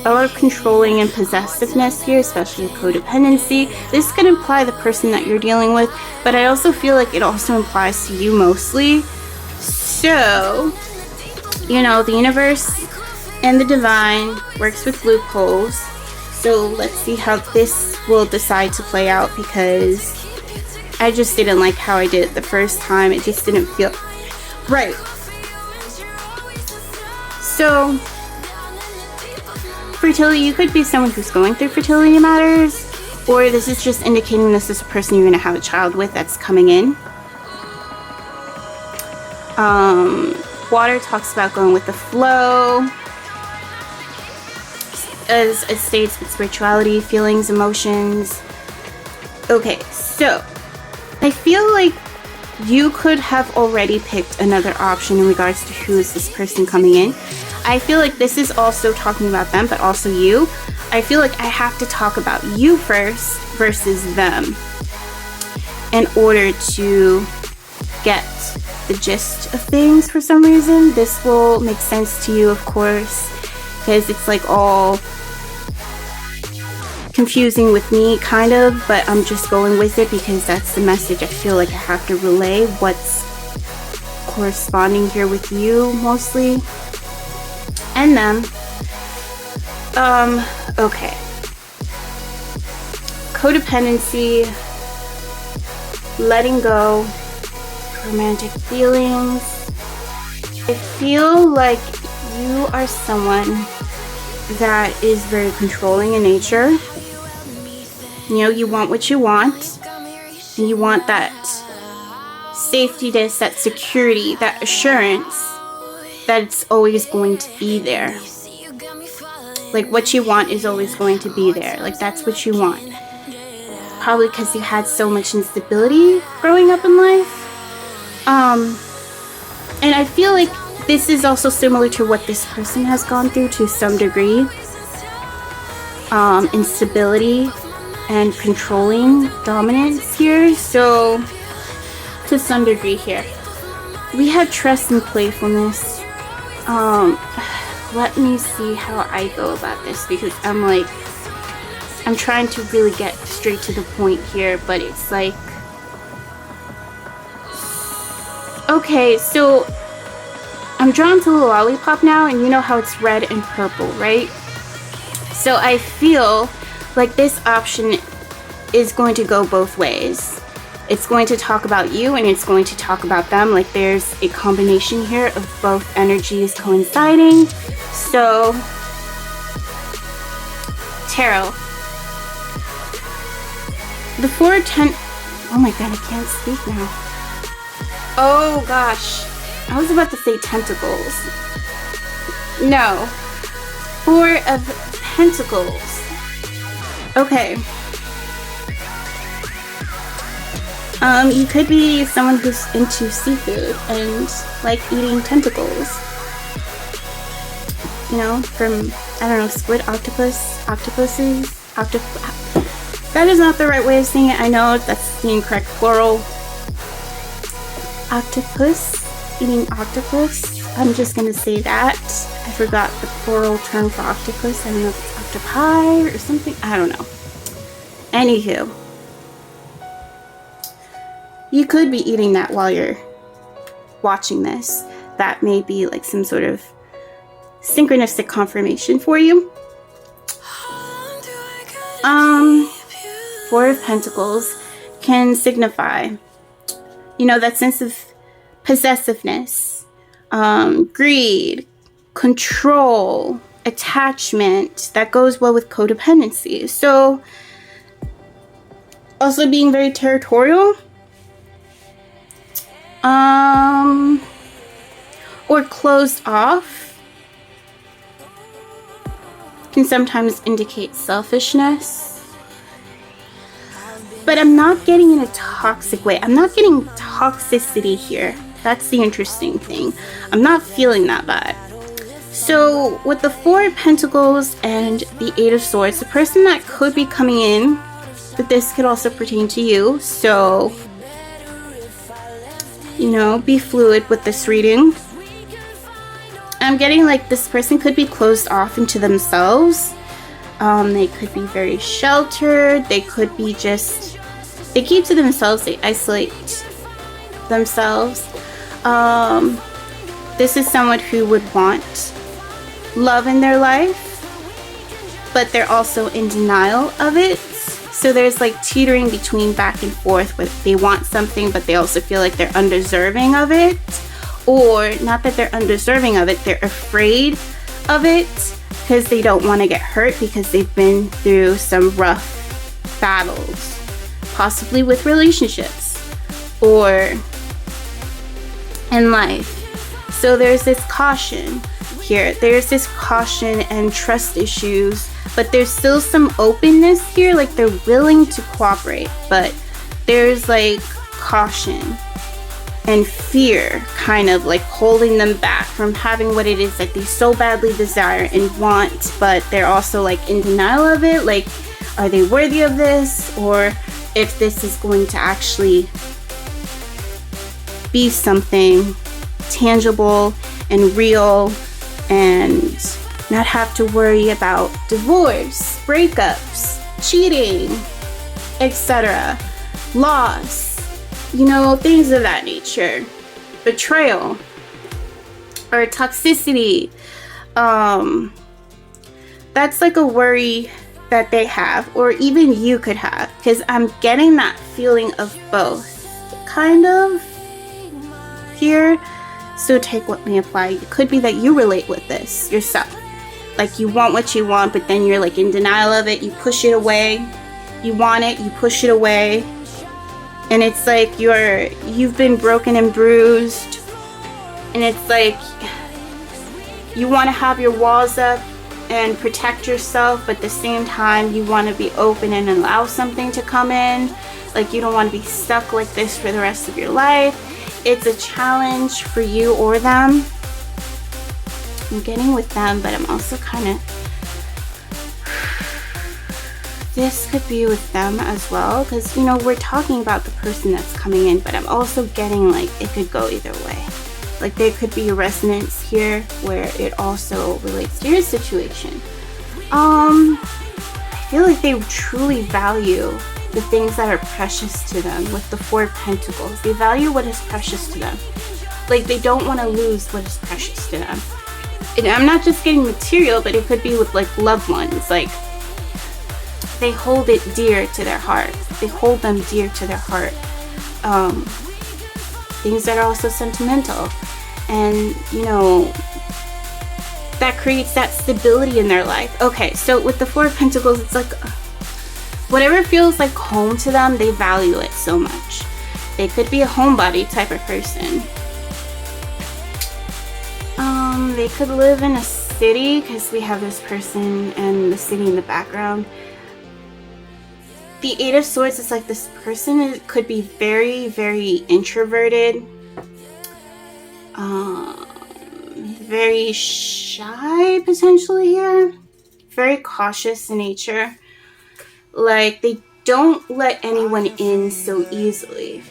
Speaker 1: lot of controlling and possessiveness here, especially codependency. This could imply the person that you're dealing with, but I also feel like it also implies to you mostly. So, you know, the universe and the divine works with loopholes. So let's see how this will decide to play out, because I just didn't like how I did it the first time. It just didn't feel right. So, fertility, you could be someone who's going through fertility matters, or this is just indicating this is a person you're going to have a child with that's coming in. Water talks about going with the flow, as it states with spirituality, feelings, emotions. Okay, so I feel like you could have already picked another option in regards to who is this person coming in. I feel like this is also talking about them, but also you. I feel like I have to talk about you first versus them in order to get the gist of things for some reason. This will make sense to you, of course, because it's like all confusing with me, kind of, but I'm just going with it because that's the message I feel like I have to relay, what's corresponding here with you mostly, and them. Okay. Codependency, letting go, romantic feelings. I feel like you are someone that is very controlling in nature. You know, you want what you want, and you want that safetyness, that security, that assurance that it's always going to be there. Like, what you want is always going to be there. Like, that's what you want. Probably because you had so much instability growing up in life. And I feel like this is also similar to what this person has gone through to some degree. Instability and controlling dominance here. So, to some degree here. We have trust and playfulness. Let me see how I go about this, because I'm trying to really get straight to the point here, but it's like, okay, so I'm drawn to the lollipop now, and you know how it's red and purple, right? So I feel like this option is going to go both ways. It's going to talk about you, and it's going to talk about them. Like, there's a combination here of both energies coinciding. So, tarot. The oh my god, I can't speak now. Oh gosh, I was about to say tentacles. No. 4 of Pentacles. Okay. You could be someone who's into seafood and like eating tentacles. You know, from, I don't know, squid, octopuses. That is not the right way of saying it. I know that's the incorrect plural. Octopus, eating octopus. I'm just gonna say that. I forgot the plural term for octopus. I don't know if it's octopi or something. I don't know. Anywho. You could be eating that while you're watching this. That may be like some sort of synchronistic confirmation for you. 4 of Pentacles can signify, you know, that sense of possessiveness, greed, control, attachment that goes well with codependency. So, also being very territorial. Or closed off can sometimes indicate selfishness. But I'm not getting in a toxic way. I'm not getting toxicity here. That's the interesting thing. I'm not feeling that vibe. So with the Four of Pentacles and the Eight of Swords, the person that could be coming in, but this could also pertain to you. So, you know, be fluid with this reading. I'm getting like this person could be closed off into themselves. They could be very sheltered. They could be just, they keep to themselves. They isolate themselves. This is someone who would want love in their life, but they're also in denial of it. So there's like teetering between back and forth where they want something, but they also feel like they're undeserving of it. Or not that they're undeserving of it, they're afraid of it because they don't want to get hurt because they've been through some rough battles, possibly with relationships or in life. So there's this caution here. There's this caution and trust issues, but there's still some openness here. Like they're willing to cooperate, but there's like caution and fear kind of like holding them back from having what it is that they so badly desire and want, but they're also like in denial of it. Like, are they worthy of this? Or if this is going to actually be something tangible and real and not have to worry about divorce, breakups, cheating, etc., loss, you know, things of that nature, betrayal or toxicity. That's like a worry that they have, or even you could have, because I'm getting that feeling of both kind of here. So take what may apply. It could be that you relate with this yourself. Like you want what you want, but then you're like in denial of it. You push it away. You want it, you push it away. And it's like you've been broken and bruised. And it's like you want to have your walls up and protect yourself, but at the same time you want to be open and allow something to come in. Like you don't want to be stuck like this for the rest of your life. It's a challenge for you or them. I'm getting with them, but I'm also kind of, this could be with them as well, because you know we're talking about the person that's coming in, but I'm also getting like it could go either way. Like there could be a resonance here where it also relates to your situation. I feel like they truly value the things that are precious to them with the Four of Pentacles. They value what is precious to them. Like they don't want to lose what is precious to them. And I'm not just getting material, but it could be with like loved ones. Like they hold it dear to their heart. They hold them dear to their heart. Things that are also sentimental. And, you know, that creates that stability in their life. Okay, so with the Four of Pentacles, it's like whatever feels like home to them, they value it so much. They could be a homebody type of person. They could live in a city because we have this person and the city in the background. The Eight of Swords is like this person could be very, very introverted. Very shy potentially here. Very cautious in nature. Like they don't let anyone in so easily.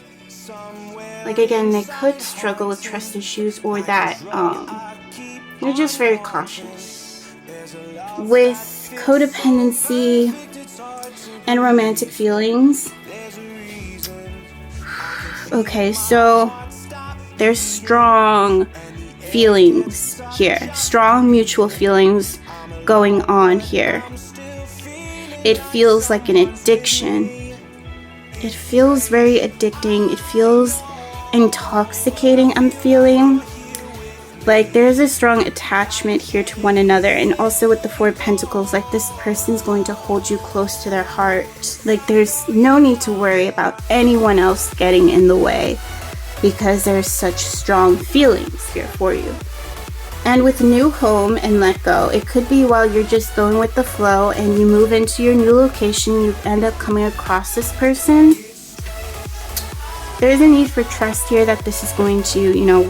Speaker 1: Like again, they could struggle with trust issues, or that they're just very cautious. With codependency and romantic feelings. Okay, so there's strong feelings here. Strong mutual feelings going on here. It feels like an addiction. It feels very addicting. It feels intoxicating, I'm feeling. Like there's a strong attachment here to one another. And also with the Four of Pentacles, like this person's going to hold you close to their heart. Like there's no need to worry about anyone else getting in the way, because there's such strong feelings here for you. And with new home and let go, it could be while you're just going with the flow and you move into your new location, you end up coming across this person. there's a need for trust here that this is going to, you know,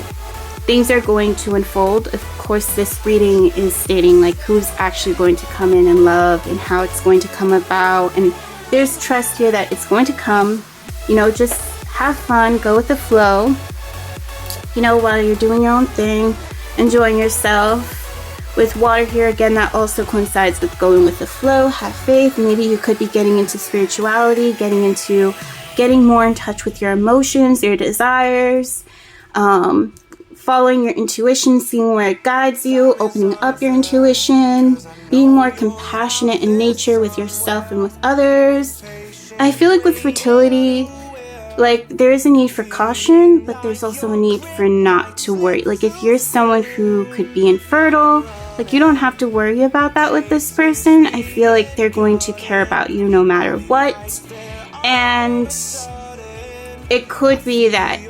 Speaker 1: things are going to unfold. Of course, this reading is stating like who's actually going to come in and love and how it's going to come about. And there's trust here that it's going to come. You know, just have fun, go with the flow. You know, while you're doing your own thing, enjoying yourself. With water here, again, that also coincides with going with the flow. Have faith. Maybe you could be getting into spirituality, getting more in touch with your emotions, your desires, following your intuition, seeing where it guides you, opening up your intuition, being more compassionate in nature with yourself and with others. I feel like with fertility, like there is a need for caution, but there's also a need for not to worry. Like if you're someone who could be infertile, like you don't have to worry about that with this person. I feel like they're going to care about you no matter what. And it could be that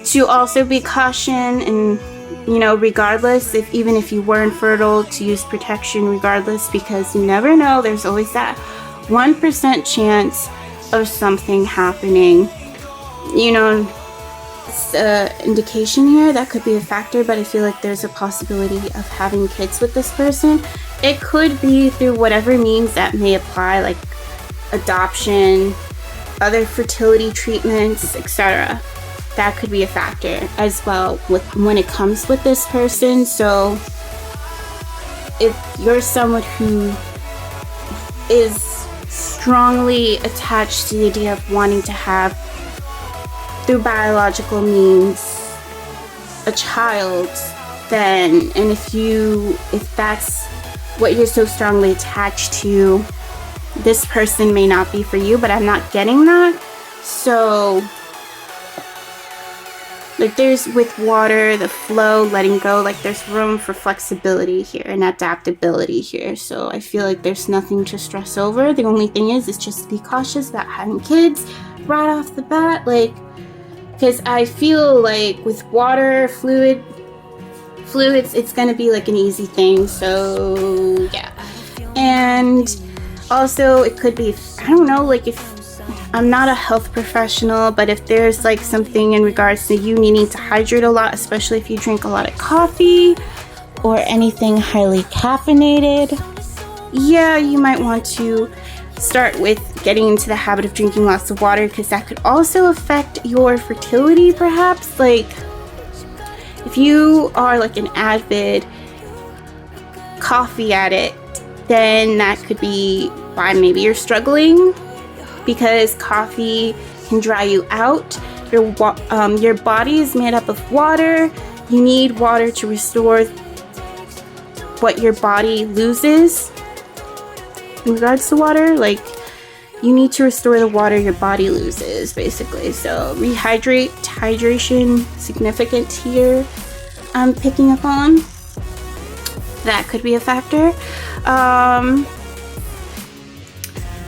Speaker 1: to also be caution and, you know, regardless, even if you were infertile, to use protection regardless, because you never know. There's always that 1% chance of something happening. You know, it's an indication here that could be a factor, but I feel like there's a possibility of having kids with this person. It could be through whatever means that may apply, like adoption, other fertility treatments, etc. That could be a factor as well when it comes with this person. So if you're someone who is strongly attached to the idea of wanting to have, through biological means, a child, then, and if that's what you're so strongly attached to, this person may not be for you. But I'm not getting that. So like there's, with water, the flow, letting go, like there's room for flexibility here and adaptability here. So I feel like there's nothing to stress over. The only thing is just be cautious about having kids right off the bat. Like, because I feel like with water, fluids, it's going to be like an easy thing. So yeah. And also it could be, I don't know, like if, I'm not a health professional, but if there's like something in regards to you needing to hydrate a lot, especially if you drink a lot of coffee or anything highly caffeinated, yeah, you might want to start with getting into the habit of drinking lots of water, because that could also affect your fertility perhaps. Like if you are like an avid coffee addict, then that could be why maybe you're struggling, because coffee can dry you out. Your body is made up of water. You need water to restore what your body loses in regards to water. Like you need to restore the water your body loses, basically. So hydration, significant here. I'm picking up on. That could be a factor.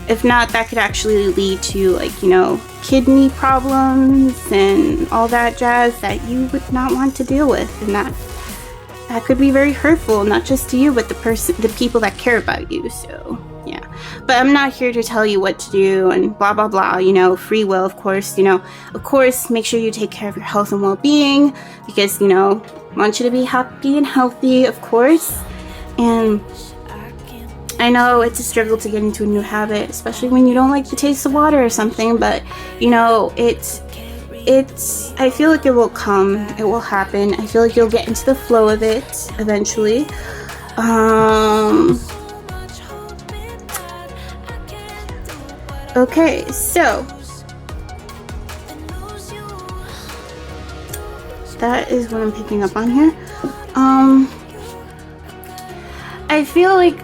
Speaker 1: If not, that could actually lead to, like, you know, kidney problems and all that jazz that you would not want to deal with. And that could be very hurtful, not just to you, but the people that care about you. So yeah, but I'm not here to tell you what to do and blah blah blah, you know. Free will, of course, you know, of course, make sure you take care of your health and well-being, because, you know, I want you to be happy and healthy, of course. And I know it's a struggle to get into a new habit, especially when you don't like the taste of water or something, but you know, I feel like it will come, it will happen. I feel like you'll get into the flow of it eventually. Okay, so that is what I'm picking up on here. I feel like,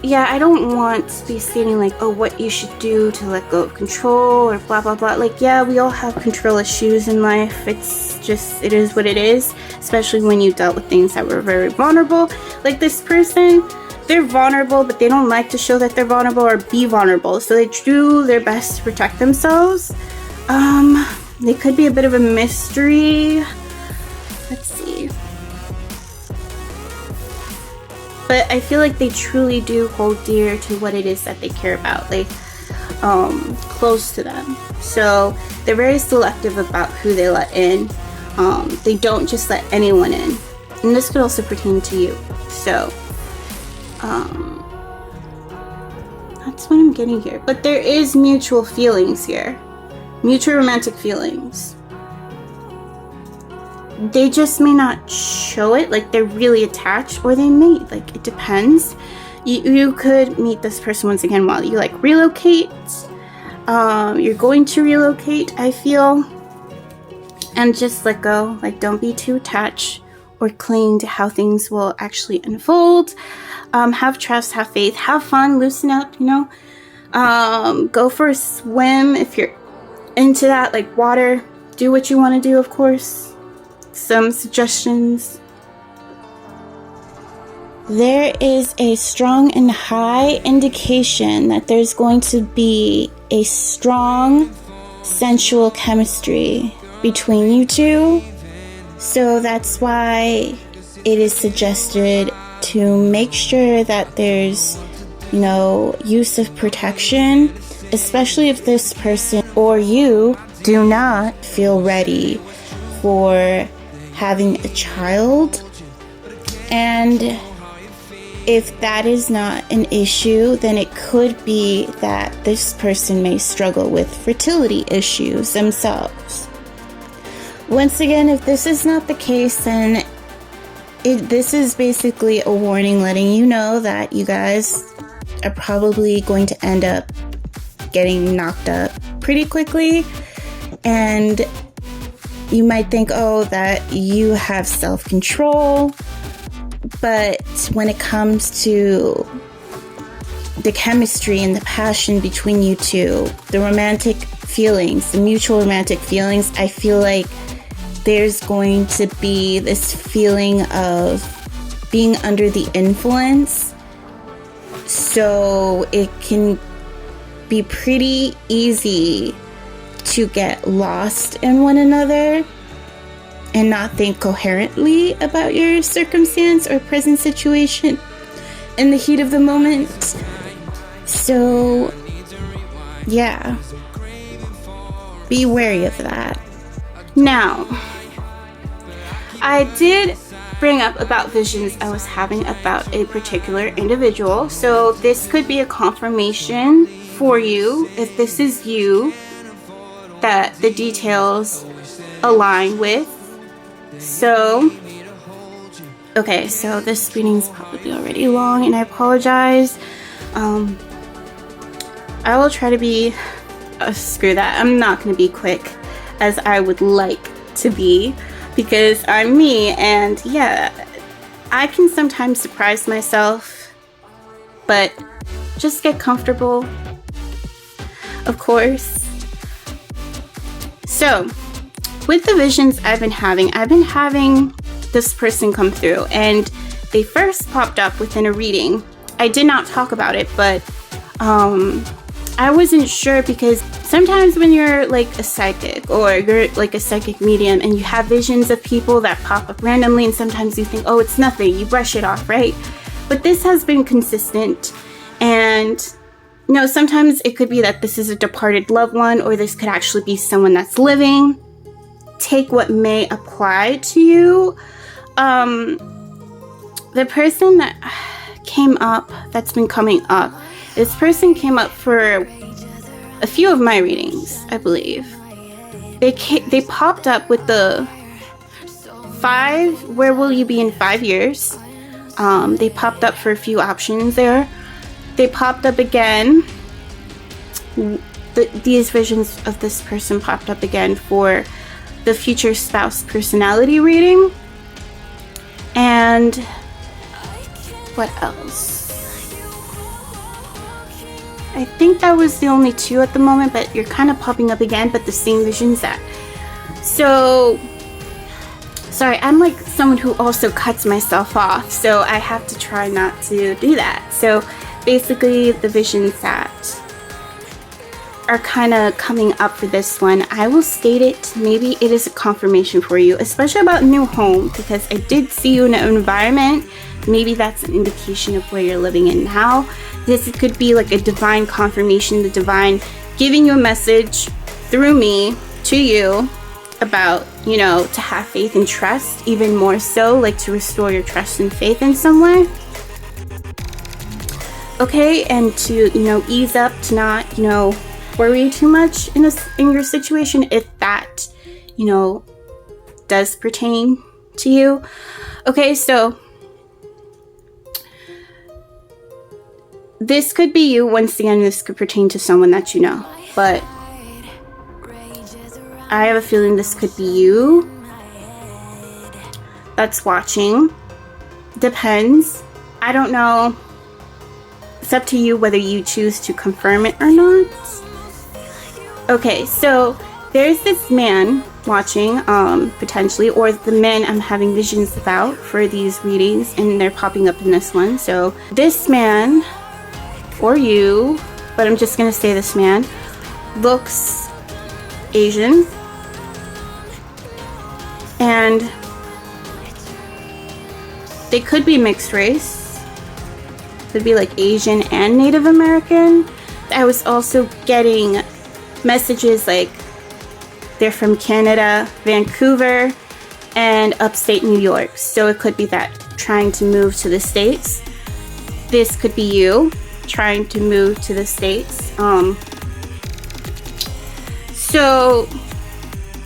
Speaker 1: yeah, I don't want to be stating like, oh, what you should do to let go of control or blah blah blah. Like, yeah, we all have control issues in life. It's just, it is what it is, especially when you dealt with things that were very vulnerable. Like this person, they're vulnerable, but they don't like to show that they're vulnerable or be vulnerable, so they do their best to protect themselves. They could be a bit of a mystery. Let's see. But I feel like they truly do hold dear to what it is that they care about. Like, close to them. So they're very selective about who they let in. They don't just let anyone in. And this could also pertain to you. So that's what I'm getting here. But there is mutual feelings here. Mutual romantic feelings. They just may not show it, like they're really attached, or they may, like, it depends. You could meet this person once again while you, like, relocate. You're going to relocate, I feel. And just let go. Like, don't be too attached or cling to how things will actually unfold. Have trust, have faith, have fun, loosen up, you know. Go for a swim if you're into that, like water. Do what you want to do, of course. Some suggestions. There is a strong and high indication that there's going to be a strong sensual chemistry between you two. So that's why it is suggested to make sure that there's, you know, use of protection, especially if this person or you do not feel ready for having a child. And if that is not an issue, then it could be that this person may struggle with fertility issues themselves. Once again, if this is not the case, then this is basically a warning letting you know that you guys are probably going to end up getting knocked up pretty quickly. And you might think, oh, that you have self-control. But when it comes to the chemistry and the passion between you two, the romantic feelings, the mutual romantic feelings, I feel like there's going to be this feeling of being under the influence. So it can be pretty easy to get lost in one another and not think coherently about your circumstance or present situation in the heat of the moment. So, yeah. Be wary of that. Now, I did bring up about visions I was having about a particular individual. So this could be a confirmation for you, if this is you, that the details align with. So, okay, so this reading's probably already long, and I apologize. I will try to be, screw that, I'm not going to be quick as I would like to be, because I'm me, and yeah, I can sometimes surprise myself, but just get comfortable, of course. So, with the visions I've been having this person come through, and they first popped up within a reading. I did not talk about it, but I wasn't sure, because sometimes when you're like a psychic or you're like a psychic medium and you have visions of people that pop up randomly, and sometimes you think, oh, it's nothing, you brush it off, right? But this has been consistent, and you know, sometimes it could be that this is a departed loved one, or this could actually be someone that's living. Take what may apply to you. The person that came up, that's been coming up, this person came up for a few of my readings, I believe. They popped up with the 5, where will you be in 5 years? They popped up for a few options there. They popped up again. These visions of this person popped up again for the future spouse personality reading. And what else? I think that was the only 2 at the moment, but you're kind of popping up again, but the same visions that. So, sorry, I'm like someone who also cuts myself off, so I have to try not to do that. So basically the visions that are kind of coming up for this one, I will state it, maybe it is a confirmation for you, especially about new home, because I did see you in an environment maybe that's an indication of where you're living in now. This could be like a divine confirmation, the divine giving you a message through me to you about, you know, to have faith and trust, even more so, like to restore your trust and faith in somewhere. Okay, and to, you know, ease up, to not, you know, worry too much in your situation, if that, you know, does pertain to you. Okay, so this could be you. Once again, this could pertain to someone that you know, but I have a feeling this could be you that's watching. Depends. I don't know. It's up to you whether you choose to confirm it or not. Okay, so there's this man watching, potentially, or the men I'm having visions about for these readings, and they're popping up in this one. So this man, or you, but I'm just gonna say this man, looks Asian, and they could be mixed race. Could be like Asian and Native American. I was also getting messages like they're from Canada, Vancouver, and upstate New York. So it could be that trying to move to the States. This could be you trying to move to the States. So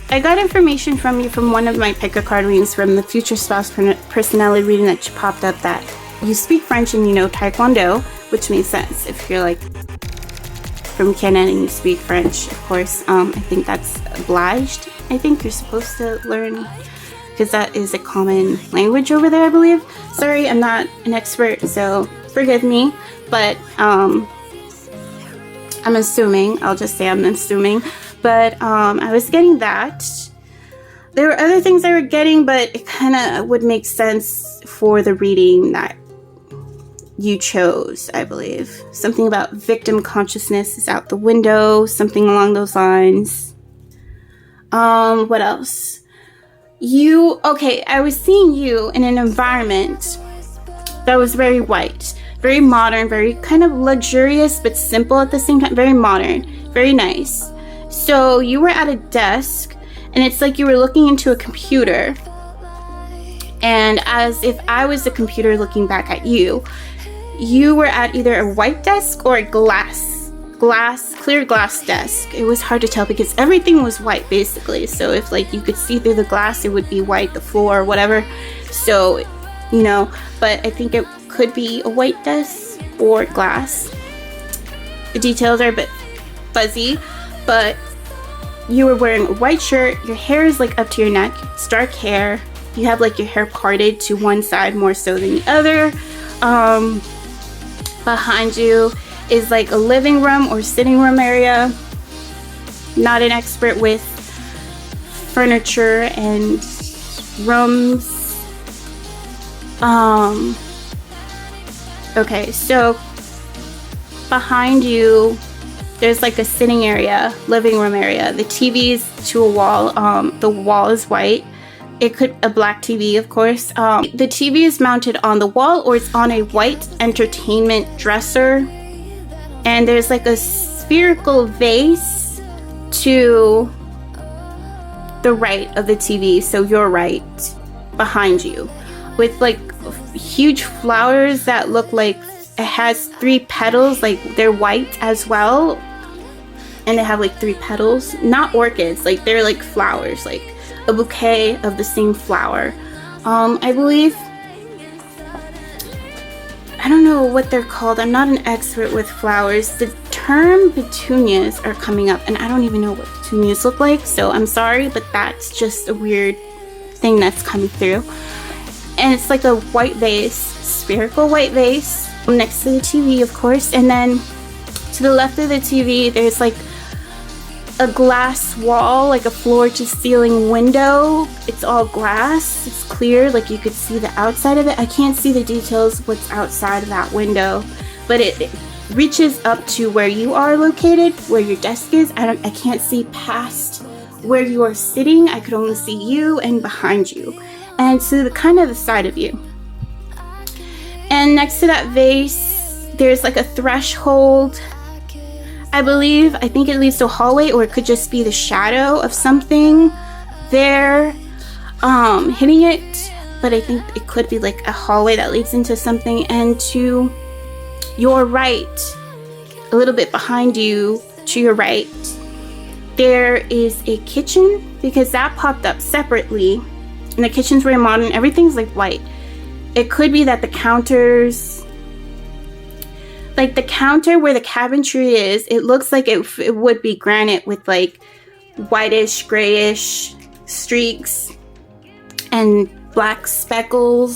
Speaker 1: I got information from you from one of my pick a card readings from the future spouse personality reading that popped up, that you speak French and you know Taekwondo, which makes sense if you're like from Canada and you speak French, of course. I think that's obliged. I think you're supposed to learn, because that is a common language over there, I believe. Sorry, I'm not an expert, so forgive me, but I'm assuming. I'll just say I'm assuming. But I was getting that. There were other things I were getting, but it kind of would make sense for the reading that you chose, I believe. Something about victim consciousness is out the window, something along those lines. What else? Okay, I was seeing you in an environment that was very white, very modern, very kind of luxurious, but simple at the same time, very modern, very nice. So you were at a desk, and it's like you were looking into a computer, and as if I was the computer looking back at you, you were at either a white desk or a clear glass desk. It was hard to tell because everything was white basically. So if like you could see through the glass, it would be white, the floor or whatever. So, you know, but I think it could be a white desk or glass. The details are a bit fuzzy, but you were wearing a white shirt. Your hair is like up to your neck. It's dark hair. You have like your hair parted to one side more so than the other. Behind you is like a living room or sitting room area. Not an expert with furniture and rooms. Okay, so behind you there's like a sitting area, living room area. The TV's to a wall. The wall is white. It could a black TV, of course. The TV is mounted on the wall, or it's on a white entertainment dresser. And there's like a spherical vase to the right of the TV, so your right, behind you, with like huge flowers that look like it has 3 petals, like they're white as well. And they have like 3 petals, not orchids, like they're like flowers, like a bouquet of the same flower. I believe, I don't know what they're called. I'm not an expert with flowers. The term petunias are coming up, and I don't even know what petunias look like, so I'm sorry, but that's just a weird thing that's coming through. And it's like a white vase, spherical white vase, next to the TV, of course. And then to the left of the TV, there's like a glass wall, like a floor to ceiling window. It's all glass, it's clear, like you could see the outside of it. I can't see the details what's outside of that window, but it reaches up to where you are located, where your desk is. I can't see past where you are sitting. I could only see you and behind you, and to the kind of the side of you. And next to that vase, there's like a threshold, I believe. I think it leads to a hallway, or it could just be the shadow of something there hitting it. But I think it could be like a hallway that leads into something. And to your right, a little bit behind you, to your right, there is a kitchen, because that popped up separately. And the kitchen's very modern. Everything's like white. It could be that the counters, like the counter where the cabinetry is, it looks like it would be granite with like whitish, grayish streaks and black speckled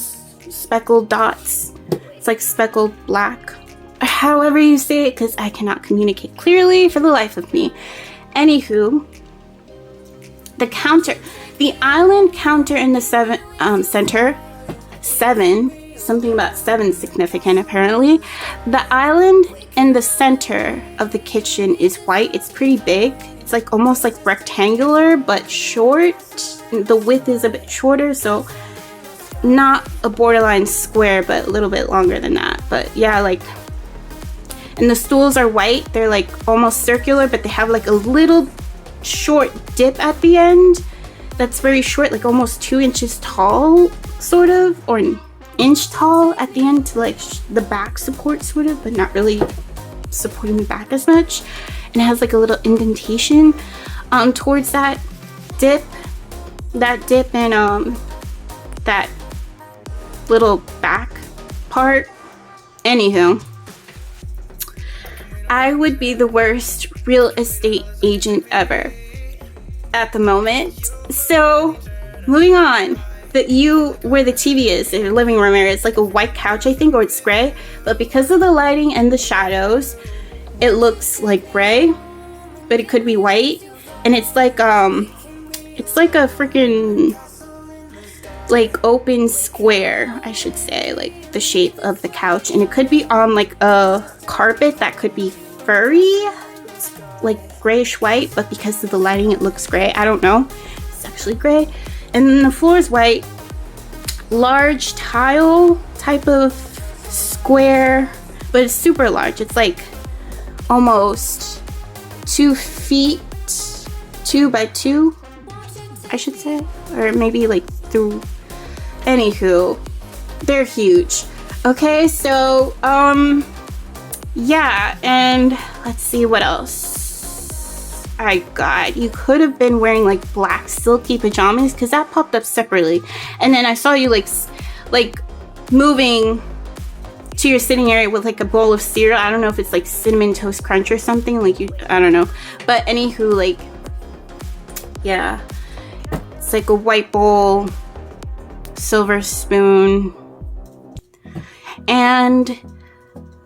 Speaker 1: dots. It's like speckled black, however you say it, because I cannot communicate clearly for the life of me. Anywho, the counter, the island counter in the center, something about 7 significant apparently. The island in the center of the kitchen is white. It's pretty big. It's like almost like rectangular but short. The width is a bit shorter, so not a borderline square, but a little bit longer than that. But yeah, like, and the stools are white. They're like almost circular, but they have like a little short dip at the end that's very short, like almost 2 inches tall, sort of, or an inch tall at the end to like the back support, sort of, but not really supporting the back as much. And it has like a little indentation towards that dip and that little back part. Anywho, I would be the worst real estate agent ever at the moment. So moving on, where the TV is, the living room area, it's like a white couch, I think, or it's gray, but because of the lighting and the shadows, it looks like gray, but it could be white. And it's like a freaking like open square, I should say, like the shape of the couch. And it could be on like a carpet that could be furry, like grayish white, but because of the lighting it looks gray. I don't know, it's actually gray. And then the floor is white, large tile type of square, but it's super large. It's like almost 2 feet, 2 by 2, I should say, or maybe like through. Anywho, they're huge. Okay, so yeah, and let's see what else I got. You could have been wearing like black silky pajamas, because that popped up separately. And then I saw you like moving to your sitting area with like a bowl of cereal. I don't know if it's like Cinnamon Toast Crunch or something, like I don't know. But anywho, like, yeah, it's like a white bowl, silver spoon, and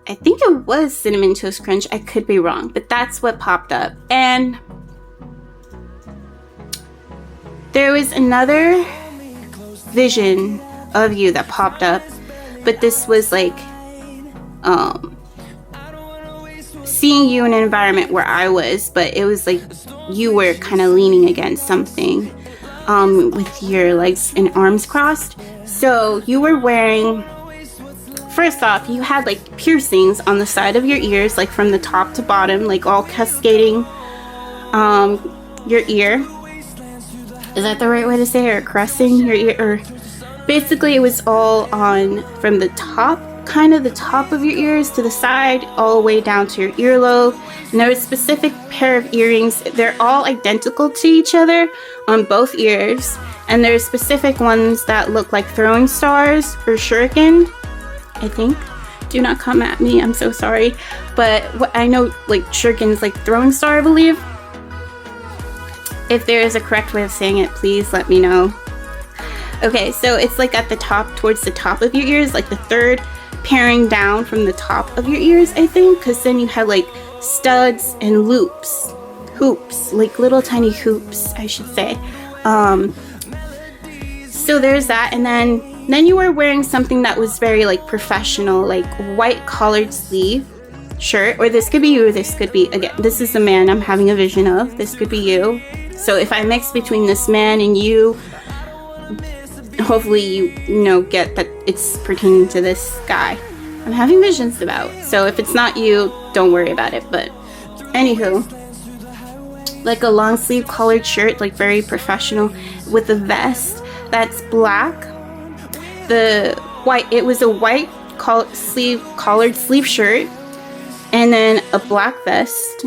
Speaker 1: I think it was Cinnamon Toast Crunch. I could be wrong, but that's what popped up. And there was another vision of you that popped up, but this was like seeing you in an environment where I was, but it was like you were kind of leaning against something with your legs and arms crossed. So you were wearing, first off, you had like piercings on the side of your ears, like from the top to bottom, like all cascading your ear. Is that the right way to say it? Or caressing your ear? Or basically it was all on from the top, kind of the top of your ears to the side, all the way down to your earlobe. And there was a specific pair of earrings. They're all identical to each other on both ears. And there's specific ones that look like throwing stars or shuriken, I think. Do not come at me, I'm so sorry. But what I know, like shuriken is like throwing star, I believe. If there is a correct way of saying it, please let me know. Okay, so it's like at the top, towards the top of your ears, like the third pairing down from the top of your ears, I think, because then you had like studs and hoops, like little tiny hoops, I should say. So there's that. And then you were wearing something that was very like professional, like white collared sleeve shirt. Or this could be you, or this could be, again, this is the man I'm having a vision of. This could be you. So if I mix between this man and you, hopefully you know, get that it's pertaining to this guy. I'm having visions about. So if it's not you, don't worry about it. But anywho, like a long sleeve collared shirt, like very professional, with a vest that's black. It was a white collared sleeve shirt, and then a black vest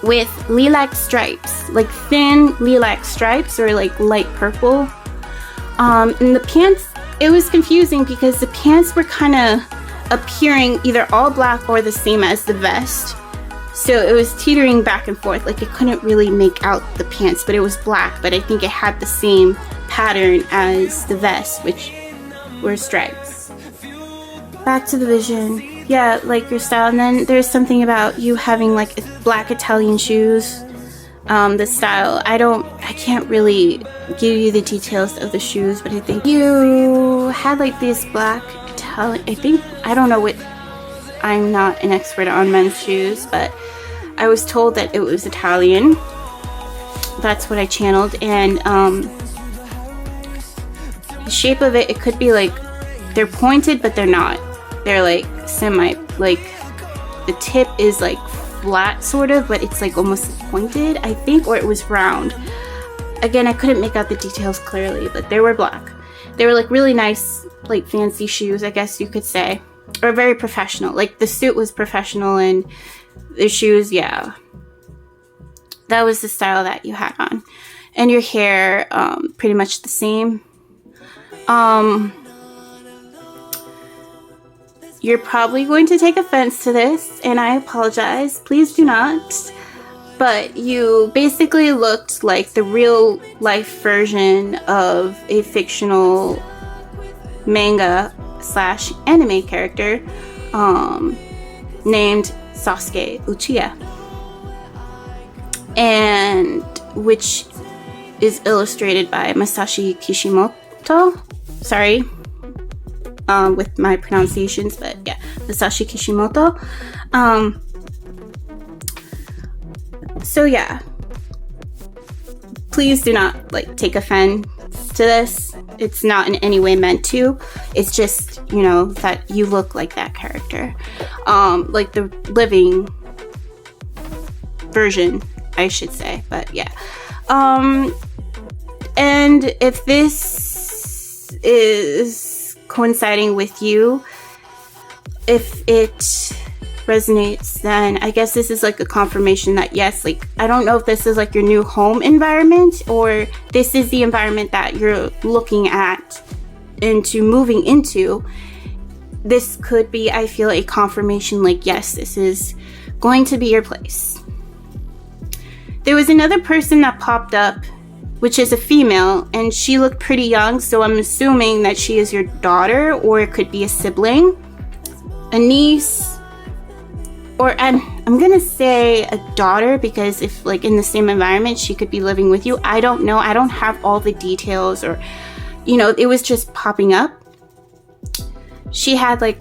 Speaker 1: with lilac stripes, like thin lilac stripes, or like light purple. And the pants, it was confusing because the pants were kind of appearing either all black or the same as the vest. So it was teetering back and forth, like I couldn't really make out the pants, but it was black, but I think it had the same pattern as the vest, which were stripes. Back to the vision. Yeah, like your style. And then there's something about you having like black Italian shoes. The style, I can't really give you the details of the shoes, but I think you had like these black Italian, I don't know what, I'm not an expert on men's shoes, but I was told that it was Italian. That's what I channeled. And the shape of it could be like, they're pointed, but they're not. They're like like the tip is like flat sort of, but it's like almost pointed, I think, or it was round. Again, I couldn't make out the details clearly, but they were black. They were like really nice, like fancy shoes, I guess you could say, or very professional. Like the suit was professional and the shoes, yeah, that was the style that you had on. And your hair, pretty much the same. You're probably going to take offense to this, and I apologize. Please do not. But you basically looked like the real life version of a fictional manga / anime character named Sasuke Uchiha, and which is illustrated by Masashi Kishimoto. Sorry with my pronunciations, but yeah, Masashi Kishimoto. So yeah, please do not like take offense to this. It's not in any way meant to. It's just, you know, that you look like that character, like the living version, I should say. But yeah, and if this is coinciding with you, if it resonates, then I guess this is like a confirmation that yes, like I don't know if this is like your new home environment, or this is the environment that you're looking at into moving into. This could be, I feel, a confirmation like yes, this is going to be your place. There was another person that popped up, which is a female, and she looked pretty young, so I'm assuming that she is your daughter, or it could be a sibling, a niece, or I'm gonna say a daughter, because if like in the same environment she could be living with you. I don't know, I don't have all the details, or you know, it was just popping up. She had like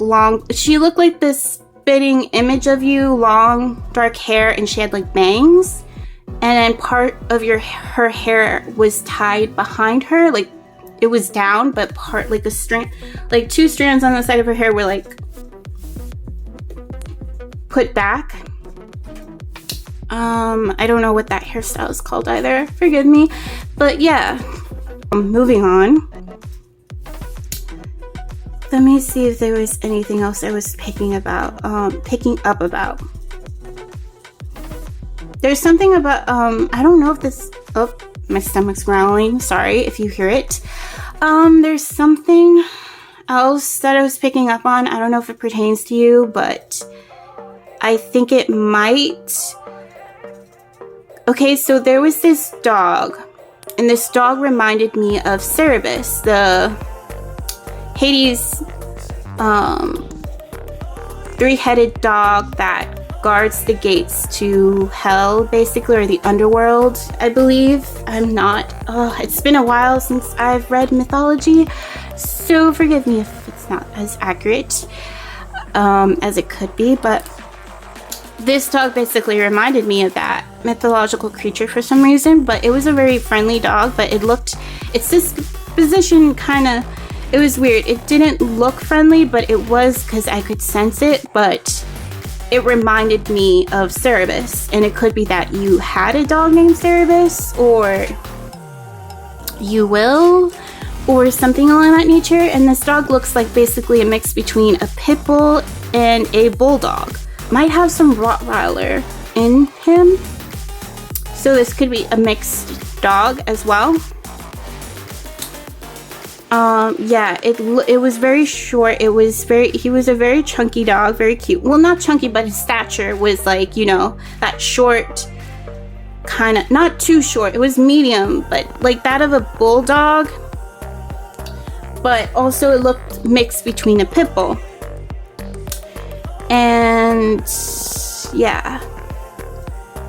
Speaker 1: she looked like this spitting image of you, long dark hair, and she had like bangs. And then part of her hair was tied behind her, like it was down, but part like a strand, like two strands on the side of her hair were like put back. I don't know what that hairstyle is called either, forgive me. But yeah, moving on. Let me see if there was anything else I was picking up about. There's something about, I don't know if this, oh, my stomach's growling, sorry if you hear it. There's something else that I was picking up on. I don't know if it pertains to you, but I think it might. Okay, so there was this dog, and this dog reminded me of Cerberus, the Hades, three-headed dog that guards the gates to hell, basically, or the underworld, I believe. It's been a while since I've read mythology, so forgive me if it's not as accurate as it could be, but this dog basically reminded me of that mythological creature for some reason. But it was a very friendly dog, but its disposition kind of, It was weird. It didn't look friendly, but it was, because I could sense it, but it reminded me of Cerebus. And it could be that you had a dog named Cerebus, or you will, or something along that nature. And this dog looks like basically a mix between a pit bull and a bulldog. Might have some Rottweiler in him. So this could be a mixed dog as well. Yeah, it was very short. He was a very chunky dog, very cute. Well, not chunky, but his stature was like, you know, that short, kind of, not too short. It was medium, but like that of a bulldog. But also it looked mixed between a pit bull. And yeah.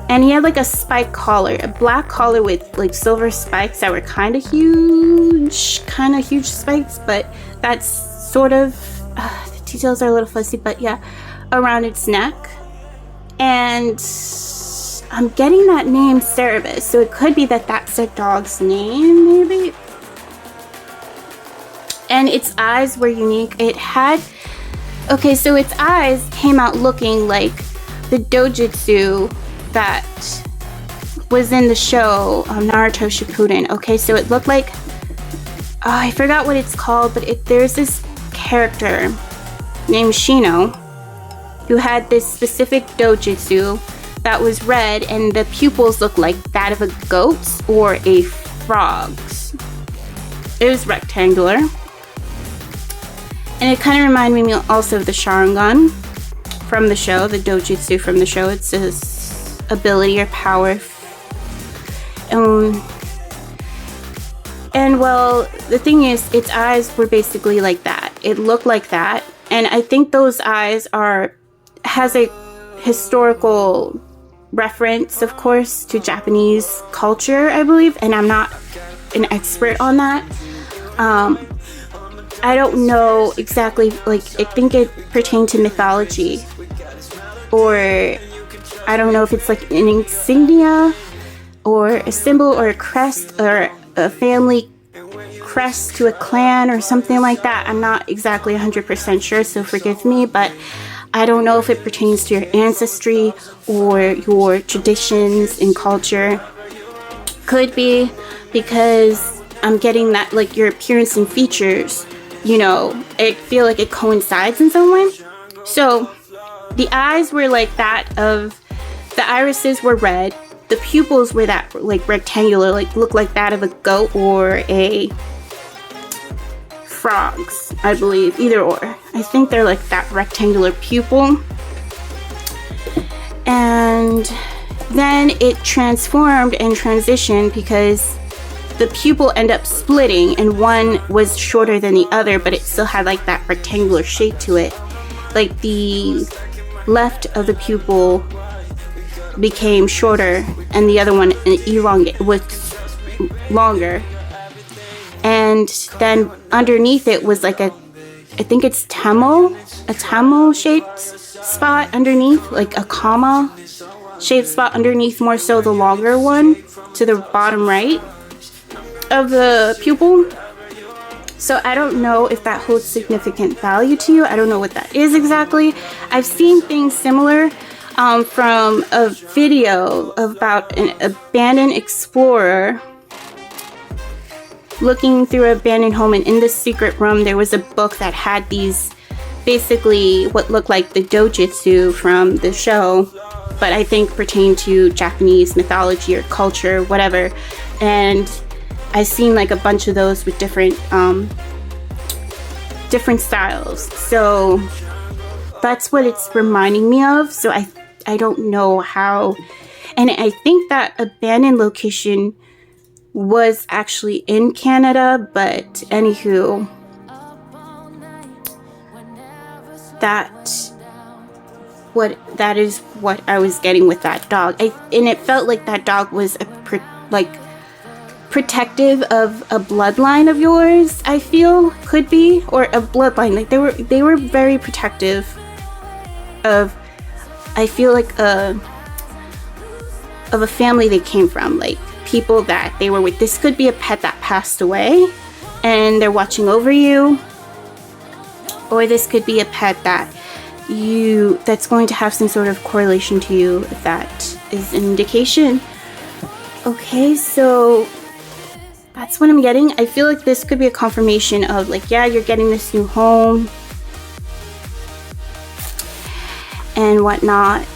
Speaker 1: And he had like a spike collar, a black collar with like silver spikes that were kind of huge spikes, but that's sort of, the details are a little fuzzy, but yeah, around its neck. And I'm getting that name Cerebus, so it could be that that's a dog's name, maybe. And its eyes were unique. It had, okay, so its eyes came out looking like the dojutsu that was in the show Naruto Shippuden. Okay, so it looked like, I forgot what it's called, but there's this character named Shino who had this specific dojutsu that was red, and the pupils looked like that of a goat's or a frog's. It was rectangular. And it kind of reminded me also of the Sharingan from the show, the dojutsu from the show. It's this ability or power. And well, the thing is, its eyes were basically like that. It looked like that. And I think those eyes has a historical reference, of course, to Japanese culture, I believe. And I'm not an expert on that. I don't know exactly, like, I think it pertained to mythology, or I don't know if it's like an insignia or a symbol or a crest or a family crest to a clan or something like that. I'm not exactly 100% sure, so forgive me, but I don't know if it pertains to your ancestry or your traditions and culture. Could be, because I'm getting that, like, your appearance and features, you know, I feel like it coincides in some way. So the eyes were like that of, the irises were red, the pupils were that like rectangular, like look like that of a goat or a frog's, I believe, either or. I think they're like that rectangular pupil. And then it transformed and transitioned because the pupil ended up splitting, and one was shorter than the other, but it still had like that rectangular shape to it. Like the left of the pupil became shorter and the other one was longer. And then underneath it was like I think it's a Tamil shaped spot underneath, like a comma shaped spot underneath, more so the longer one to the bottom right of the pupil. So I don't know if that holds significant value to you. I don't know what that is exactly. I've seen things similar from a video about an abandoned explorer looking through an abandoned home, and in the secret room there was a book that had these, basically what looked like the dojutsu from the show, but I think pertain to Japanese mythology or culture, whatever. And I've seen like a bunch of those with different styles. So that's what it's reminding me of. So I don't know how. And I think that abandoned location was actually in Canada, but anywho, that is what I was getting with that dog. And it felt like that dog was protective of a bloodline of yours, I feel, could be, or a bloodline. Like they were very protective of, I feel like of a family they came from, like people that they were with. This could be a pet that passed away, and they're watching over you. Or this could be a pet that's going to have some sort of correlation to you. That is an indication. Okay, so that's what I'm getting. I feel like this could be a confirmation of like, yeah, you're getting this new home and whatnot.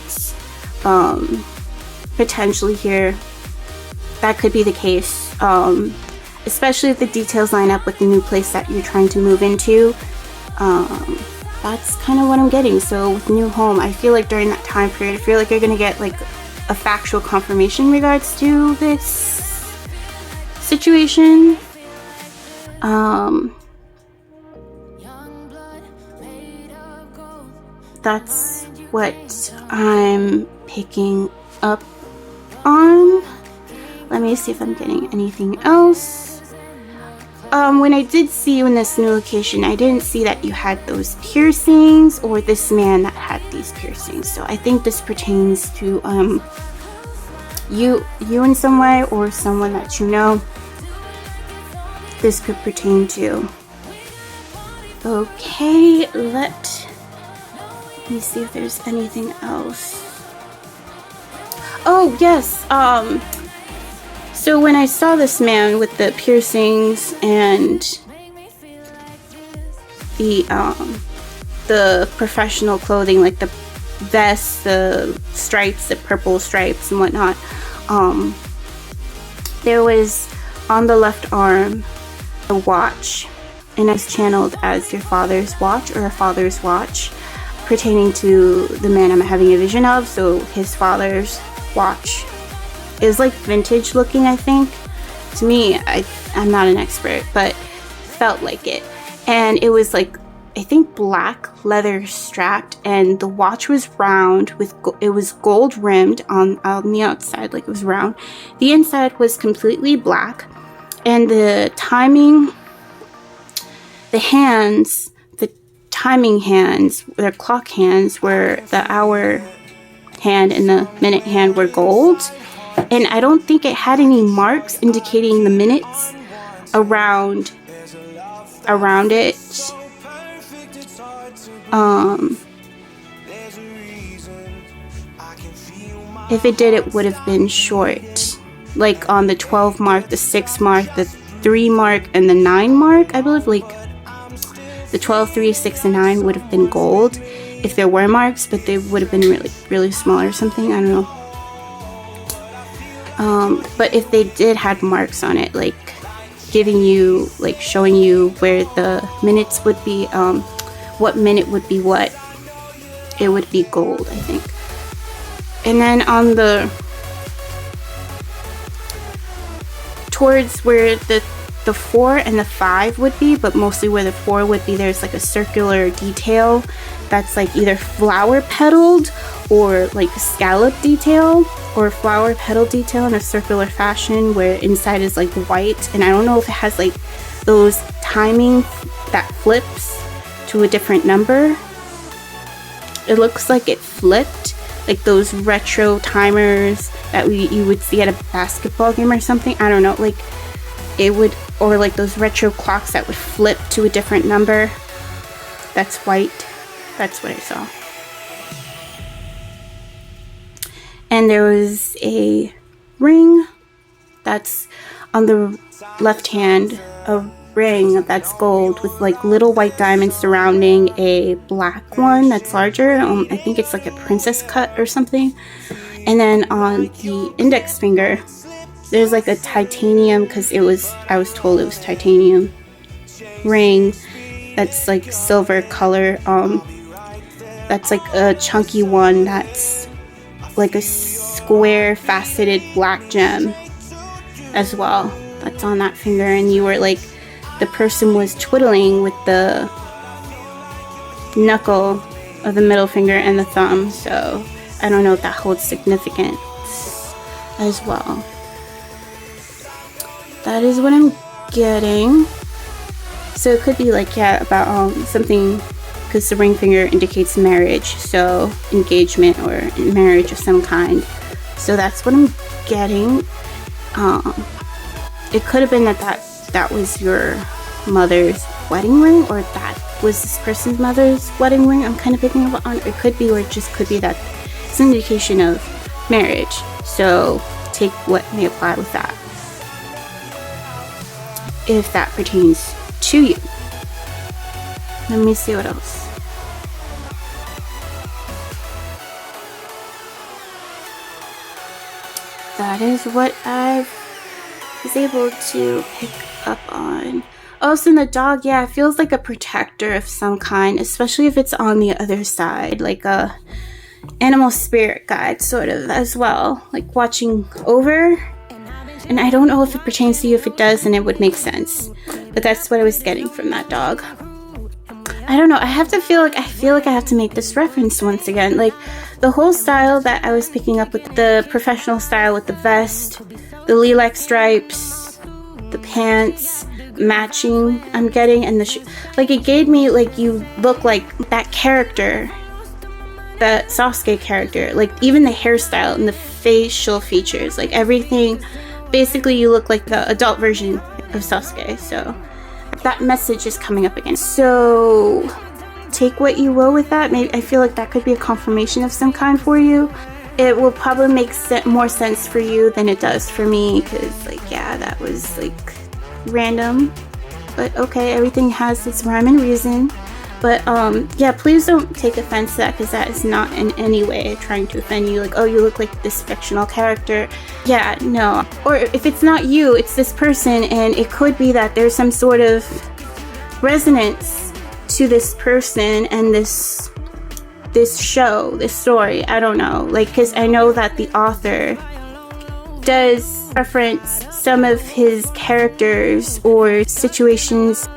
Speaker 1: Potentially here, that could be the case. Especially if the details line up with the new place that you're trying to move into. That's kind of what I'm getting. So with new home, I feel like during that time period, I feel like you're gonna get like a factual confirmation in regards to this situation. That's what I'm picking up on. Let me see if I'm getting anything else. When I did see you in this new location, I didn't see that you had those piercings or this man that had these piercings. So I think this pertains to you in some way, or someone that you know. This could pertain to. Okay, let me see if there's anything else. Oh yes, so when I saw this man with the piercings and the professional clothing, like the vest, the stripes, the purple stripes and whatnot, there was on the left arm a watch, and it's channeled as your father's watch or a father's watch, pertaining to the man I'm having a vision of. So his father's watch is like vintage looking, I think. To me, I'm not an expert, but felt like it. And it was like, I think black leather strapped, and the watch was round with it was gold rimmed on the outside, like it was round. The inside was completely black, and the timing, the hands, the timing hands, their clock hands, were the hour hand and the minute hand were gold. And I don't think it had any marks indicating the minutes around it. If it did, it would have been short, like on the 12 mark, the 6 mark, the 3 mark, and the 9 mark. I believe like the 12, 3, 6, and 9 would have been gold if there were marks, but they would have been really, really small or something. I don't know. But if they did have marks on it, like giving you, like showing you where the minutes would be, what minute would be what, it would be gold, I think. And then on the, towards where the 4 and the 5 would be, but mostly where the 4 would be, there's like a circular detail that's like either flower petaled or like scallop detail, or flower petal detail in a circular fashion where inside is like white. And I don't know if it has like those timing that flips to a different number. It looks like it flipped, like those retro timers that you would see at a basketball game or something. I don't know, like it would, or like those retro clocks that would flip to a different number that's white. That's what I saw. And there was a ring that's on the left hand, a ring that's gold with like little white diamonds surrounding a black one that's larger. I think it's like a princess cut or something. And then on the index finger, there's like a titanium, because I was told it was titanium ring that's like silver color. That's like a chunky one that's like a square faceted black gem as well, that's on that finger. And you were like, the person was twiddling with the knuckle of the middle finger and the thumb, so I don't know if that holds significance as well. That is what I'm getting. So it could be like, yeah, about something, because the ring finger indicates marriage, so engagement or marriage of some kind. So that's what I'm getting. It could have been that was your mother's wedding ring, or that was this person's mother's wedding ring I'm kind of picking up on. It could be, or it just could be that it's an indication of marriage. So take what may apply with that, if that pertains to you. Let me see what else. That is what I was able to pick up on. Also, in the dog, yeah, it feels like a protector of some kind, especially if it's on the other side, like a animal spirit guide sort of as well, like watching over. And I don't know if it pertains to you. If it does, then it would make sense, but that's what I was getting from that dog. I don't know, I feel like I have to make this reference once again. Like, the whole style that I was picking up with the professional style, with the vest, the lilac stripes, the pants matching, I'm getting, and the like, it gave me, like, you look like that character, that Sasuke character. Like, even the hairstyle and the facial features, like everything, basically you look like the adult version of Sasuke. So that message is coming up again. So take what you will with that. Maybe I feel like that could be a confirmation of some kind for you. It will probably make more sense for you than it does for me, because, like, yeah, that was, like, random. But okay, everything has its rhyme and reason. But yeah, please don't take offense to that, because that is not in any way trying to offend you. Like, oh, you look like this fictional character. Yeah, no. Or if it's not you, it's this person, and it could be that there's some sort of resonance to this person and this show, this story. I don't know. Like, because I know that the author does reference some of his characters or situations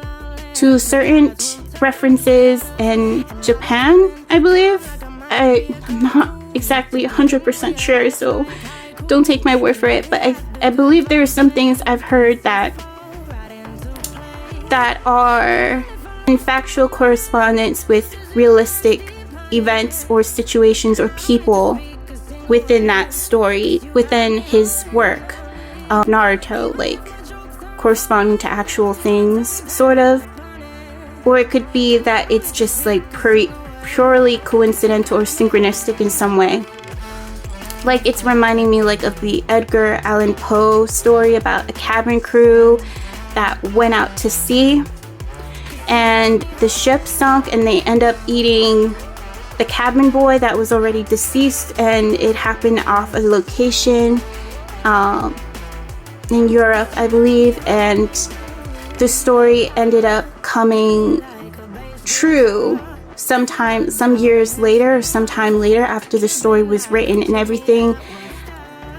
Speaker 1: to certain references in Japan, I believe. I'm not exactly 100% sure, so don't take my word for it, but I believe there are some things I've heard that are in factual correspondence with realistic events or situations or people within that story, within his work. Naruto, like, corresponding to actual things, sort of. Or it could be that it's just, like, purely coincidental or synchronistic in some way. Like, it's reminding me, like, of the Edgar Allan Poe story about a cabin crew that went out to sea, and the ship sunk, and they end up eating the cabin boy that was already deceased, and it happened off a location in Europe, I believe, and the story ended up coming true some years later, or sometime later after the story was written, and everything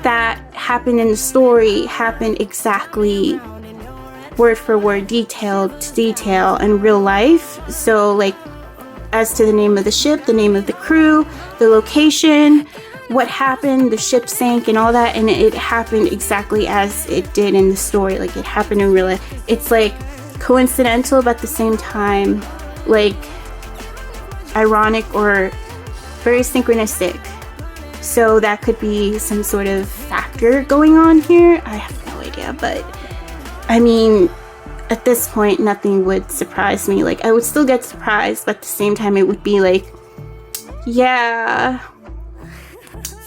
Speaker 1: that happened in the story happened exactly word for word, detail to detail in real life. So, like, as to the name of the ship, the name of the crew, the location, what happened, the ship sank and all that, and it happened exactly as it did in the story. Like, it happened in real life. It's, like, coincidental, but at the same time, like, ironic or very synchronistic. So that could be some sort of factor going on here. I have no idea, but I mean, at this point, nothing would surprise me. Like, I would still get surprised, but at the same time, it would be like, yeah,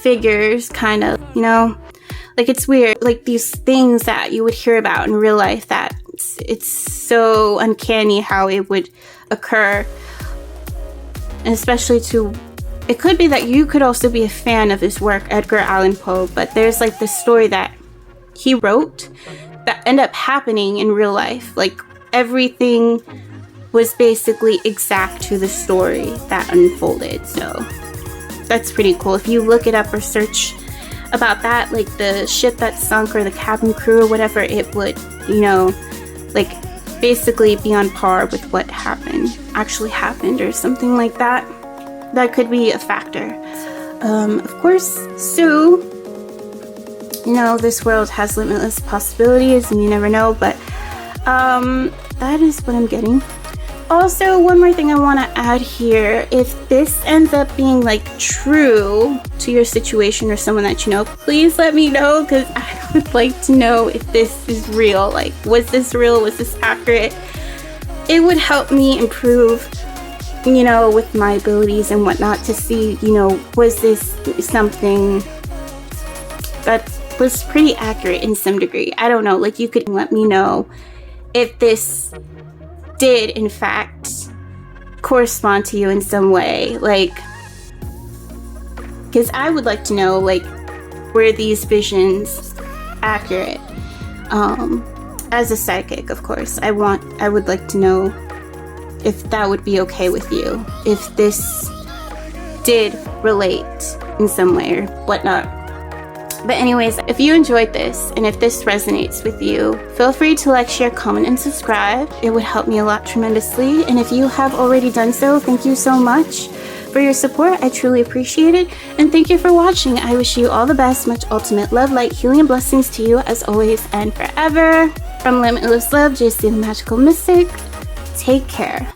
Speaker 1: figures, kind of, you know? Like, it's weird. Like, these things that you would hear about in real life, that it's so uncanny how it would occur. And especially it could be that you could also be a fan of his work, Edgar Allan Poe, but there's, like, this story that he wrote that ended up happening in real life. Like, everything was basically exact to the story that unfolded. So that's pretty cool. If you look it up or search about that, like the ship that sunk or the cabin crew or whatever, it would, you know, like, basically be on par with what actually happened or something like that. That could be a factor. Of course, so, you know, this world has limitless possibilities and you never know, but that is what I'm getting. Also, one more thing I want to add here. If this ends up being, like, true to your situation or someone that you know, please let me know, because I would like to know if this is real. Like, was this real? Was this accurate? it would help me improve, you know, with my abilities and whatnot, to see, you know, was this something that was pretty accurate in some degree. I don't know, like, you could let me know if this did in fact correspond to you in some way, like, because I would like to know, like, were these visions accurate? As a psychic, of course, I would like to know if that would be okay with you, if this did relate in some way or whatnot. But anyways, if you enjoyed this and if this resonates with you, feel free to like, share, comment, and subscribe. It would help me a lot tremendously. And if you have already done so, thank you so much for your support. I truly appreciate it. And thank you for watching. I wish you all the best, much ultimate love, light, healing, and blessings to you as always and forever. From Limitless Love, JC the Magical Mystic, take care.